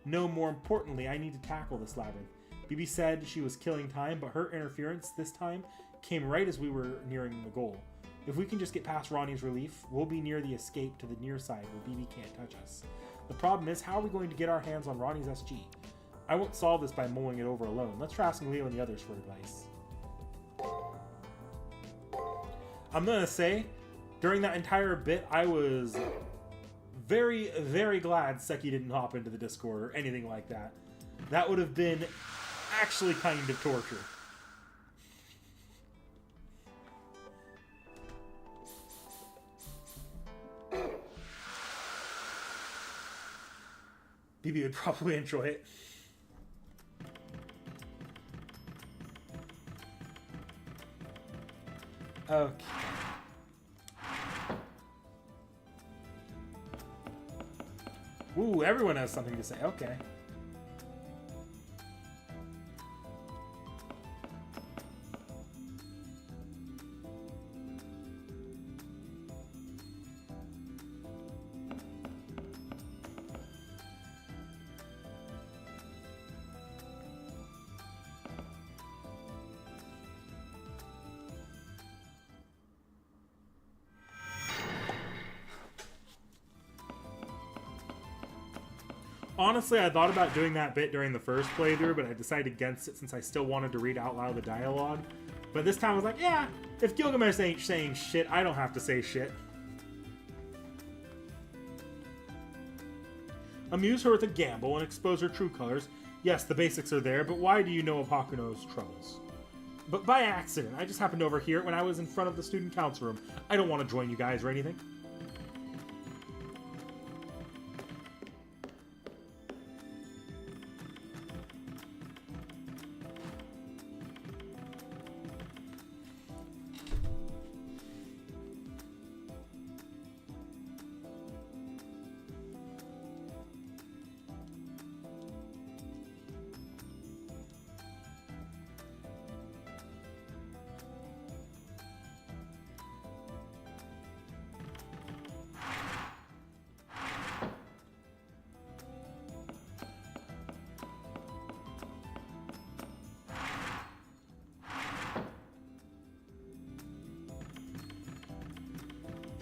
No, more importantly, I need to tackle this labyrinth. BB said she was killing time, but her interference this time came right as we were nearing the goal. If we can just get past Rani's relief, we'll be near the escape to the near side where BB can't touch us. The problem is, how are we going to get our hands on Rani's SG? I won't solve this by mulling it over alone. Let's try asking Leo and the others for advice. I'm gonna say, during that entire bit, I was very, very glad Seki didn't hop into the Discord or anything like that. That would have been actually kind of torture. BB would probably enjoy it. Okay. Ooh, everyone has something to say. Okay. Honestly, I thought about doing that bit during the first playthrough, but I decided against it since I still wanted to read out loud the dialogue. But this time I was like, yeah, if Gilgamesh ain't saying shit, I don't have to say shit. Amuse her with a gamble and expose her true colors. Yes, the basics are there, but why do you know of Hakuno's troubles? But by accident, I just happened to overhear it when I was in front of the student council room. I don't want to join you guys or anything.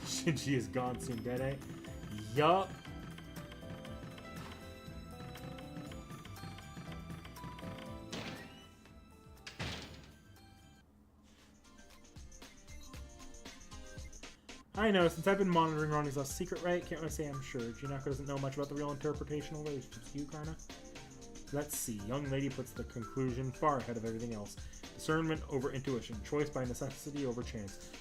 Shinji is gone soon, Dede. Yup. I know, since I've been monitoring Rani's last secret, right? Can't really say I'm sure. Junako doesn't know much about the real interpretation of relationships. You, kinda? Let's see. Young lady puts the conclusion far ahead of everything else. Discernment over intuition. Choice by necessity over chance.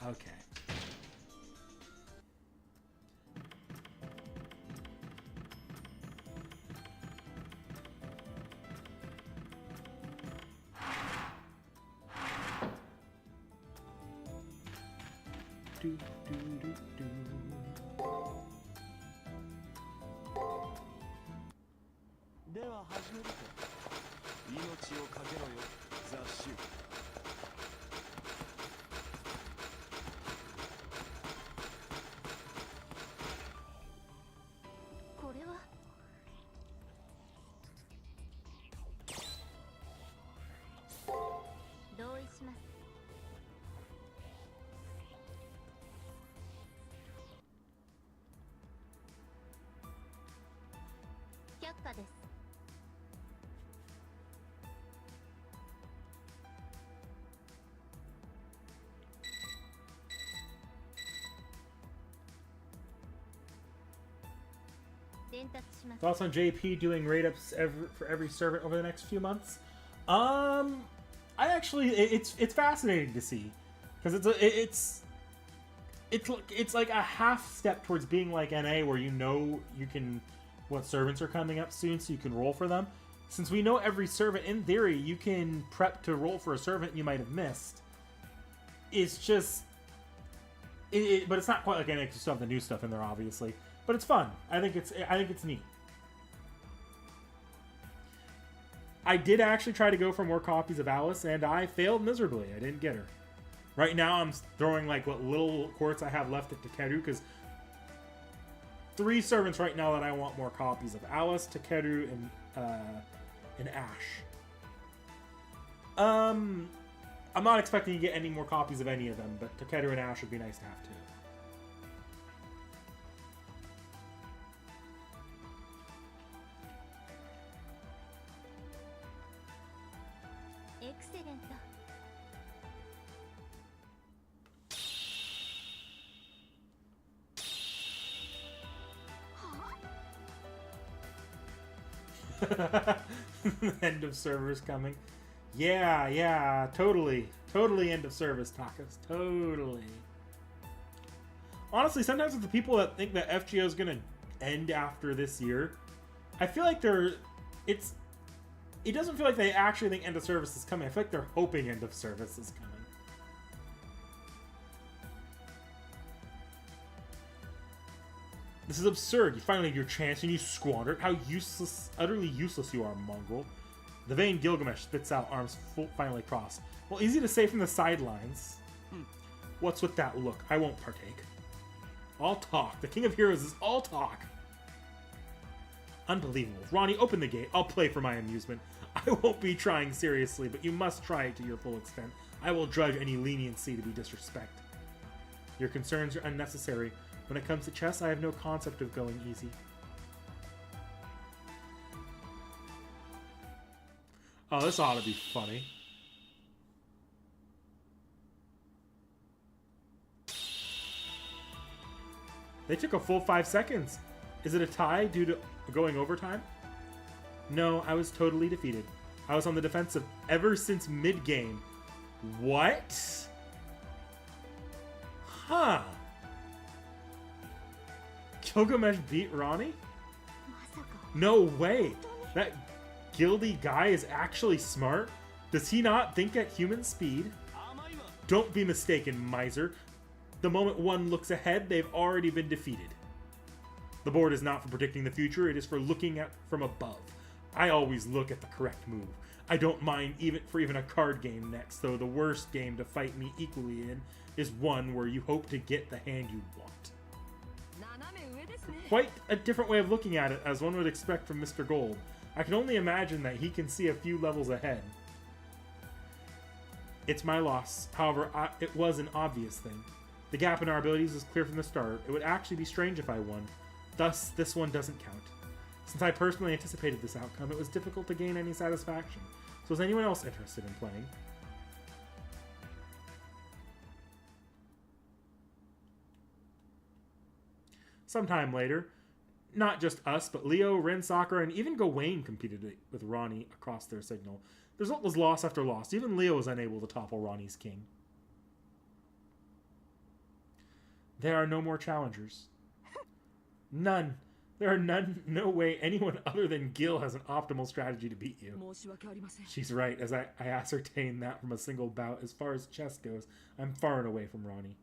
Okay. Do, do, do, do. では始めるか。命をかけろよ、雑種。これは同意します。却下です。伝達します。 Thoughts on JP doing rate ups for every servant over the next few months? I actually it's fascinating to see because it's like a half step towards being like NA where you know you can what servants are coming up soon so you can roll for them. Since we know every servant, in theory, you can prep to roll for a servant you might have missed. It's just but it's not quite like NA because you still have the new stuff in there, obviously. But it's fun. I think it's neat. I did actually try to go for more copies of Alice, and I failed miserably. I didn't get her. Right now, I'm throwing like what little quartz I have left at Takeru, because 3 servants right now that I want more copies of: Alice, Takeru, and Ash. I'm not expecting to get any more copies of any of them, but Takeru and Ash would be nice to have too. Excellent. End of servers coming. Yeah, totally. Totally end of service, Tacos. Totally. Honestly, sometimes with the people that think that FGO is going to end after this year, I feel like it doesn't feel like they actually think end of service is coming. I feel like they're hoping end of service is coming. This is absurd. You finally had your chance and you squander it. How useless, utterly useless you are, mongrel. The vain Gilgamesh spits out, arms finally crossed. Well, easy to say from the sidelines. What's with that look? I won't partake. All talk. The King of Heroes is all talk. Unbelievable. Ronnie, open the gate. I'll play for my amusement. I won't be trying seriously, but you must try it to your full extent. I will judge any leniency to be disrespect. Your concerns are unnecessary. When it comes to chess, I have no concept of going easy. Oh, this ought to be funny. They took a full 5 seconds. Is it a tie due to going overtime? No, I was totally defeated. I was on the defensive ever since mid-game. What? Huh. Gilgamesh beat Rani? No way. That Gildy guy is actually smart. Does he not think at human speed? Don't be mistaken, miser. The moment one looks ahead, they've already been defeated. The board is not for predicting the future, it is for looking at from above. I always look at the correct move. I don't mind even a card game next, though the worst game to fight me equally in is one where you hope to get the hand you want. Quite a different way of looking at it, as one would expect from Mr. Gold. I can only imagine that he can see a few levels ahead. It's my loss. However, it was an obvious thing. The gap in our abilities was clear from the start. It would actually be strange if I won. Thus, this one doesn't count. Since I personally anticipated this outcome, it was difficult to gain any satisfaction. So is anyone else interested in playing? Sometime later, not just us, but Leo, Rin Sakura, and even Gawain competed with Rani across their signal. The result was loss after loss. Even Leo was unable to topple Rani's king. There are no more challengers. None. There are no way anyone other than Gil has an optimal strategy to beat you. She's right, as I ascertained that from a single bout. As far as chess goes, I'm far and away from Rani.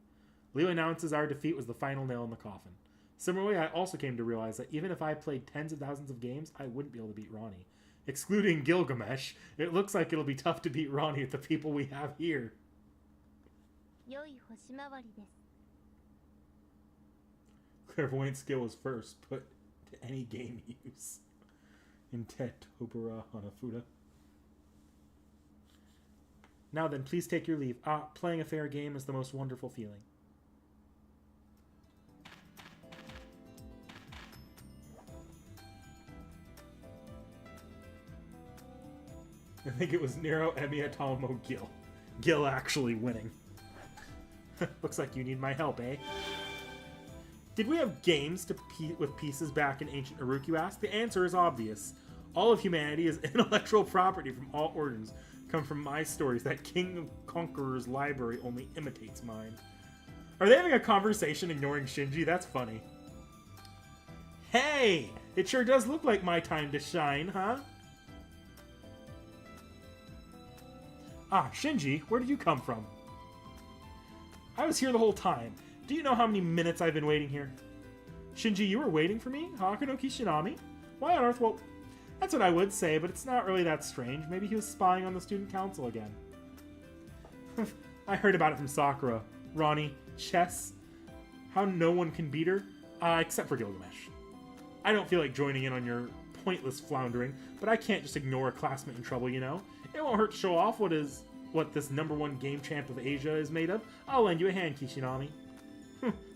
Leo announces our defeat was the final nail in the coffin. Similarly, I also came to realize that even if I played tens of thousands of games, I wouldn't be able to beat Rani. Excluding Gilgamesh, it looks like it'll be tough to beat Rani with the people we have here. Clairvoyant skill was first, put to any game use. In Tet Tobara Hanafuda. Now then, please take your leave. Playing a fair game is the most wonderful feeling. I think it was Nero, Emiya, Tomo, Gil. Gil actually winning. Looks like you need my help, eh? Did we have games with pieces back in ancient Uruk, you ask? The answer is obvious. All of humanity is intellectual property from all origins, come from my stories. That King of Conqueror's library only imitates mine. Are they having a conversation ignoring Shinji? That's funny. Hey! It sure does look like my time to shine, huh? Ah, Shinji, where did you come from? I was here the whole time. Do you know how many minutes I've been waiting here? Shinji, you were waiting for me? Hakuno Kishinami? Why on earth? Well, that's what I would say, but it's not really that strange. Maybe he was spying on the student council again. I heard about it from Sakura. Rani, chess? How no one can beat her? Except for Gilgamesh. I don't feel like joining in on your pointless floundering, but I can't just ignore a classmate in trouble, you know? It won't hurt to show off what this #1 game champ of Asia is made of. I'll lend you a hand, Kishinami.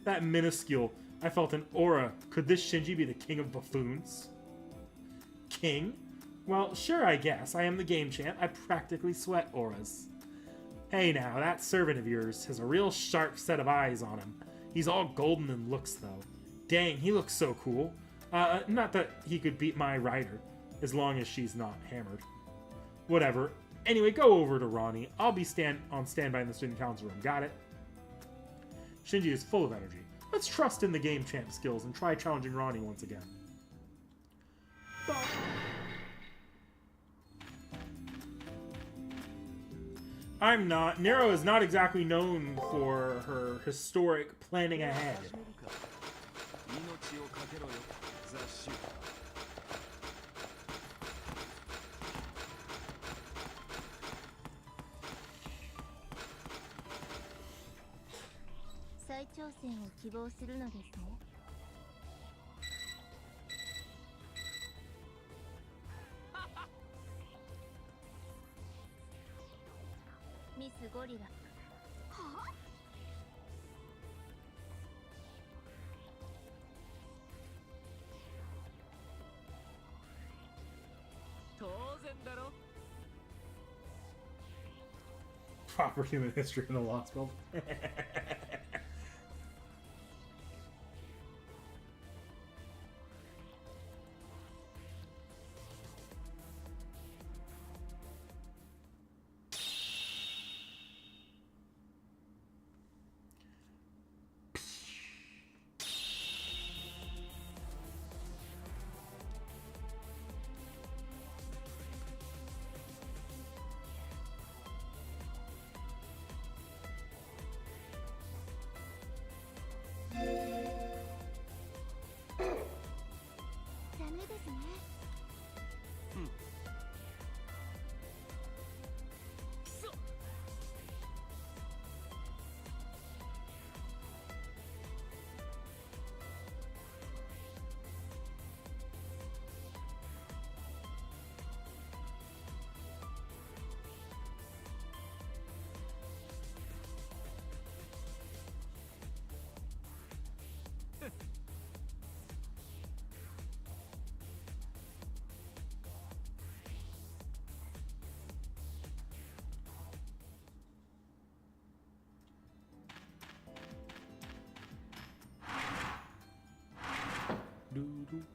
That minuscule. I felt an aura. Could this Shinji be the king of buffoons? King? Well, sure, I guess. I am the game champ. I practically sweat auras. Hey now, that servant of yours has a real sharp set of eyes on him. He's all golden in looks, though. Dang, he looks so cool. Not that he could beat my rider, as long as she's not hammered. Whatever. Anyway, go over to Rani. I'll be on standby in the student council room. Got it? Shinji is full of energy. Let's trust in the game champ skills and try challenging Rani once again. I'm not. Nero is not exactly known for her historic planning ahead. 命をかけろよ雑種。再挑戦を希望するのですね。ミスゴリラ。はあ？当然だろ。 Proper human history in the Lost World.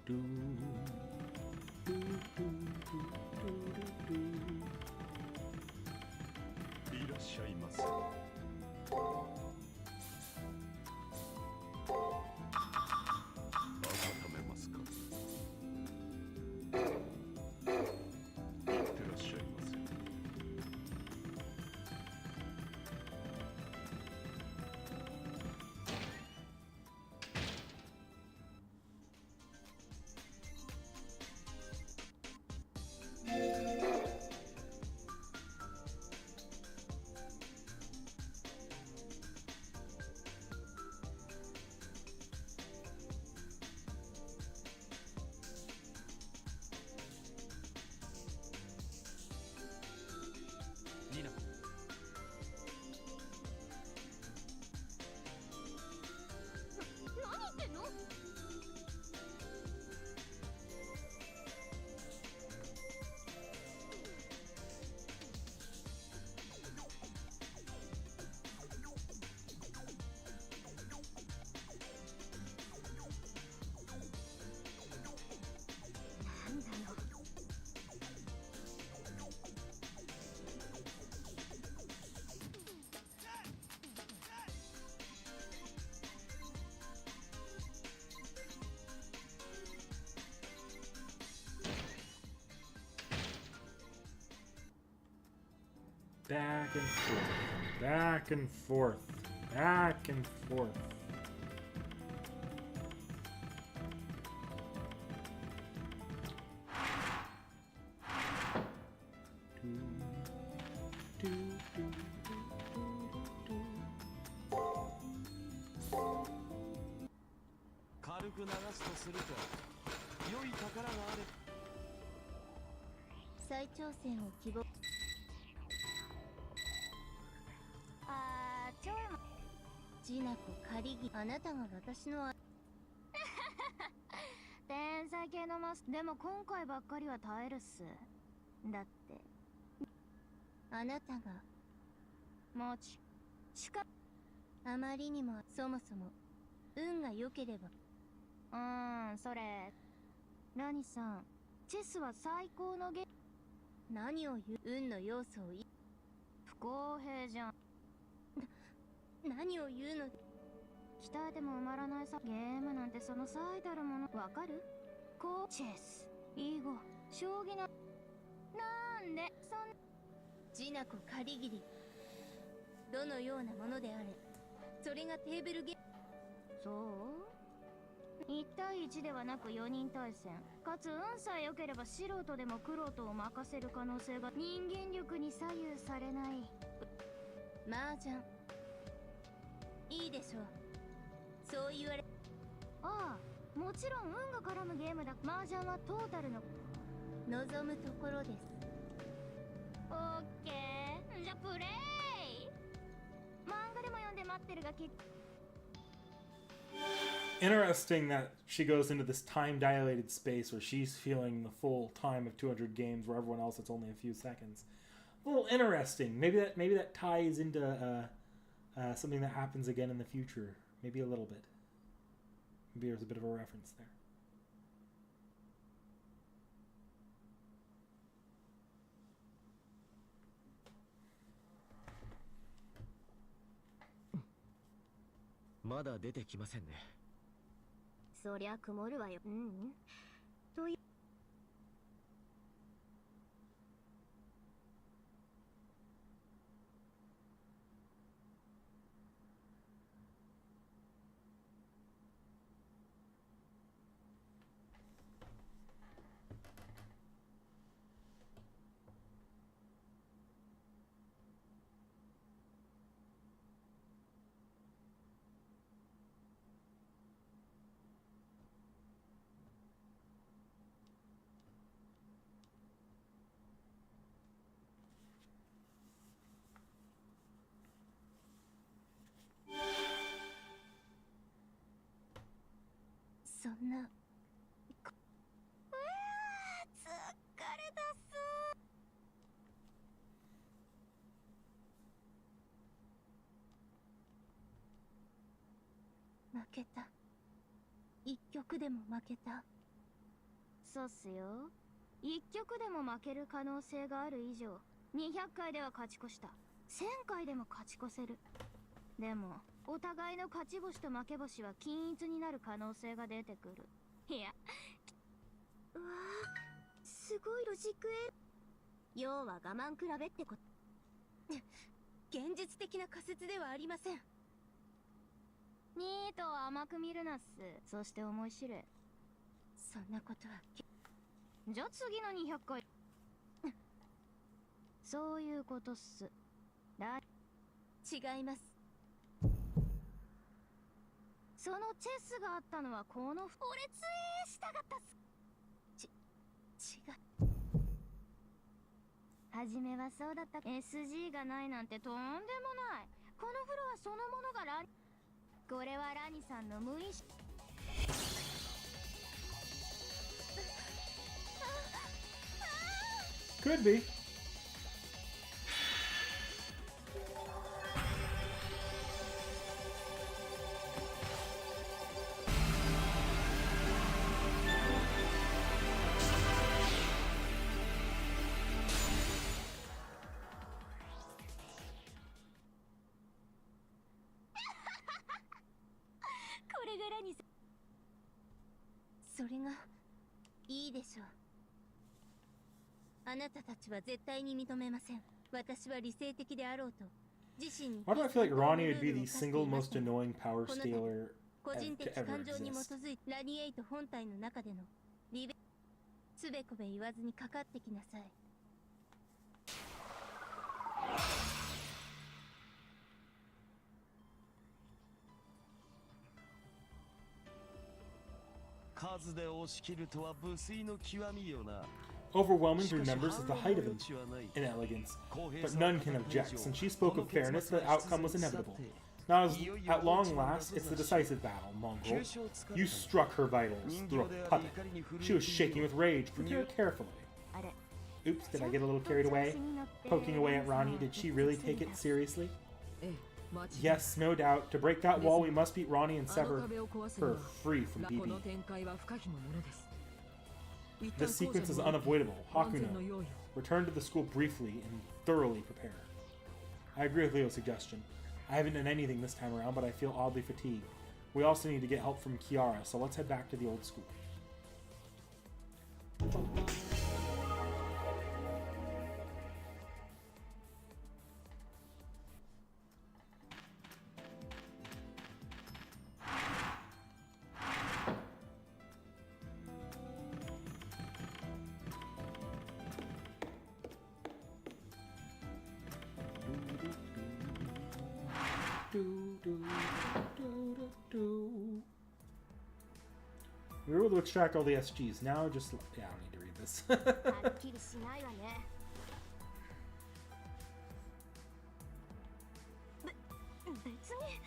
Do. いらっしゃいませ。温めますか。いってらっしゃいませ。ニナ。何言ってんの？なんだよ。Back and forth. Back and forth. Back and forth.軽く流すとするか。良い宝があれ。再挑戦を希望。ちょいも。ジナコ仮ぎ。あなたが私の天才系のマス。でも今回ばっかりは耐えるっす。だって。あなたが。もち。あまりにもそもそも。運が良ければ。それ。ラニさん。チェスは最高の何を言う運の要素を不公平じゃん。何を言うの。鍛えても埋まらないさ。ゲームなんてその最たるものわかる。こうチェス囲碁将棋のなんでそんジナコカリギリどのようなものであれそれがテーブルゲーム。そう1対1ではなく4人対戦かつ運さえ良ければ素人でも玄人を任せる可能性が人間力に左右されない麻雀いいでしょう。そう言われああもちろん運が絡むゲームだ。麻雀はトータルの望むところです。オッケーじゃプレイ。漫画でも読んで待ってるが結 Interesting that she goes into this time dilated space where she's feeling the full time of 200 games, where everyone else it's only a few seconds. A little interesting. Maybe that ties into something that happens again in the future. Maybe a little bit. Maybe there's a bit of a reference there. Mada 出てきませんね。そりゃ曇るわよ。というそんな疲れたっす。負けた。一局でも負けた。そうっすよ。一局でも負ける可能性がある以上200回では勝ち越した。1000回でも勝ち越せる。でもお互いの勝ち星と負け星は均一になる可能性が出てくる。いやうわーすごいロジック要は我慢比べってこと現実的な仮説ではありません。ニートを甘く見るなっす。そして思い知れ。そんなことはじゃあ次の200回そういうことっす。違います。そのチェスがあったのはこの俺つえしたかったっす。違う。初めはそうだった。SG がないなんてとんでもない。このフロアそのものがラニ。これはラニさんの無意識。Could be. Rani それがいいでしょう。あなたたちは絶対に認めません。私は理性的であろうと自身に Why do I feel like Rani would be the single most annoying power stealer 個人的 to ever 感情に基 exist? づいてラニエイト本体の中でのリベつべこべ言わずにかかってきなさい。数で押し切るとは無粋の極みよな。 Overwhelming through numbers is the height of inelegance, but none can object. Since she spoke of fairness, the outcome was inevitable. Now, at long last, it's the decisive battle, Mongrel. You struck her vitals through a puppet. She was shaking with rage. Prepare carefully. Oops, did I get a little carried away? Poking away at Rani, did she really take it seriously? Yes, no doubt. To break that wall, we must beat Rani and sever her free from BB. This sequence is unavoidable. Hakuno, Return to the school briefly and thoroughly prepare. I agree with Leo's suggestion. I haven't done anything this time around, but I feel oddly fatigued. We also need to get help from Kiara, so let's head back to the old school. We were able to extract all the SGs. Now just... Yeah, I don't need to read this. はっきりしないわね。別に。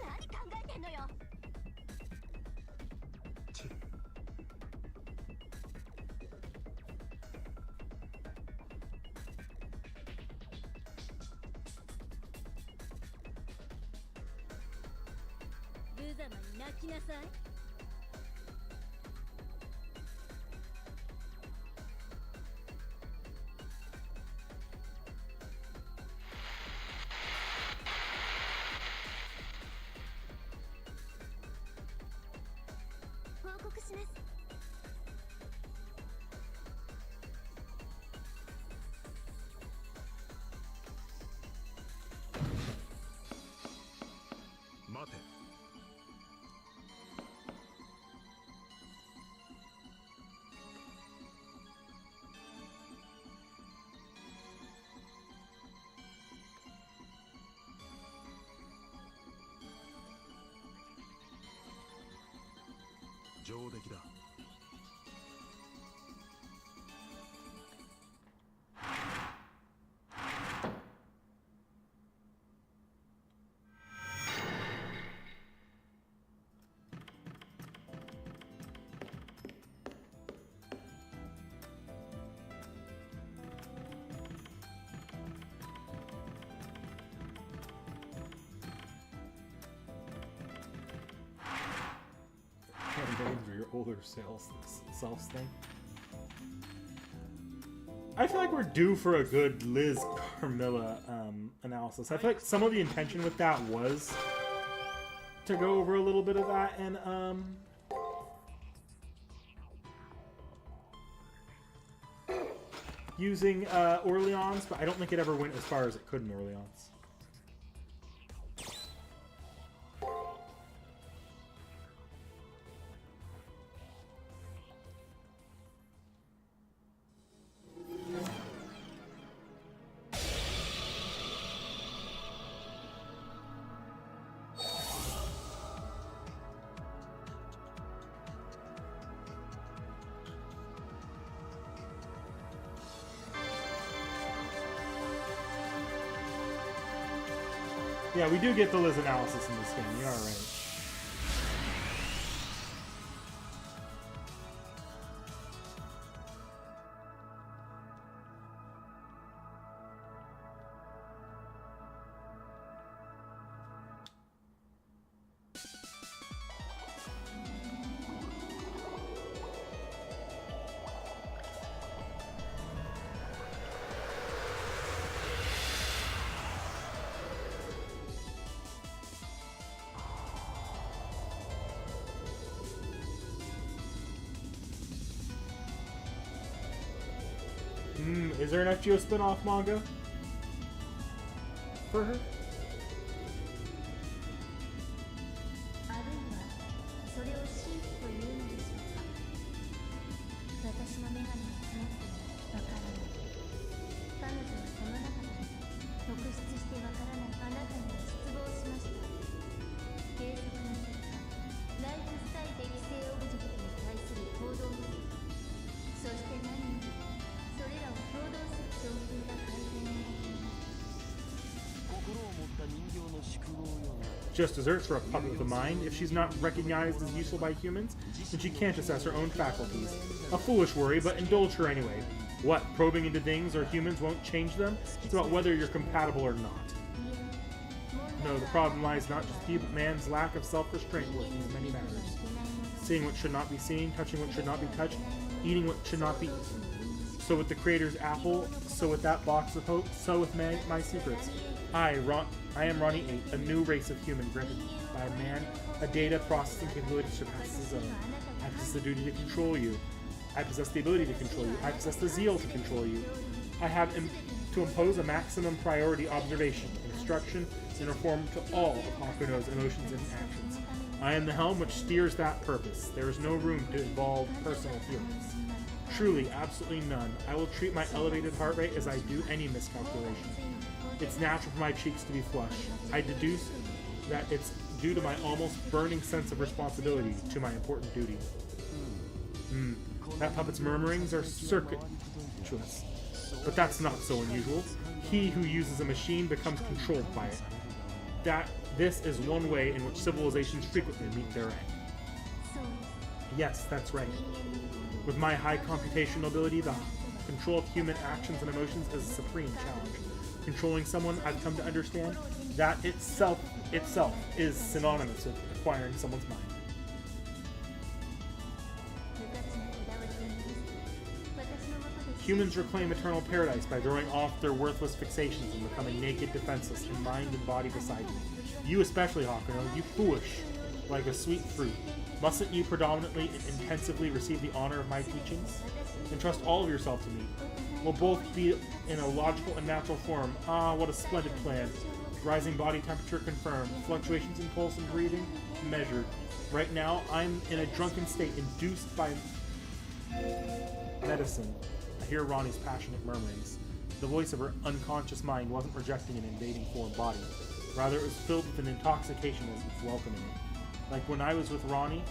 何考えてんのよ。無様に泣きなさい。報告します。待て。上出来だ。Campaigns or your older selves thing. I feel like we're due for a good Liz Carmilla analysis. I feel like some of the intention with that was to go over a little bit of that and using Orleans, but I don't think it ever went as far as it could in Orleans. Yeah, we do get the Liz analysis in this game. You are right. Is there an FGO spin-off manga for her? あるいはそれを真偽というのでしょうか。私の眼鏡が曇ってもわからない。彼女はその中で特筆してわからないあなたに失望しました。計測の結果、ライフスタイル適正オブジェクトに対する行動力、そして何よりそれらを共同する状況が改善を。心を just desserts for a puppet with a mind. If she's not recognized as useful by humans, then she can't assess her own faculties. A foolish worry, but indulge her anyway. What, probing into things or humans won't change them? It's about whether you're compatible or not. No, the problem lies not just you, but man's lack of self-restraint with these many matters. Seeing what should not be seen, touching what should not be touched, eating what should not be eaten. So with the Creator's apple, so with that box of hope, so with my secrets. I am Rani 8, a new race of human granted by man, a data processing capability surpasses his own. I possess the duty to control you. I possess the ability to control you. I possess the zeal to control you. I have to impose a maximum priority observation, instruction, and reform to all of Hakuno's emotions and actions. I am the helm which steers that purpose. There is no room to involve personal feelings. Truly, absolutely none. I will treat my elevated heart rate as I do any miscalculation. It's natural for my cheeks to be flushed. I deduce that it's due to my almost burning sense of responsibility to my important duty. That puppet's murmurings are circuitous, but that's not so unusual. He who uses a machine becomes controlled by it. This is one way in which civilizations frequently meet their end. Yes, that's right. With my high computational ability, the control of human actions and emotions is a supreme challenge. Controlling someone, I've come to understand, that itself is synonymous with acquiring someone's mind. Humans reclaim eternal paradise by throwing off their worthless fixations and becoming naked, defenseless, in mind and body beside you. You especially, Hakuno, you foolish, like a sweet fruit. Mustn't you predominantly and intensively receive the honor of my teachings? Entrust all of yourself to me. We'll both be in a logical and natural form. Ah, what a splendid plan. Rising body temperature confirmed. Fluctuations in pulse and breathing measured. Right now, I'm in a drunken state induced by medicine. I hear Rani's passionate murmurings. The voice of her unconscious mind wasn't rejecting an invading foreign body. Rather, it was filled with an intoxication as it's welcoming it. Like when I was with Rani,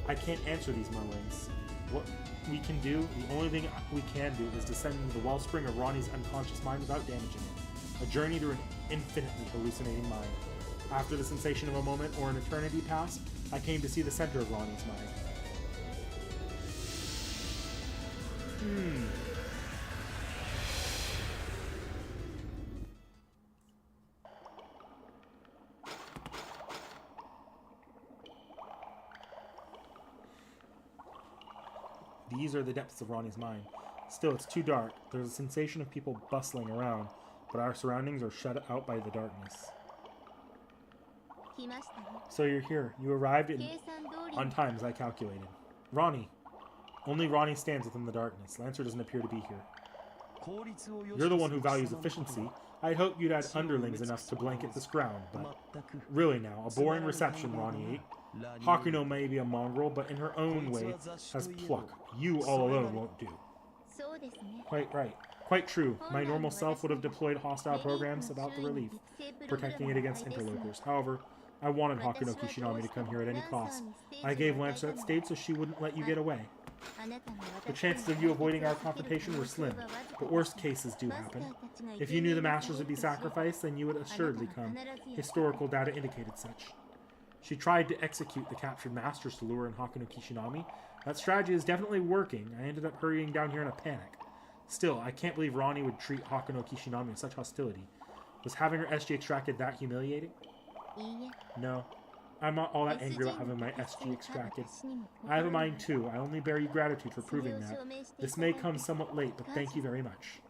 I can't answer these murmurings. What we can do, the only thing we can do, is descend into the wellspring of Rani's unconscious mind without damaging it. A journey through an infinitely hallucinating mind. After the sensation of a moment or an eternity passed, I came to see the center of Rani's mind. These are the depths of Rani's mind. Still, it's too dark. There's a sensation of people bustling around, but our surroundings are shut out by the darkness. So you're here. You arrived on time, as I calculated. Rani. Only Rani stands within the darkness. Lancer doesn't appear to be here. You're the one who values efficiency. I'd hoped you'd had underlings enough to blanket this ground, but... Really now, a boring reception, Rani 8. Hakuno may be a mongrel, but in her own way has pluck. You all alone won't do. Quite right. Quite true. My normal self would have deployed hostile programs about the relief, protecting it against interlopers. However, I wanted Hakuno Kishinami to come here at any cost. I gave Lancer that state so she wouldn't let you get away. The chances of you avoiding our confrontation were slim, but worst cases do happen. If you knew the masters would be sacrificed, then you would assuredly come. Historical data indicated such. She tried to execute the captured masters to lure in Hakuno Kishinami. That strategy is definitely working. I ended up hurrying down here in a panic. Still, I can't believe Rani would treat Hakuno Kishinami with such hostility. Was having her SG extracted that humiliating? No. I'm not all that angry about having my SG extracted. I have a mind too. I only bear you gratitude for proving that. This may come somewhat late, but thank you very much.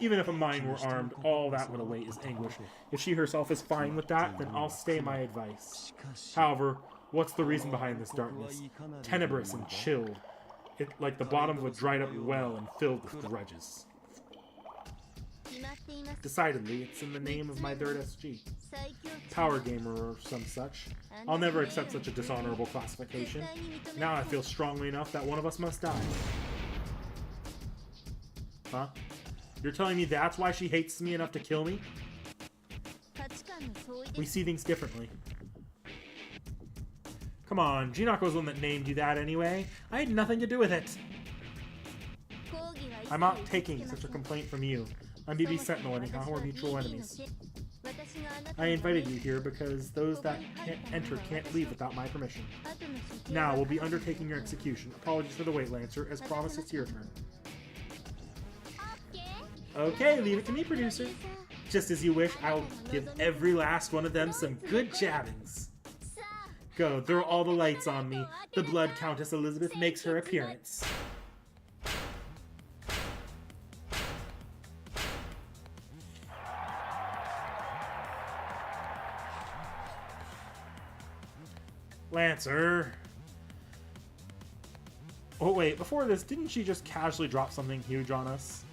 Even if a mind were armed, all that would await is anguish. If she herself is fine with that, then I'll stay my advice. However, what's the reason behind this darkness? Tenebrous and chilled. Like the bottom of a dried up well and filled with grudges. Decidedly, it's in the name of my third SG. Power gamer or some such. I'll never accept such a dishonorable classification. Now I feel strongly enough that one of us must die. Huh? You're telling me that's why she hates me enough to kill me? We see things differently. Come on, Jinako was the one that named you that anyway. I had nothing to do with it. I'm not taking such a complaint from you. I'm BB Sentinel anyhow, we're mutual enemies. I invited you here because those that can't enter can't leave without my permission. Now we'll be undertaking your execution. Apologies for the wait, Lancer. As promised, it's your turn. Okay, leave it to me, producer. Just as you wish, I'll give every last one of them some good jabbings. Go, throw all the lights on me. The Blood Countess Elizabeth makes her appearance. Lancer. Oh wait, before this, didn't she just casually drop something huge on us?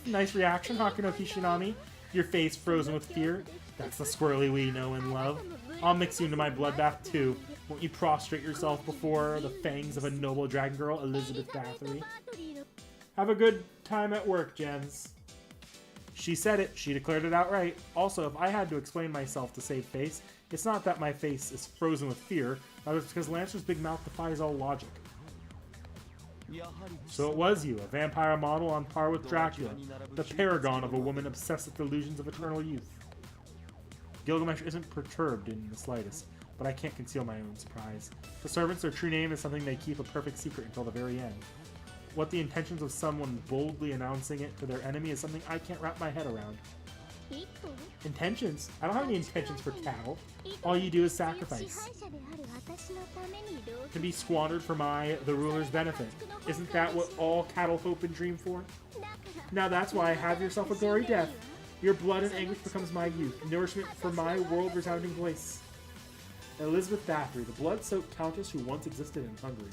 Nice reaction, Hakunoki Shinami. Your face frozen with fear. That's the Squirrely we know and love. I'll mix you into my bloodbath too. Won't you prostrate yourself before the fangs of a noble dragon girl, Elizabeth Bathory? Have a good time at work, Jens. She said it. She declared it outright. Also, if I had to explain myself to save face, it's not that my face is frozen with fear, but it's because Lancer's big mouth defies all logic. So it was you, a vampire model on par with Dracula, the paragon of a woman obsessed with delusions of eternal youth. Gilgamesh isn't perturbed in the slightest, but I can't conceal my own surprise. To servants, their true name is something they keep a perfect secret until the very end. What the intentions of someone boldly announcing it to their enemy is something I can't wrap my head around. Intentions? I don't have any intentions for cattle. All you do is sacrifice. To be squandered for the ruler's benefit. Isn't that what all cattle hope and dream for? Now that's why I have yourself a gory death. Your blood and anguish becomes my youth, nourishment for my world-resounding voice. Elizabeth Bathory, the blood-soaked countess who once existed in Hungary.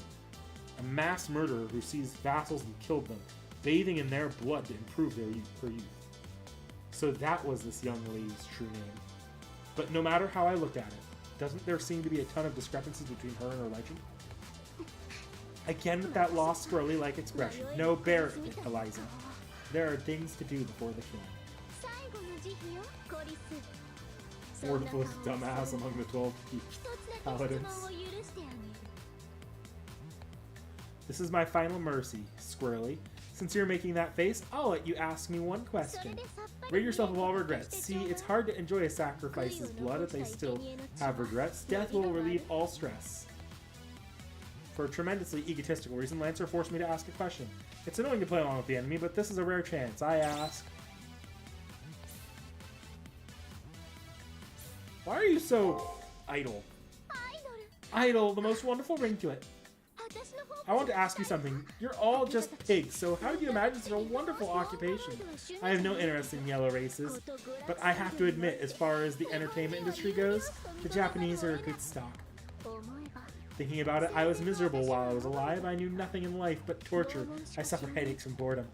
A mass murderer who seized vassals and killed them, bathing in their blood to improve her youth. So that was this young lady's true name. But no matter how I looked at it, doesn't there seem to be a ton of discrepancies between her and her legend? Again with that lost squirrely-like expression. No, bear it, Eliza. There are things to do before the killing. Worthless dumbass among the 12 paladins. This is my final mercy, Squirrely. Since you're making that face, I'll let you ask me one question. Rid yourself of all regrets. See, it's hard to enjoy a sacrifice's blood if they still have regrets. Death will relieve all stress. For a tremendously egotistical reason, Lancer forced me to ask a question. It's annoying to play along with the enemy, but this is a rare chance. I ask... Why are you so... idle? Idle, the most wonderful ring to it. I want to ask you something. You're all just pigs, so how do you imagine such a wonderful occupation? I have no interest in yellow races, but I have to admit, as far as the entertainment industry goes, the Japanese are a good stock. Thinking about it, I was miserable while I was alive. I knew nothing in life but torture. I suffered headaches from boredom.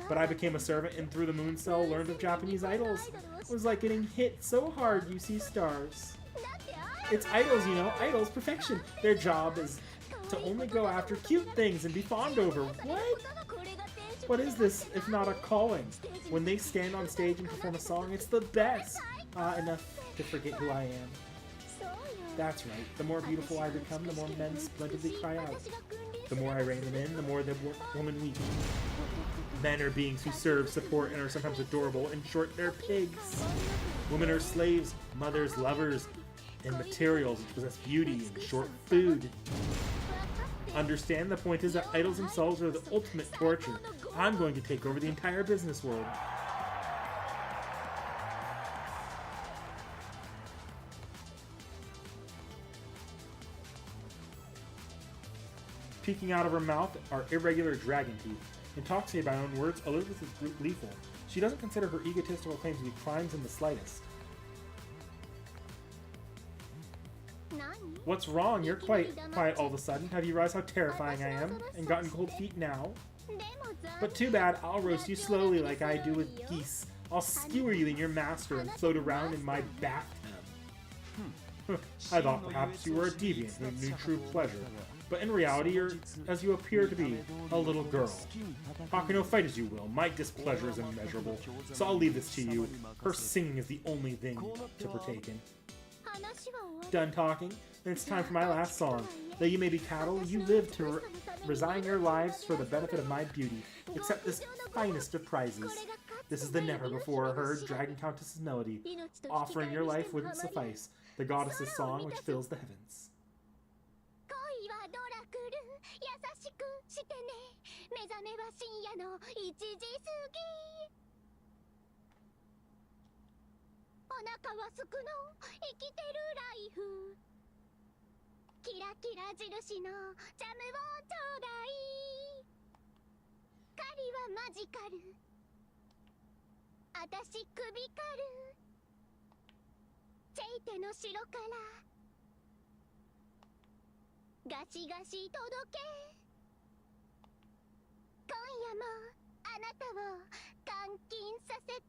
But I became a servant and through the moon cell learned of Japanese idols. It was like getting hit so hard you see stars. It's idols, you know, idols, perfection. Their job is to only go after cute things and be fawned over. What? What is this if not a calling? When they stand on stage and perform a song, it's the best. Enough to forget who I am. That's right. The more beautiful I become, the more men splendidly cry out. The more I rein them in, the more the woman weep. Men are beings who serve, support, and are sometimes adorable. In short, they're pigs. Women are slaves, mothers, lovers, and materials which possess beauty and short food. Understand, the point is that idols themselves are the ultimate torture. I'm going to take over the entire business world. Peeking out of her mouth are irregular dragon teeth. In talking to me by her own words, Elizabeth is lethal. She doesn't consider her egotistical claims to be crimes in the slightest. What's wrong? You're quite quiet all of a sudden. Have you realized how terrifying I am? And gotten cold feet now? But too bad, I'll roast you slowly like I do with geese. I'll skewer you in your master and float around in my bathtub. I thought perhaps you were a deviant who knew true pleasure. But in reality, you're, as you appear to be, a little girl. Hakuno, fight as you will. My displeasure is immeasurable, so I'll leave this to you. Her singing is the only thing to partake in. Done talking? Then it's time for my last song. Though you may be cattle, you live to resign your lives for the benefit of my beauty. Accept this finest of prizes. This is the never before heard Dragon Countess's melody. Offering your life wouldn't suffice. The goddess's song which fills the heavens. 恋はドラクル優しくしてね目覚めは深夜の1時過ぎお腹はすくの生きてるライフキラキラ印のジャムをちょうだい狩りはマジカルあたし首狩るチェイテの城からガシガシ届け今夜もあなたを監禁させて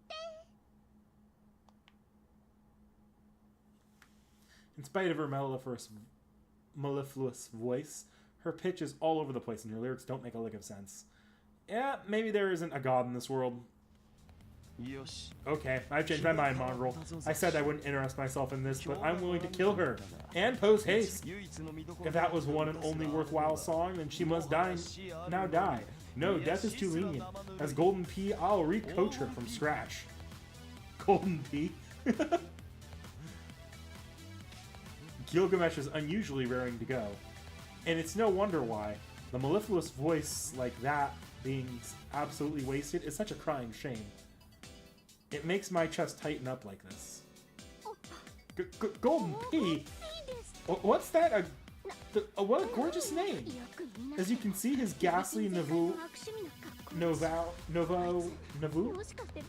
In spite of her mellifluous voice, her pitch is all over the place and her lyrics don't make a lick of sense. Yeah, maybe there isn't a god in this world. Okay, I've changed my mind, Mongrel. I said I wouldn't interest myself in this, but I'm willing to kill her. And pose haste. If that was one and only worthwhile song, then she must die. Now die. No, death is too lenient. As Golden P, I'll recoach her from scratch. Golden P? Gilgamesh is unusually raring to go. And it's no wonder why. The mellifluous voice like that being absolutely wasted is such a crying shame. It makes my chest tighten up like this. Golden P? What's that? What a gorgeous name! As you can see, his ghastly Navu...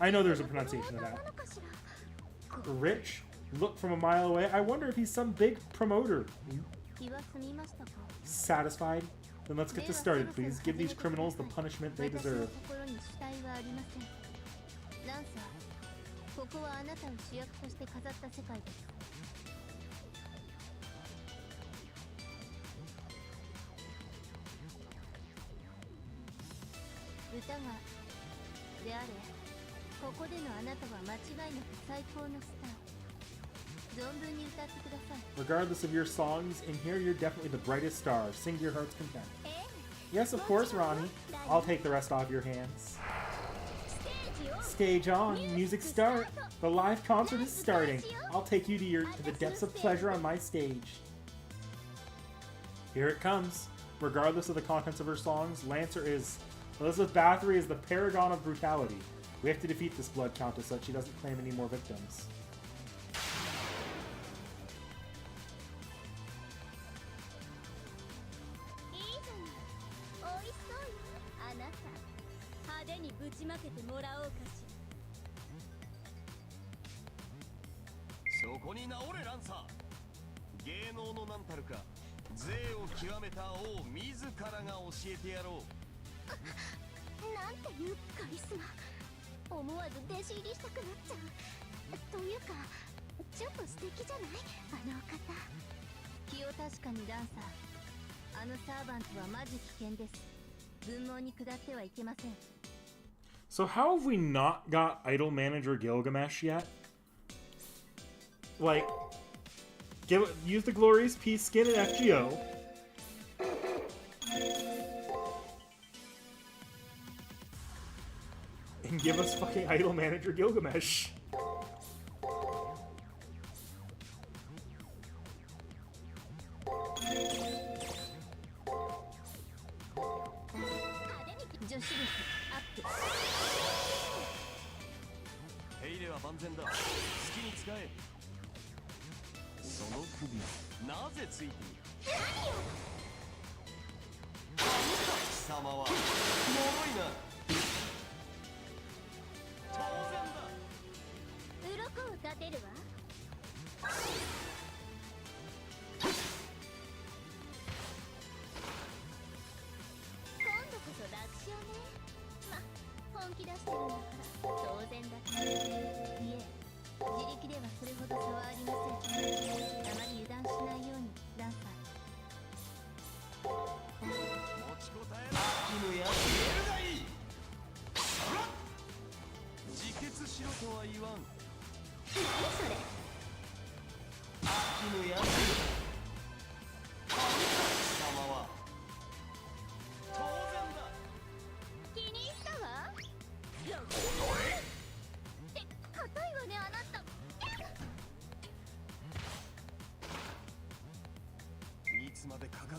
I know there's a pronunciation of that. Rich? Look from a mile away. I wonder if he's some big promoter. Satisfied? Then let's get this started, please. Give these criminals the punishment they deserve. ここはあなたを主役として飾った世界です。歌がであれ、ここでのあなたは間違いなく最高のスター。存分に歌ってください。Regardless of your songs, in here you're definitely the brightest star. Sing to your heart's content. Yes, of course, Rani. I'll take the rest off your hands. Stage on, music start. The live concert is starting. I'll take you to the depths of pleasure on my stage. Here it comes. Regardless of the contents of her songs, Lancer is... Elizabeth Bathory is the paragon of brutality. We have to defeat this blood countess so that she doesn't claim any more victims. So how have we not got Idol Manager Gilgamesh yet? Like, use the Glorious Peace skin in FGO. And give us fucking Idol Manager Gilgamesh.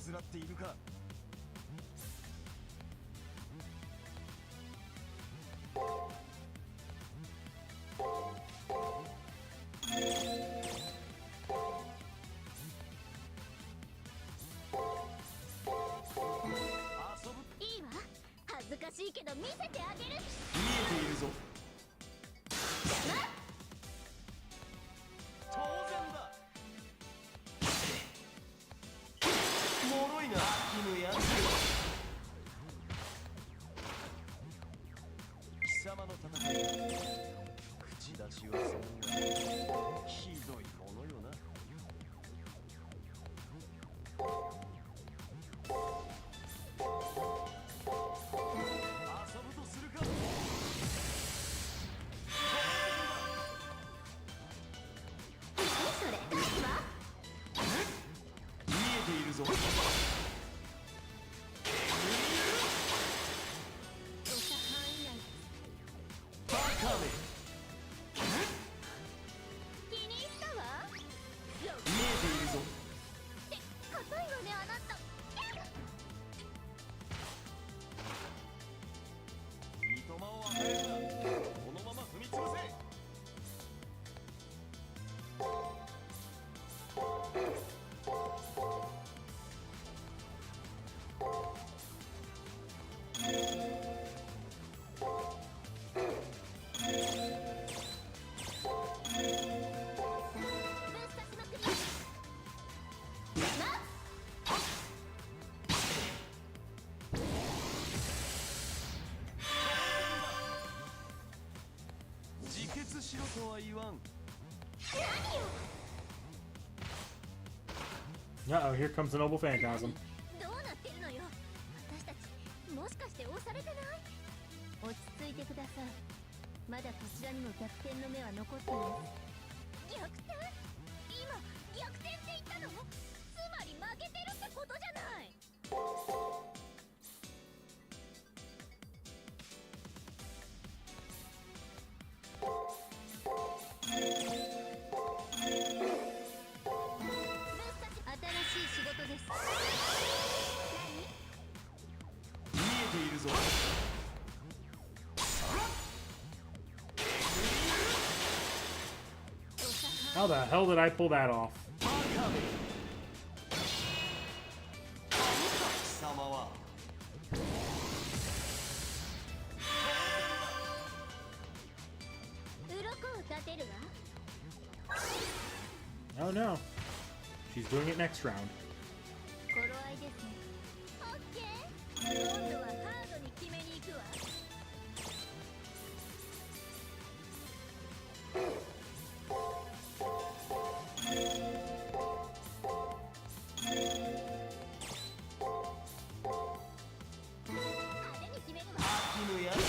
つらっているか。いいわ、恥ずかしいけど見せてあげる。見えているぞ。当然だ。もろいな犬や。貴様の戦い、口出しはするがひどいものよな。遊ぶとするか。何それ、何は。見えているぞ。誤差範囲内。バカめ。気に入ったわ。見えているぞ。って硬いわね、あなた。いとまを与えるな。このまま踏み潰せ。ぶっ刺しまくり。自決しろとは言わん。 Uh-oh, here comes the noble phantasm. どうなってるのよ。私たちもしかして押されてない？落ち着いてください。まだこちらにも逆転の目は残っています。逆転？今逆転って言ったの？つまり負けてるってことじゃない。新しい仕事です。見えているぞ。 How the hell did I pull that off? バカめ。貴様は。 鱗を立てるわ。 Oh no. She's doing it next round. 頃合いですね。オッケー。今度はハードに決めに行くわ。派手に決めるわ。飽きぬやつよ。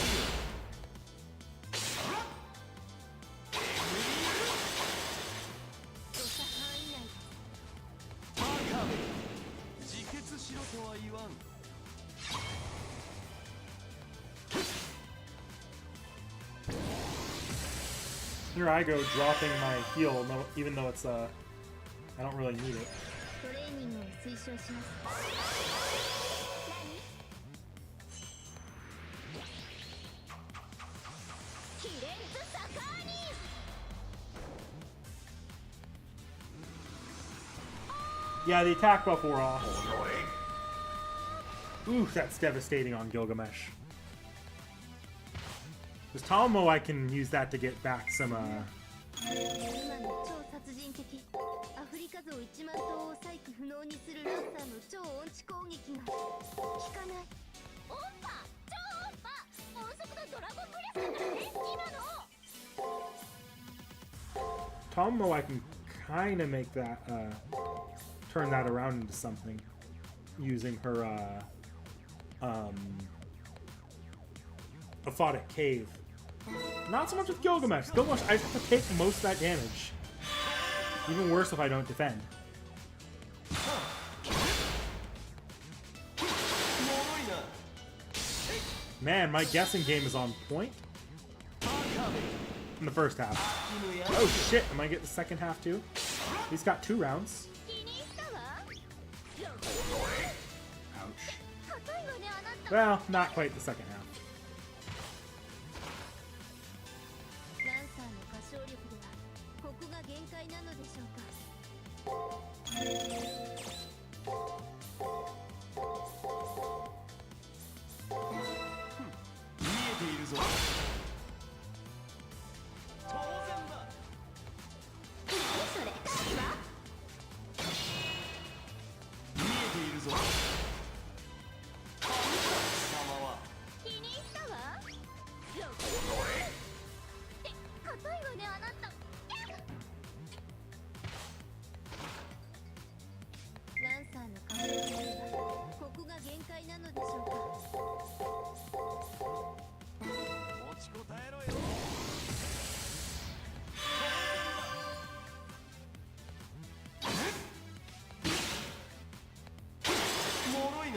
誤差範囲内。バカめ。自決しろとは言わん。 Here I go dropping my heal, no, even though it's I don't really need it. トレーニングを推奨します。キレンズサカーニ Yeah, the attack buff wore off. Ooh, that's devastating on Gilgamesh. With Talmo, I can use that to get back some, 今の超殺人的アフリカゾウ1万頭を再起不能にするランサーの超音痴攻撃が効かない。音波超音波音速のドラゴンブレスだからね今の。 Talmo, I can kind of make that, turn that around into something. Using her, Aphotic Cave. Not so much with Gilgamesh. Gilgamesh, I have to take most of that damage. Even worse if I don't defend. もろいな。 Man, my guessing game is on point バカめ。 in the first half. 飽きぬやつ Oh shit, am I getting the second half too? He's got 2 rounds. 気に入ったわ。Well, not quite the second half. ランサーの歌唱力ではここが限界なのでしょうか。見えているぞ。当然だ。それ見えているぞ。貴様は気に入ったわ。硬いわね、あなた。ランサーの歌唱力ではここが限界なのでしょうか。持ちこたえろよ。もろいな。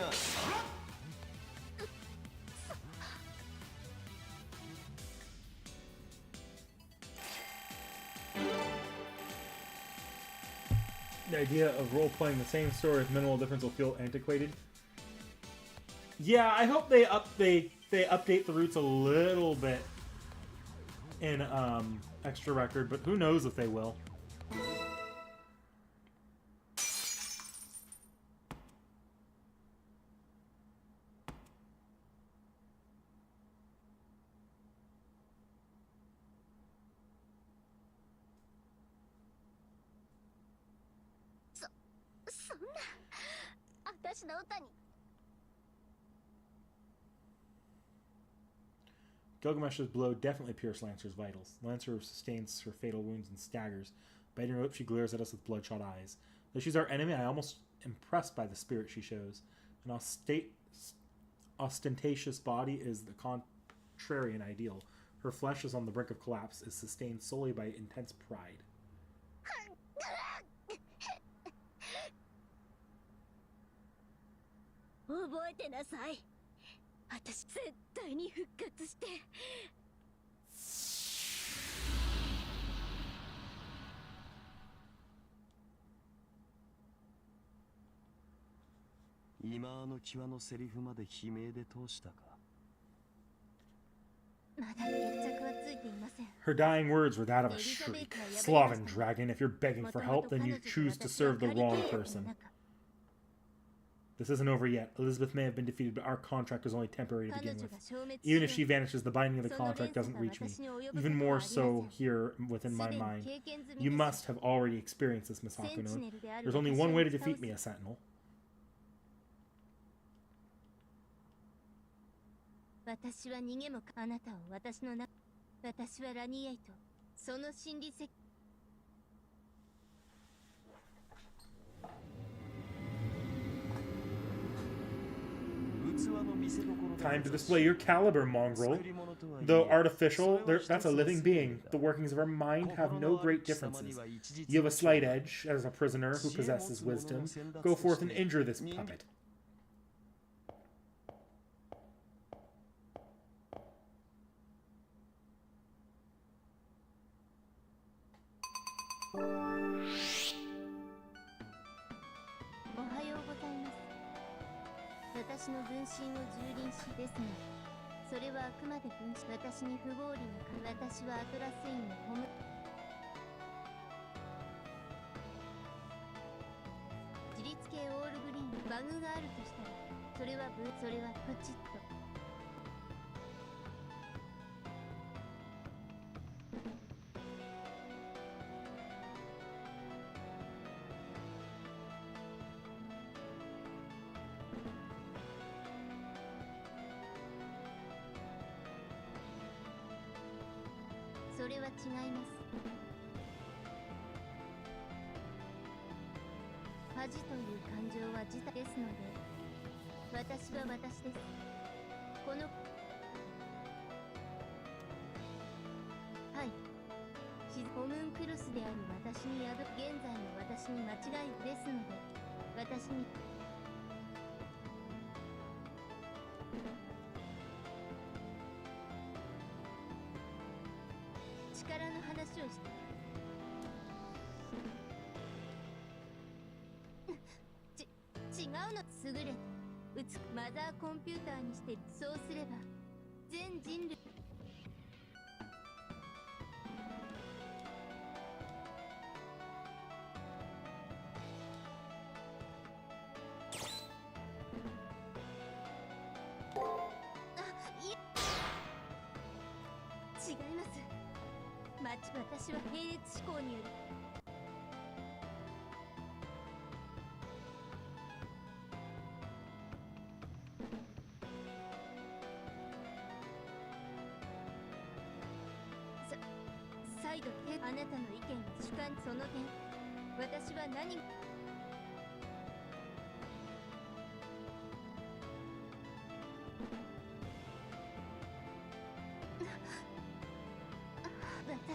The idea of role-playing the same story with minimal difference will feel antiquated. Yeah, I hope they update the roots a little bit in Extra Record, but who knows if they will. Gilgamesh's blow definitely pierced Lancer's vitals. Lancer sustains her fatal wounds and staggers. Biting her lip, she glares at us with bloodshot eyes. Though she's our enemy, I am almost impressed by the spirit she shows. An ostentatious body is the contrarian ideal. Her flesh is on the brink of collapse, is sustained solely by intense pride. 覚えてなさい。私絶対に復活して。今の際のセリフまで悲鳴で通したか。まだ決着はついていません。 Her dying words were that of a shriek. Sloven dragon, if you're begging for help, then you choose to serve the wrong person. This isn't over yet. Elizabeth may have been defeated, but our contract was only temporary to begin with. Even if she vanishes, the binding of the contract doesn't reach me. Even more so here within my mind. You must have already experienced this, Miss Hakuno. There's only one way to defeat me, a sentinel. 私は逃げもあなたを私の中。私はラニエイト。その心理石。 Time to display your caliber, mongrel. Though artificial, that's a living being. The workings of her mind have no great differences. You have a slight edge, as a prisoner who possesses wisdom. Go forth and injure this puppet. Ohayou gozaimasu. 私の分身を蹂躙しですので、それはあくまで分身。私に不合理なか。私はアトラスインのホム。自立系オールグリーン。バグがあるとしたら、それはプチッと。それは違います。恥という感情は自他ですので、私は私です。このはい、ホムンクルスである私に宿現在の私に間違いですので、私に力の話をして違うの優れマザーコンピューターにしてそうすれば全人類違います。私は並列思考による再度あなたの意見は主観その点私は何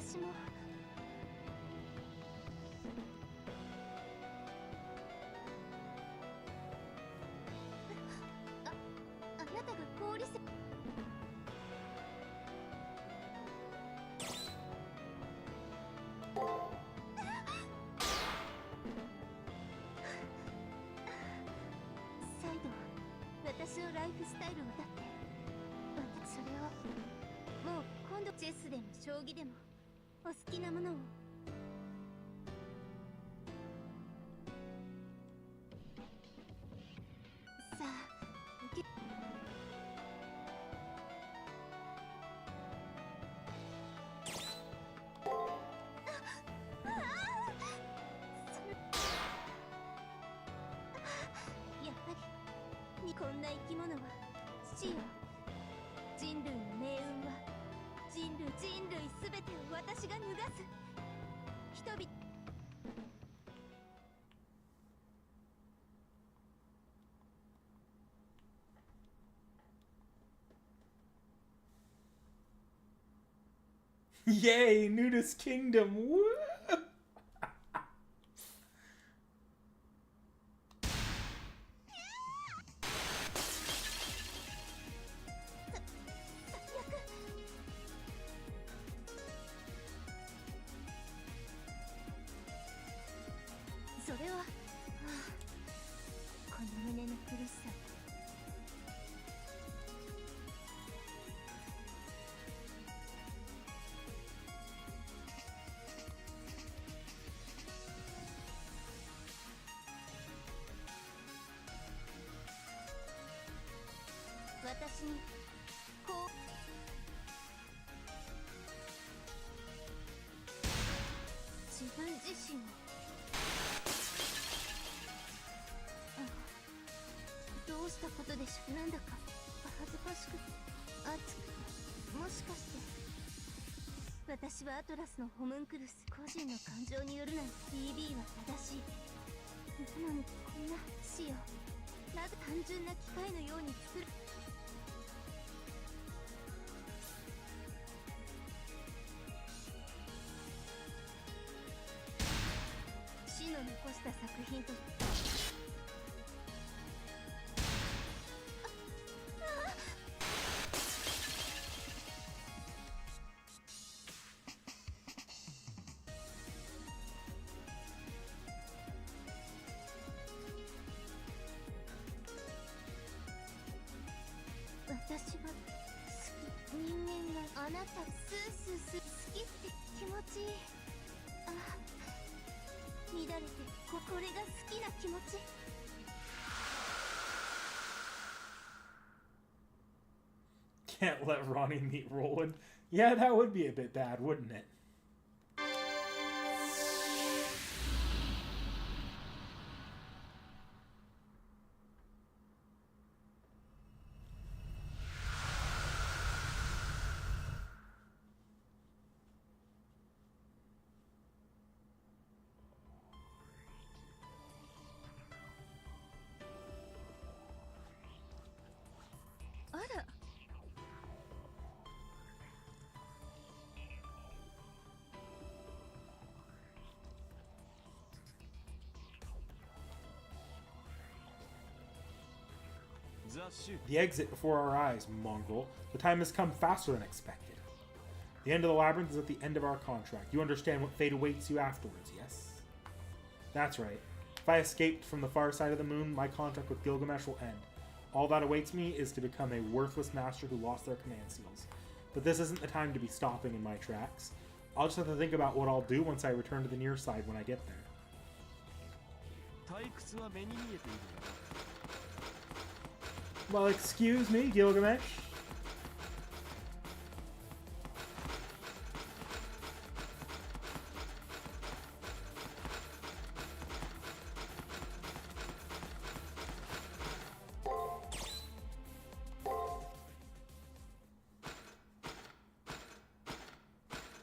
私もあなたが氷せ再度私のライフスタイルをだってそれをもう今度チェスでも将棋でもお好きなものをさあ受けやはりこんな生き物は死よ人類の命運は人類すべてを私が脱がす人々Yay, Nudist Kingdom! Woo! それは、はあ、この胸の苦しさ私にこう自分自身をどうしたことでしょう。なんだか恥ずかしく熱くもしかして私はアトラスのホムンクルス個人の感情によるなんて BB は正しいなのにこんな死をなぜ単純な機械のように作る死の残した作品と私は好き人間があなたスースースー好きって気持ちいい乱れてこれが好きな気持ちCan't let Ronnie meet Roland. Yeah, that would be a bit bad, wouldn't it? The exit before our eyes, mongrel. The time has come faster than expected. The end of the labyrinth is at the end of our contract. You understand what fate awaits you afterwards, yes? That's right. If I escaped from the far side of the moon, my contract with Gilgamesh will end. All that awaits me is to become a worthless master who lost their command seals. But this isn't the time to be stopping in my tracks. I'll just have to think about what I'll do once I return to the near side when I get there. 退屈は目に見えている。 Well, excuse me, Gilgamesh.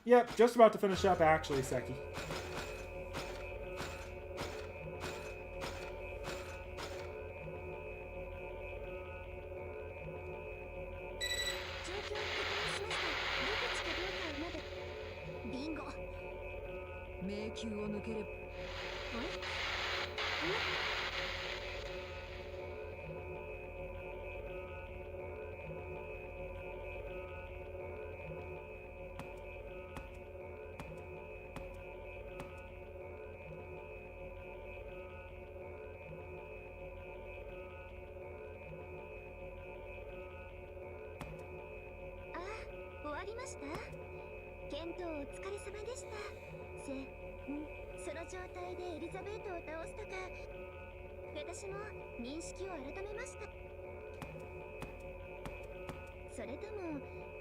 Yep, just about to finish up, actually, Seki. Bingo. 迷宮を抜ければ 終わりました。検討お疲れ様でした。その状態でエリザベートを倒すとか、私も認識を改めました。それとも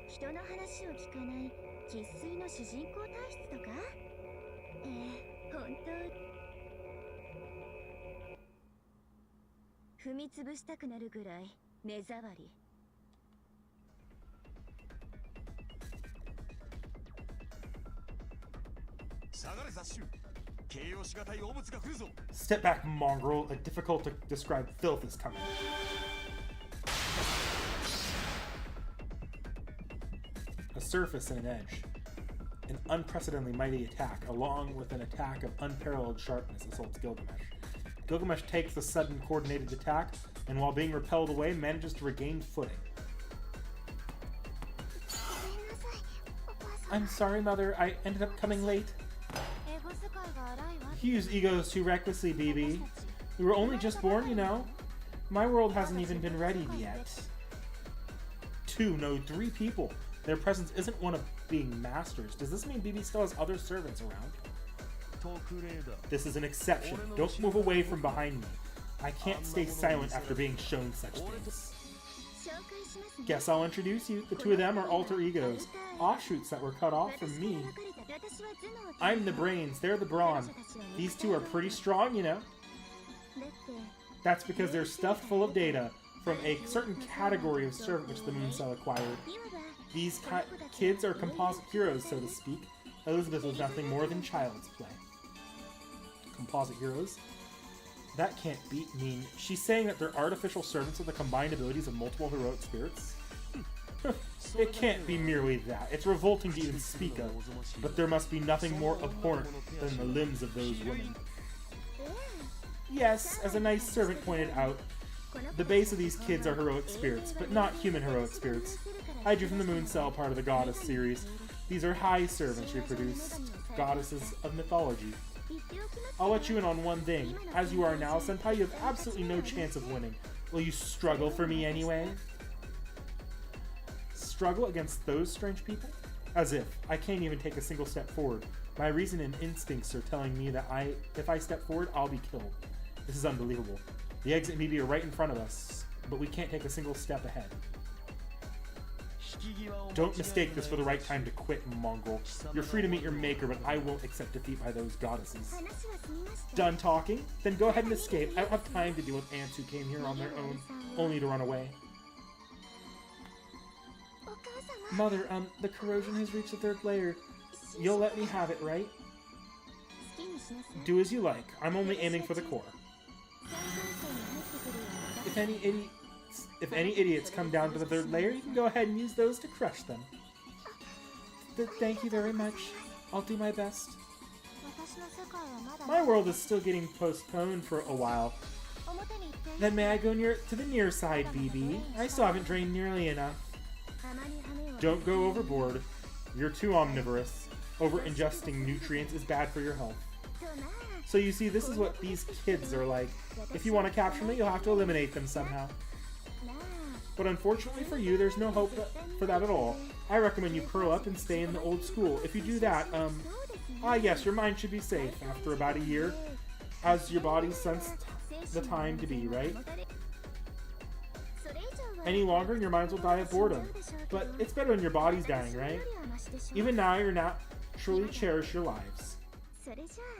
人の話を聞かない生粋の主人公体質とか？本当踏みつぶしたくなるぐらい目障り。 Step back, mongrel. A difficult to describe filth is coming. A surface and an edge. An unprecedentedly mighty attack, along with an attack of unparalleled sharpness, assaults Gilgamesh. Gilgamesh takes the sudden coordinated attack, and while being repelled away, manages to regain footing. I'm sorry, Mother. I ended up coming late. You use egos too recklessly, BB. We were only just born, you know. My world hasn't even been ready yet. 2, no, 3 people. Their presence isn't one of being masters. Does this mean BB still has other servants around? This is an exception. Don't move away from behind me. I can't stay silent after being shown such things. Guess I'll introduce you. The 2 of them are alter egos, offshoots that were cut off from me. I'm the brains, they're the brawn. These 2 are pretty strong, you know. That's because they're stuffed full of data from a certain category of servant which the Moon Cell acquired. These kids are composite heroes, so to speak. Elizabeth was nothing more than child's play. Composite heroes? That can't mean she's saying that they're artificial servants with the combined abilities of multiple heroic spirits? It can't be merely that. It's revolting to even speak of, but there must be nothing more abhorrent than the limbs of those women. Yes, as a nice servant pointed out, the base of these kids are heroic spirits, but not human heroic spirits. I drew from the Moon Cell, part of the Goddess series. These are high servants reproduced goddesses of mythology. I'll let you in on one thing. As you are now, Senpai, you have absolutely no chance of winning. Will you struggle for me anyway? Struggle against those strange people? As if. I can't even take a single step forward. My reason and instincts are telling me that if I step forward, I'll be killed. This is unbelievable. The exit and BB are right in front of us, but we can't take a single step ahead. Don't mistake this for the right time to quit, mongrel. You're free to meet your maker, but I won't accept defeat by those goddesses. Done talking? Then go ahead and escape. I don't have time to deal with ants who came here on their own, only to run away. Mother, the corrosion has reached the 3rd layer. You'll let me have it, right? Do as you like. I'm only aiming for the core. If any idiots come down to the 3rd layer, you can go ahead and use those to crush them. Thank you very much. I'll do my best. My world is still getting postponed for a while. Then may I go to the near side, BB? I still haven't drained nearly enough. Don't go overboard. You're too omnivorous. Over-ingesting nutrients is bad for your health. So you see, this is what these kids are like. If you want to capture me, you'll have to eliminate them somehow. But unfortunately for you, there's no hope for that at all. I recommend you curl up and stay in the old school. If you do that, yes, your mind should be safe after about a year, as your body sensed the time to be, right? Any longer and your minds will die of boredom. But it's better when your body's dying, right? Even now, you're naturally cherish your lives.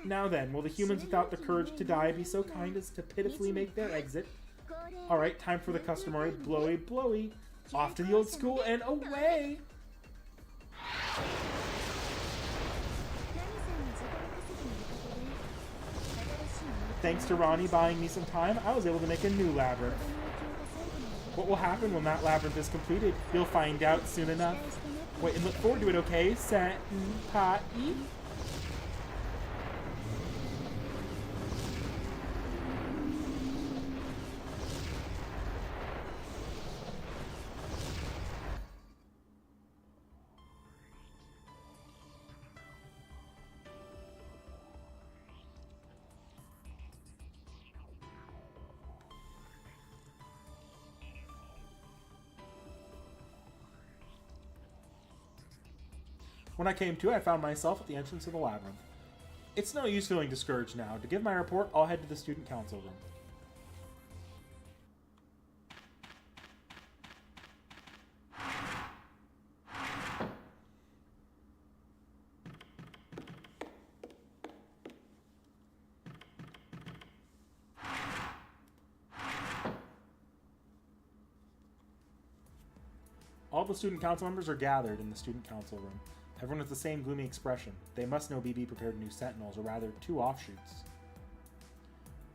Now then, will the humans without the courage to die be so kind as to pitifully make their exit? Alright, time for the customary blowy blowy. Off to the old school and away! Thanks to Rani buying me some time, I was able to make a new labyrinth. What will happen when that labyrinth is completed? You'll find out soon enough. Wait and look forward to it, okay? Senpai? When I came to, I found myself at the entrance of the labyrinth. It's no use feeling discouraged now. To give my report, I'll head to the student council room. All the student council members are gathered in the student council room. Everyone has the same gloomy expression. They must know BB prepared new sentinels, or rather, 2 offshoots.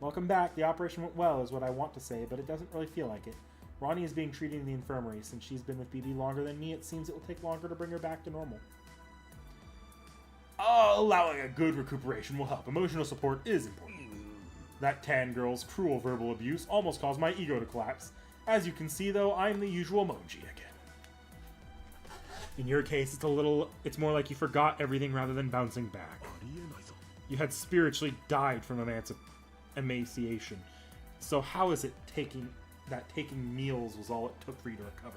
Welcome back. The operation went well, is what I want to say, but it doesn't really feel like it. Rani is being treated in the infirmary. Since she's been with BB longer than me, it seems it will take longer to bring her back to normal. Allowing a good recuperation will help. Emotional support is important. That tan girl's cruel verbal abuse almost caused my ego to collapse. As you can see, though, I'm the usual Monji again. In your case, it's more like you forgot everything rather than bouncing back. You had spiritually died from emaciation. So how is it taking meals was all it took for you to recover?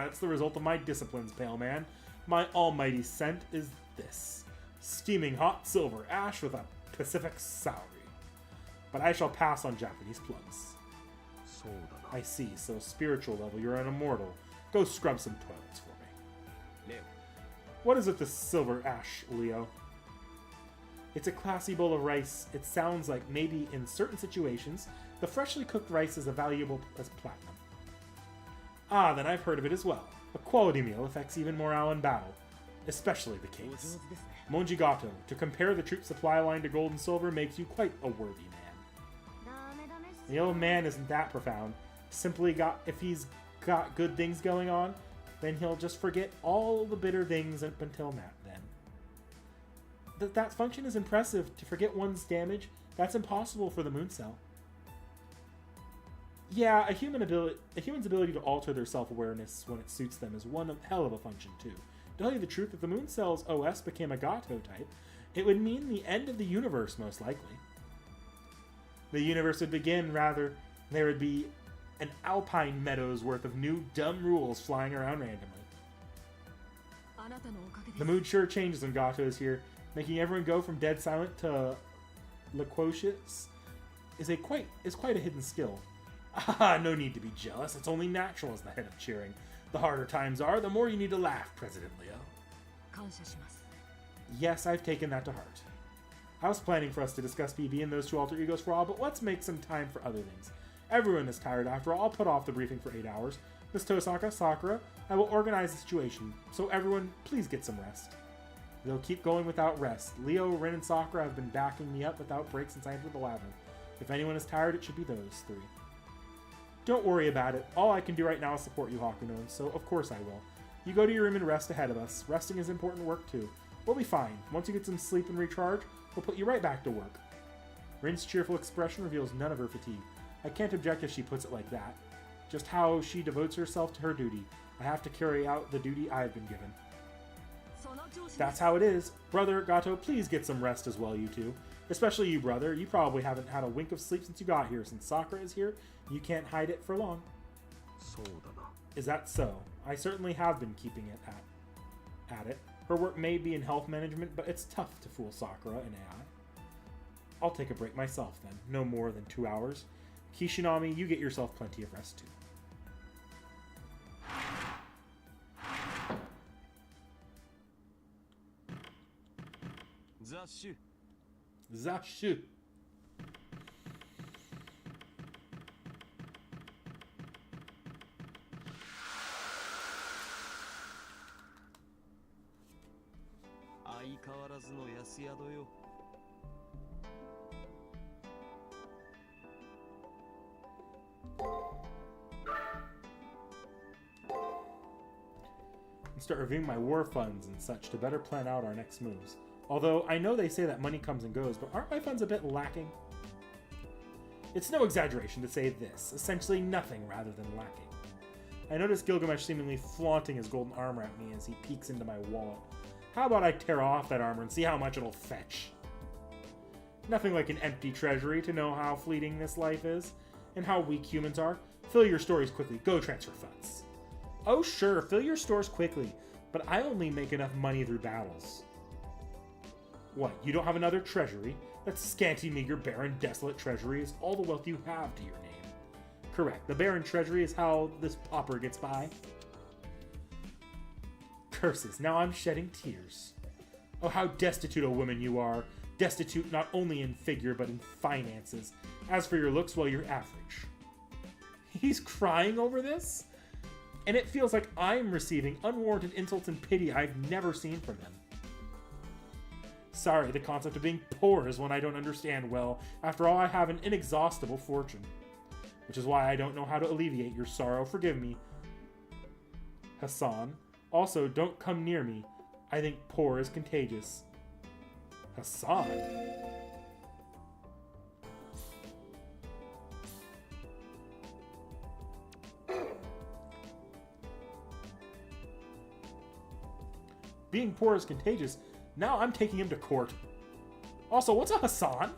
It's the result of my disciplines, pale man. My almighty scent is this. Steaming hot silver ash with a Pacific celery. But I shall pass on Japanese plums. I see, so spiritual level, you're an immortal. Go scrub some toilets for me. Leo. What is with the silver ash, Leo? It's a classy bowl of rice. It sounds like maybe in certain situations, the freshly cooked rice is as valuable as platinum. Ah, then I've heard of it as well. A quality meal affects even morale in battle. Especially the case. Monjigato, to compare the troop supply line to gold and silver makes you quite a worthy man. The old man isn't that profound. If he's got good things going on, then he'll just forget all the bitter things up until then. That function is impressive. To forget one's damage, that's impossible for the moon cell. Yeah, a human's ability to alter their self-awareness when it suits them is one hell of a function too. To tell you the truth, if the moon cell's OS became a Gato type, it would mean the end of the universe, most likely. The universe would begin, rather. There would be an alpine meadow's worth of new dumb rules flying around randomly. The mood sure changes when Gato is here, making everyone go from dead silent to loquacious is quite a hidden skill. Ah, no need to be jealous. It's only natural as the head of cheering. The harder times are, the more you need to laugh, President Leo. Yes, I've taken that to heart. I was planning for us to discuss BB and those 2 alter egos for all, but let's make some time for other things. Everyone is tired after all. I'll put off the briefing for 8 hours. Miss Tosaka, Sakura, I will organize the situation, so everyone, please get some rest. They'll keep going without rest. Leo, Rin, and Sakura have been backing me up without breaks since I entered the labyrinth. If anyone is tired, it should be those 3. Don't worry about it. All I can do right now is support you, Hakuno, so of course I will. You go to your room and rest ahead of us. Resting is important work too. We'll be fine. Once you get some sleep and recharge, we'll put you right back to work. Rin's cheerful expression reveals none of her fatigue. I can't object if she puts it like that. Just how she devotes herself to her duty. I have to carry out the duty I've been given. That's how it is. Brother Gato, please get some rest as well, you two. Especially you, brother. You probably haven't had a wink of sleep since you got here. Since Sakura is here, you can't hide it for long. そうだな。 Is that so? I certainly have been keeping it at it. Her work may be in health management, but it's tough to fool Sakura and AI. I'll take a break myself then. No more than 2 hours. Kishinami, you get yourself plenty of rest too. Zashu. Zashu. And start reviewing my war funds and such to better plan out our next moves. Although, I know they say that money comes and goes, but aren't my funds a bit lacking? It's no exaggeration to say this. Essentially nothing rather than lacking. I notice Gilgamesh seemingly flaunting his golden armor at me as he peeks into my wallet. How about I tear off that armor and see how much it'll fetch? Nothing like an empty treasury to know how fleeting this life is, and how weak humans are. Fill your stores quickly. Go transfer funds. Oh sure, fill your stores quickly, but I only make enough money through battles. What, you don't have another treasury? That scanty, meager, barren, desolate treasury is all the wealth you have to your name. Correct, the barren treasury is how this pauper gets by. Curses, now I'm shedding tears. Oh, how destitute a woman you are. Destitute not only in figure, but in finances. As for your looks, well, you're average. He's crying over this? And it feels like I'm receiving unwarranted insults and pity I've never seen from him. Sorry, the concept of being poor is one I don't understand well. After all, I have an inexhaustible fortune. Which is why I don't know how to alleviate your sorrow. Forgive me, Hassan. Also, don't come near me. I think poor is contagious. Hassan? Being poor is contagious. Now I'm taking him to court. Also, what's a Hassan?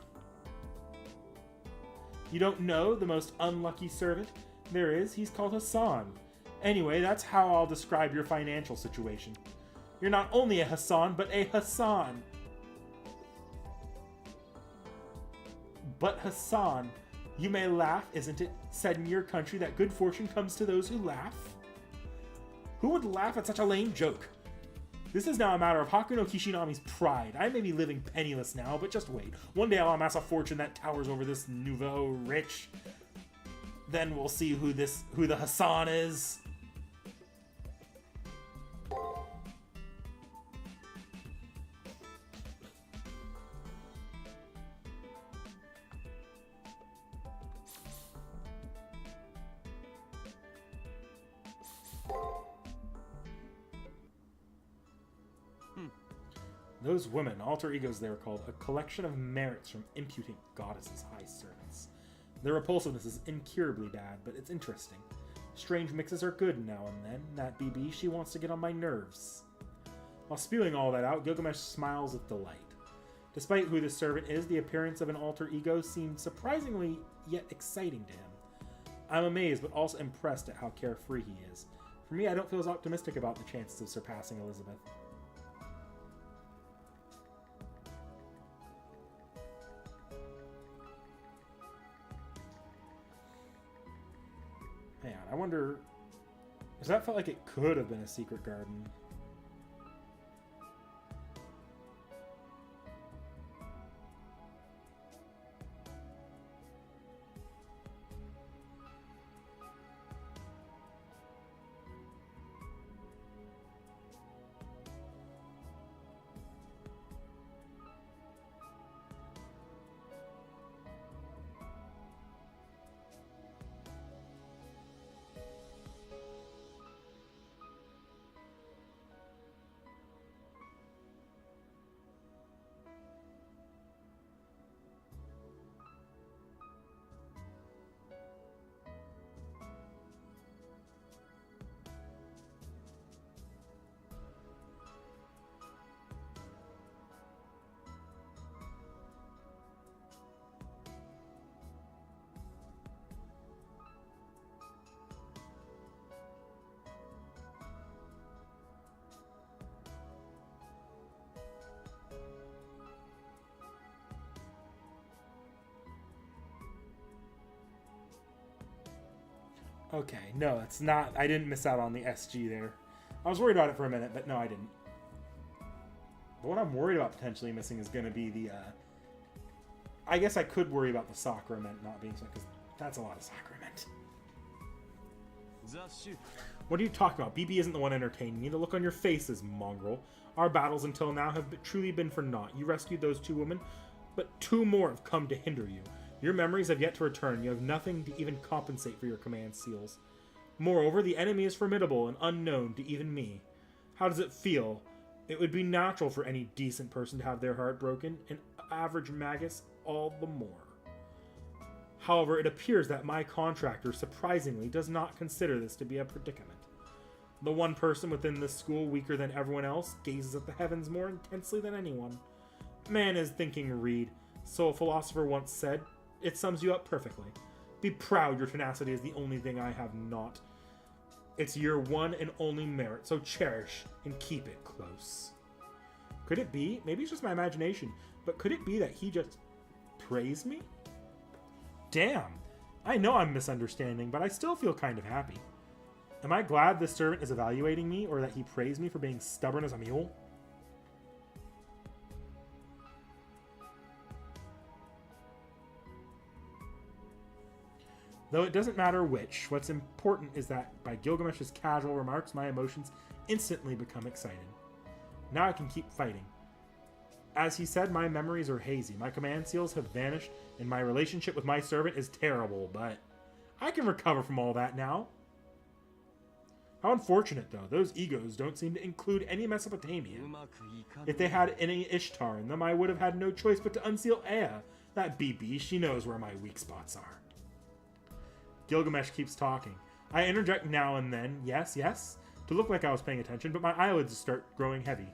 You don't know the most unlucky servant there is? He's called Hassan. Anyway, that's how I'll describe your financial situation. You're not only a Hassan, but a Hassan. But Hassan, you may laugh, isn't it said in your country that good fortune comes to those who laugh? Who would laugh at such a lame joke? This is now a matter of Hakuno Kishinami's pride. I may be living penniless now, but just wait. One day I'll amass a fortune that towers over this nouveau rich. Then we'll see who the Hassan is. Those women, alter egos they were called, a collection of merits from impudent goddesses' high servants. Their repulsiveness is incurably bad, but it's interesting. Strange mixes are good now and then. That BB, she wants to get on my nerves. While spewing all that out, Gilgamesh smiles with delight. Despite who this servant is, the appearance of an alter ego seemed surprisingly yet exciting to him. I'm amazed, but also impressed at how carefree he is. For me, I don't feel as optimistic about the chances of surpassing Elizabeth. Man, I wonder... Does that felt like it could have been a secret garden? Okay, no, it's not. I didn't miss out on the SG there. I was worried about it for a minute, but no, I didn't. But what I'm worried about potentially missing is going to be the... I guess I could worry about the sacrament not being so, because that's a lot of sacrament. What are you talking about? BB isn't the one entertaining you. The look on your face is mongrel. Our battles until now have truly been for naught. You rescued those 2 women, but 2 more have come to hinder you. Your memories have yet to return. You have nothing to even compensate for your command seals. Moreover, the enemy is formidable and unknown to even me. How does it feel? It would be natural for any decent person to have their heart broken, an average magus all the more. However, it appears that my contractor surprisingly does not consider this to be a predicament. The one person within this school, weaker than everyone else, gazes at the heavens more intensely than anyone. Man is thinking, Reed. So a philosopher once said, it sums you up perfectly. Be proud your tenacity is the only thing I have not. It's your one and only merit, so cherish and keep it close. Could it be? Maybe it's just my imagination, but could it be that he just praised me? Damn, I know I'm misunderstanding, but I still feel kind of happy. Am I glad this servant is evaluating me, or that he praised me for being stubborn as a mule? Though it doesn't matter which, what's important is that by Gilgamesh's casual remarks, my emotions instantly become excited. Now I can keep fighting. As he said, my memories are hazy, my command seals have vanished, and my relationship with my servant is terrible, but I can recover from all that now. How unfortunate, though. Those egos don't seem to include any Mesopotamian. If they had any Ishtar in them, I would have had no choice but to unseal Ea. That BB, she knows where my weak spots are. Gilgamesh keeps talking. I interject now and then, yes, to look like I was paying attention, but my eyelids start growing heavy.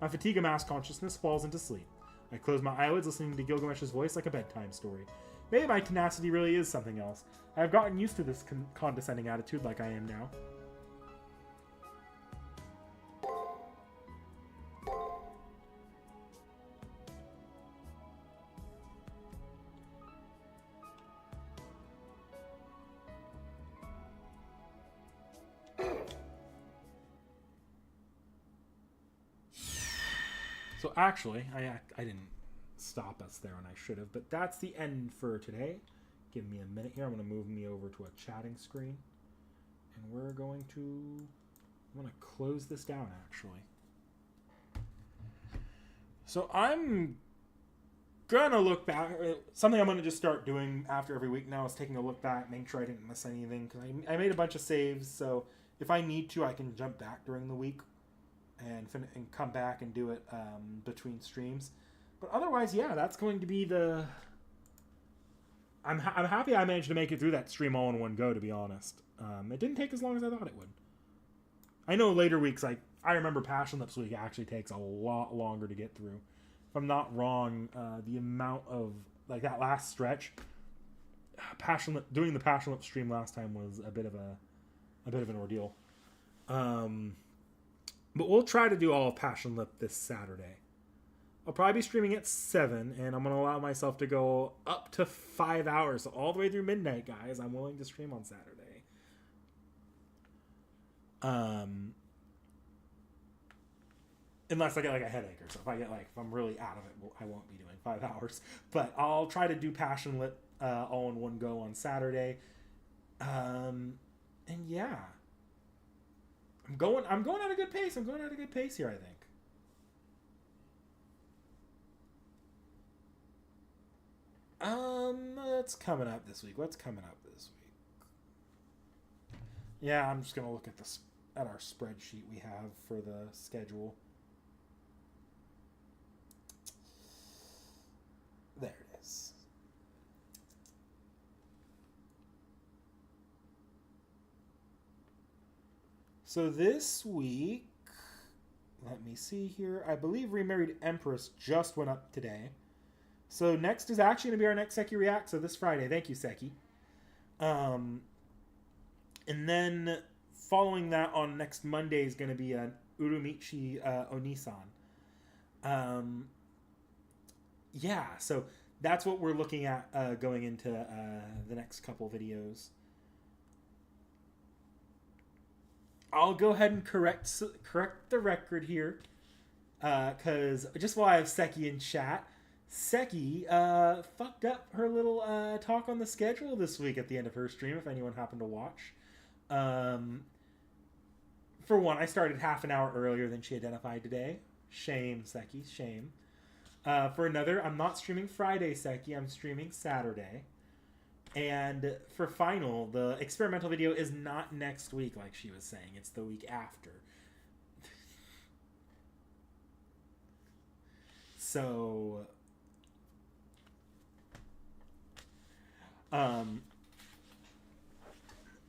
My fatigue of mass consciousness falls into sleep. I close my eyelids listening to Gilgamesh's voice like a bedtime story. Maybe my tenacity really is something else. I have gotten used to this condescending attitude like I am now. So actually, I didn't stop us there, and I should have, but that's the end for today. Give me a minute here. I'm going to move me over to a chatting screen, and I'm going to close this down, actually. So I'm going to look back. Something I'm going to just start doing after every week now is taking a look back, make sure I didn't miss anything, because I made a bunch of saves, so if I need to, I can jump back during the week and come back and do it between streams. But otherwise, yeah, that's going to be the... I'm happy I managed to make it through that stream all in one go, to be honest. It didn't take as long as I thought it would. I know later weeks, like, I remember Passion Lips week actually takes a lot longer to get through. If I'm not wrong, the amount of, like, that last stretch, doing the Passion Lips stream last time was a bit of an ordeal. But we'll try to do all of Passion Lip this Saturday. I'll probably be streaming at 7, and I'm going to allow myself to go up to 5 hours, so all the way through midnight, guys. I'm willing to stream on Saturday. Unless I get, like, a headache or so. If I'm really out of it, I won't be doing 5 hours. But I'll try to do Passion Lip all in one go on Saturday. And yeah. I'm going at a good pace. I'm going at a good pace here, I think. What's coming up this week? Yeah, I'm just gonna look at our spreadsheet we have for the schedule. There it is. So this week, let me see here. I believe Remarried Empress just went up today. So next is actually going to be our next Seki React, so this Friday. Thank you, Seki. And then following that on next Monday is going to be an Urumichi Onisan. Yeah, so that's what we're looking at going into the next couple videos. I'll go ahead and correct the record here, because just while I have Seki in chat, Seki fucked up her little talk on the schedule this week at the end of her stream, if anyone happened to watch. For one, I started half an hour earlier than she identified today. Shame, Seki, shame. For another, I'm not streaming Friday, Seki, I'm streaming Saturday. And for final, the experimental video is not next week, like she was saying. It's the week after. So...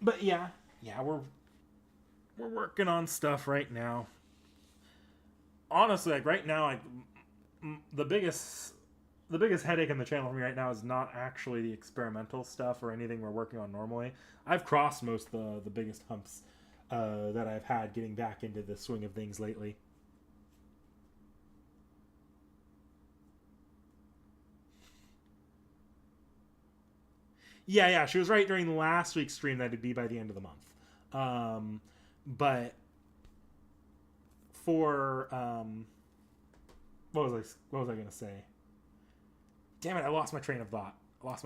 but yeah, we're working on stuff right now. Honestly, like right now, like the biggest headache in the channel for me right now is not actually the experimental stuff or anything we're working on normally. I've crossed most of the biggest humps that I've had getting back into the swing of things lately. Yeah, she was right during last week's stream that it'd be by the end of the month. But for what was I gonna say? Damn it! I lost my train of thought. Oh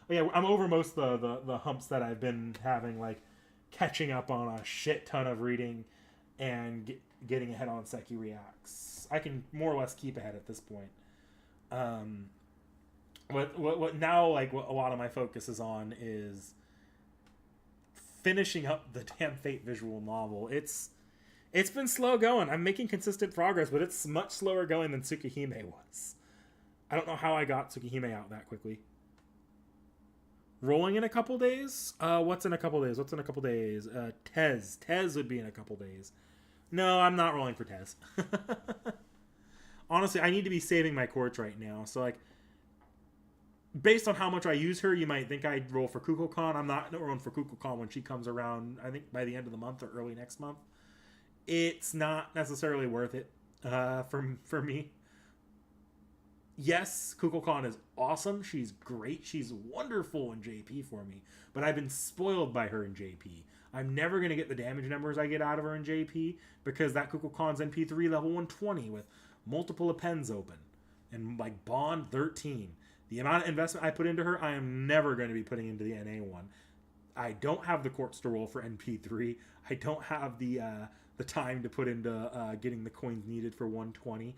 yeah, I'm over most of the humps that I've been having, like catching up on a shit ton of reading and getting ahead on Seki Reacts. I can more or less keep ahead at this point. What now, like, what a lot of my focus is on is finishing up the damn Fate visual novel. It's been slow going. I'm making consistent progress, but it's much slower going than Tsukihime was. I don't know how I got Tsukihime out that quickly. Rolling in a couple days? What's in a couple days? T.H.E. T.H.E would be in a couple days. No, I'm not rolling for T.H.E. Honestly, I need to be saving my quartz right now. So, like, based on how much I use her, you might think I'd roll for Kukulkan. I'm not rolling for Kukulkan when she comes around, I think by the end of the month or early next month. It's not necessarily worth it for me. Yes, Kukulkan is awesome. She's great. She's wonderful in JP for me. But I've been spoiled by her in JP. I'm never going to get the damage numbers I get out of her in JP because that Kukulkan's NP3 level 120 with multiple appends open. And like Bond 13. The amount of investment I put into her, I am never going to be putting into the NA one. I don't have the quartz to roll for NP3. I don't have the time to put into getting the coins needed for 120.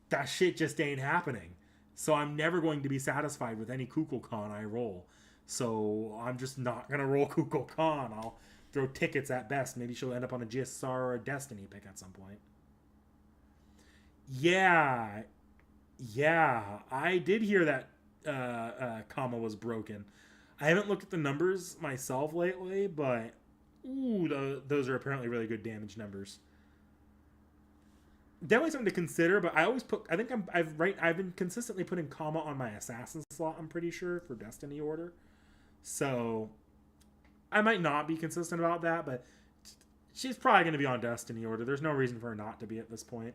That shit just ain't happening. So I'm never going to be satisfied with any Kukulkan I roll. So I'm just not going to roll Kukulkan. I'll throw tickets at best. Maybe she'll end up on a GSR or a Destiny pick at some point. Yeah, I did hear that comma was broken. I haven't looked at the numbers myself lately, but ooh, those are apparently really good damage numbers. Definitely something to consider, but I always put. I think I've been consistently putting comma on my assassin slot. I'm pretty sure for Destiny order, so I might not be consistent about that. But she's probably going to be on Destiny order. There's no reason for her not to be at this point.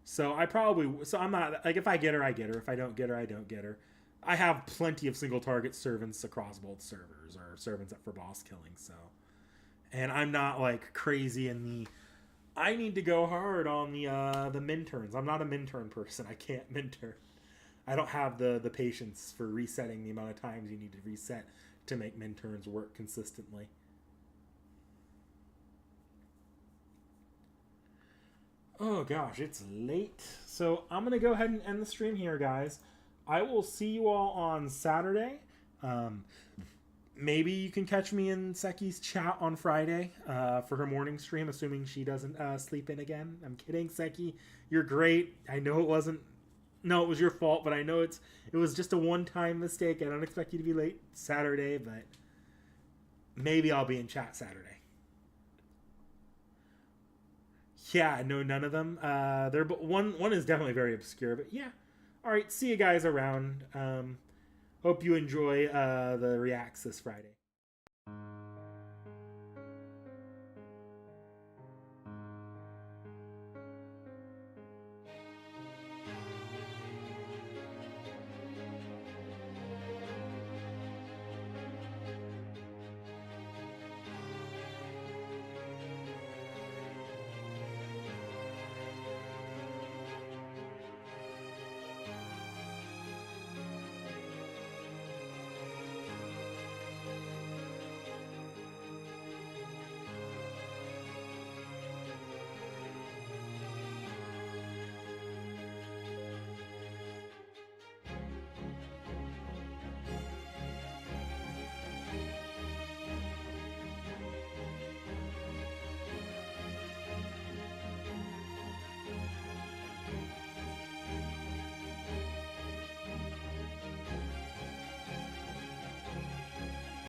So I'm not like, if I get her, I get her. If I don't get her, I don't get her. I have plenty of single target servants across both servers, or servants up for boss killing. So. And I'm not like crazy in the I need to go hard on the min turns. I'm not a min turn person. I can't min turn. I don't have the patience for resetting the amount of times you need to reset to make min turns work consistently. Oh gosh, it's late. So I'm going to go ahead and end the stream here, guys. I will see you all on Saturday. Maybe you can catch me in Seki's chat on Friday for her morning stream, assuming she doesn't sleep in again. I'm kidding, Seki. You're great. I know it wasn't... No, it was your fault, but I know it was just a one-time mistake. I don't expect you to be late Saturday, but maybe I'll be in chat Saturday. Yeah, no, none of them. One is definitely very obscure, but yeah. All right, see you guys around. Hope you enjoy the reacts this Friday.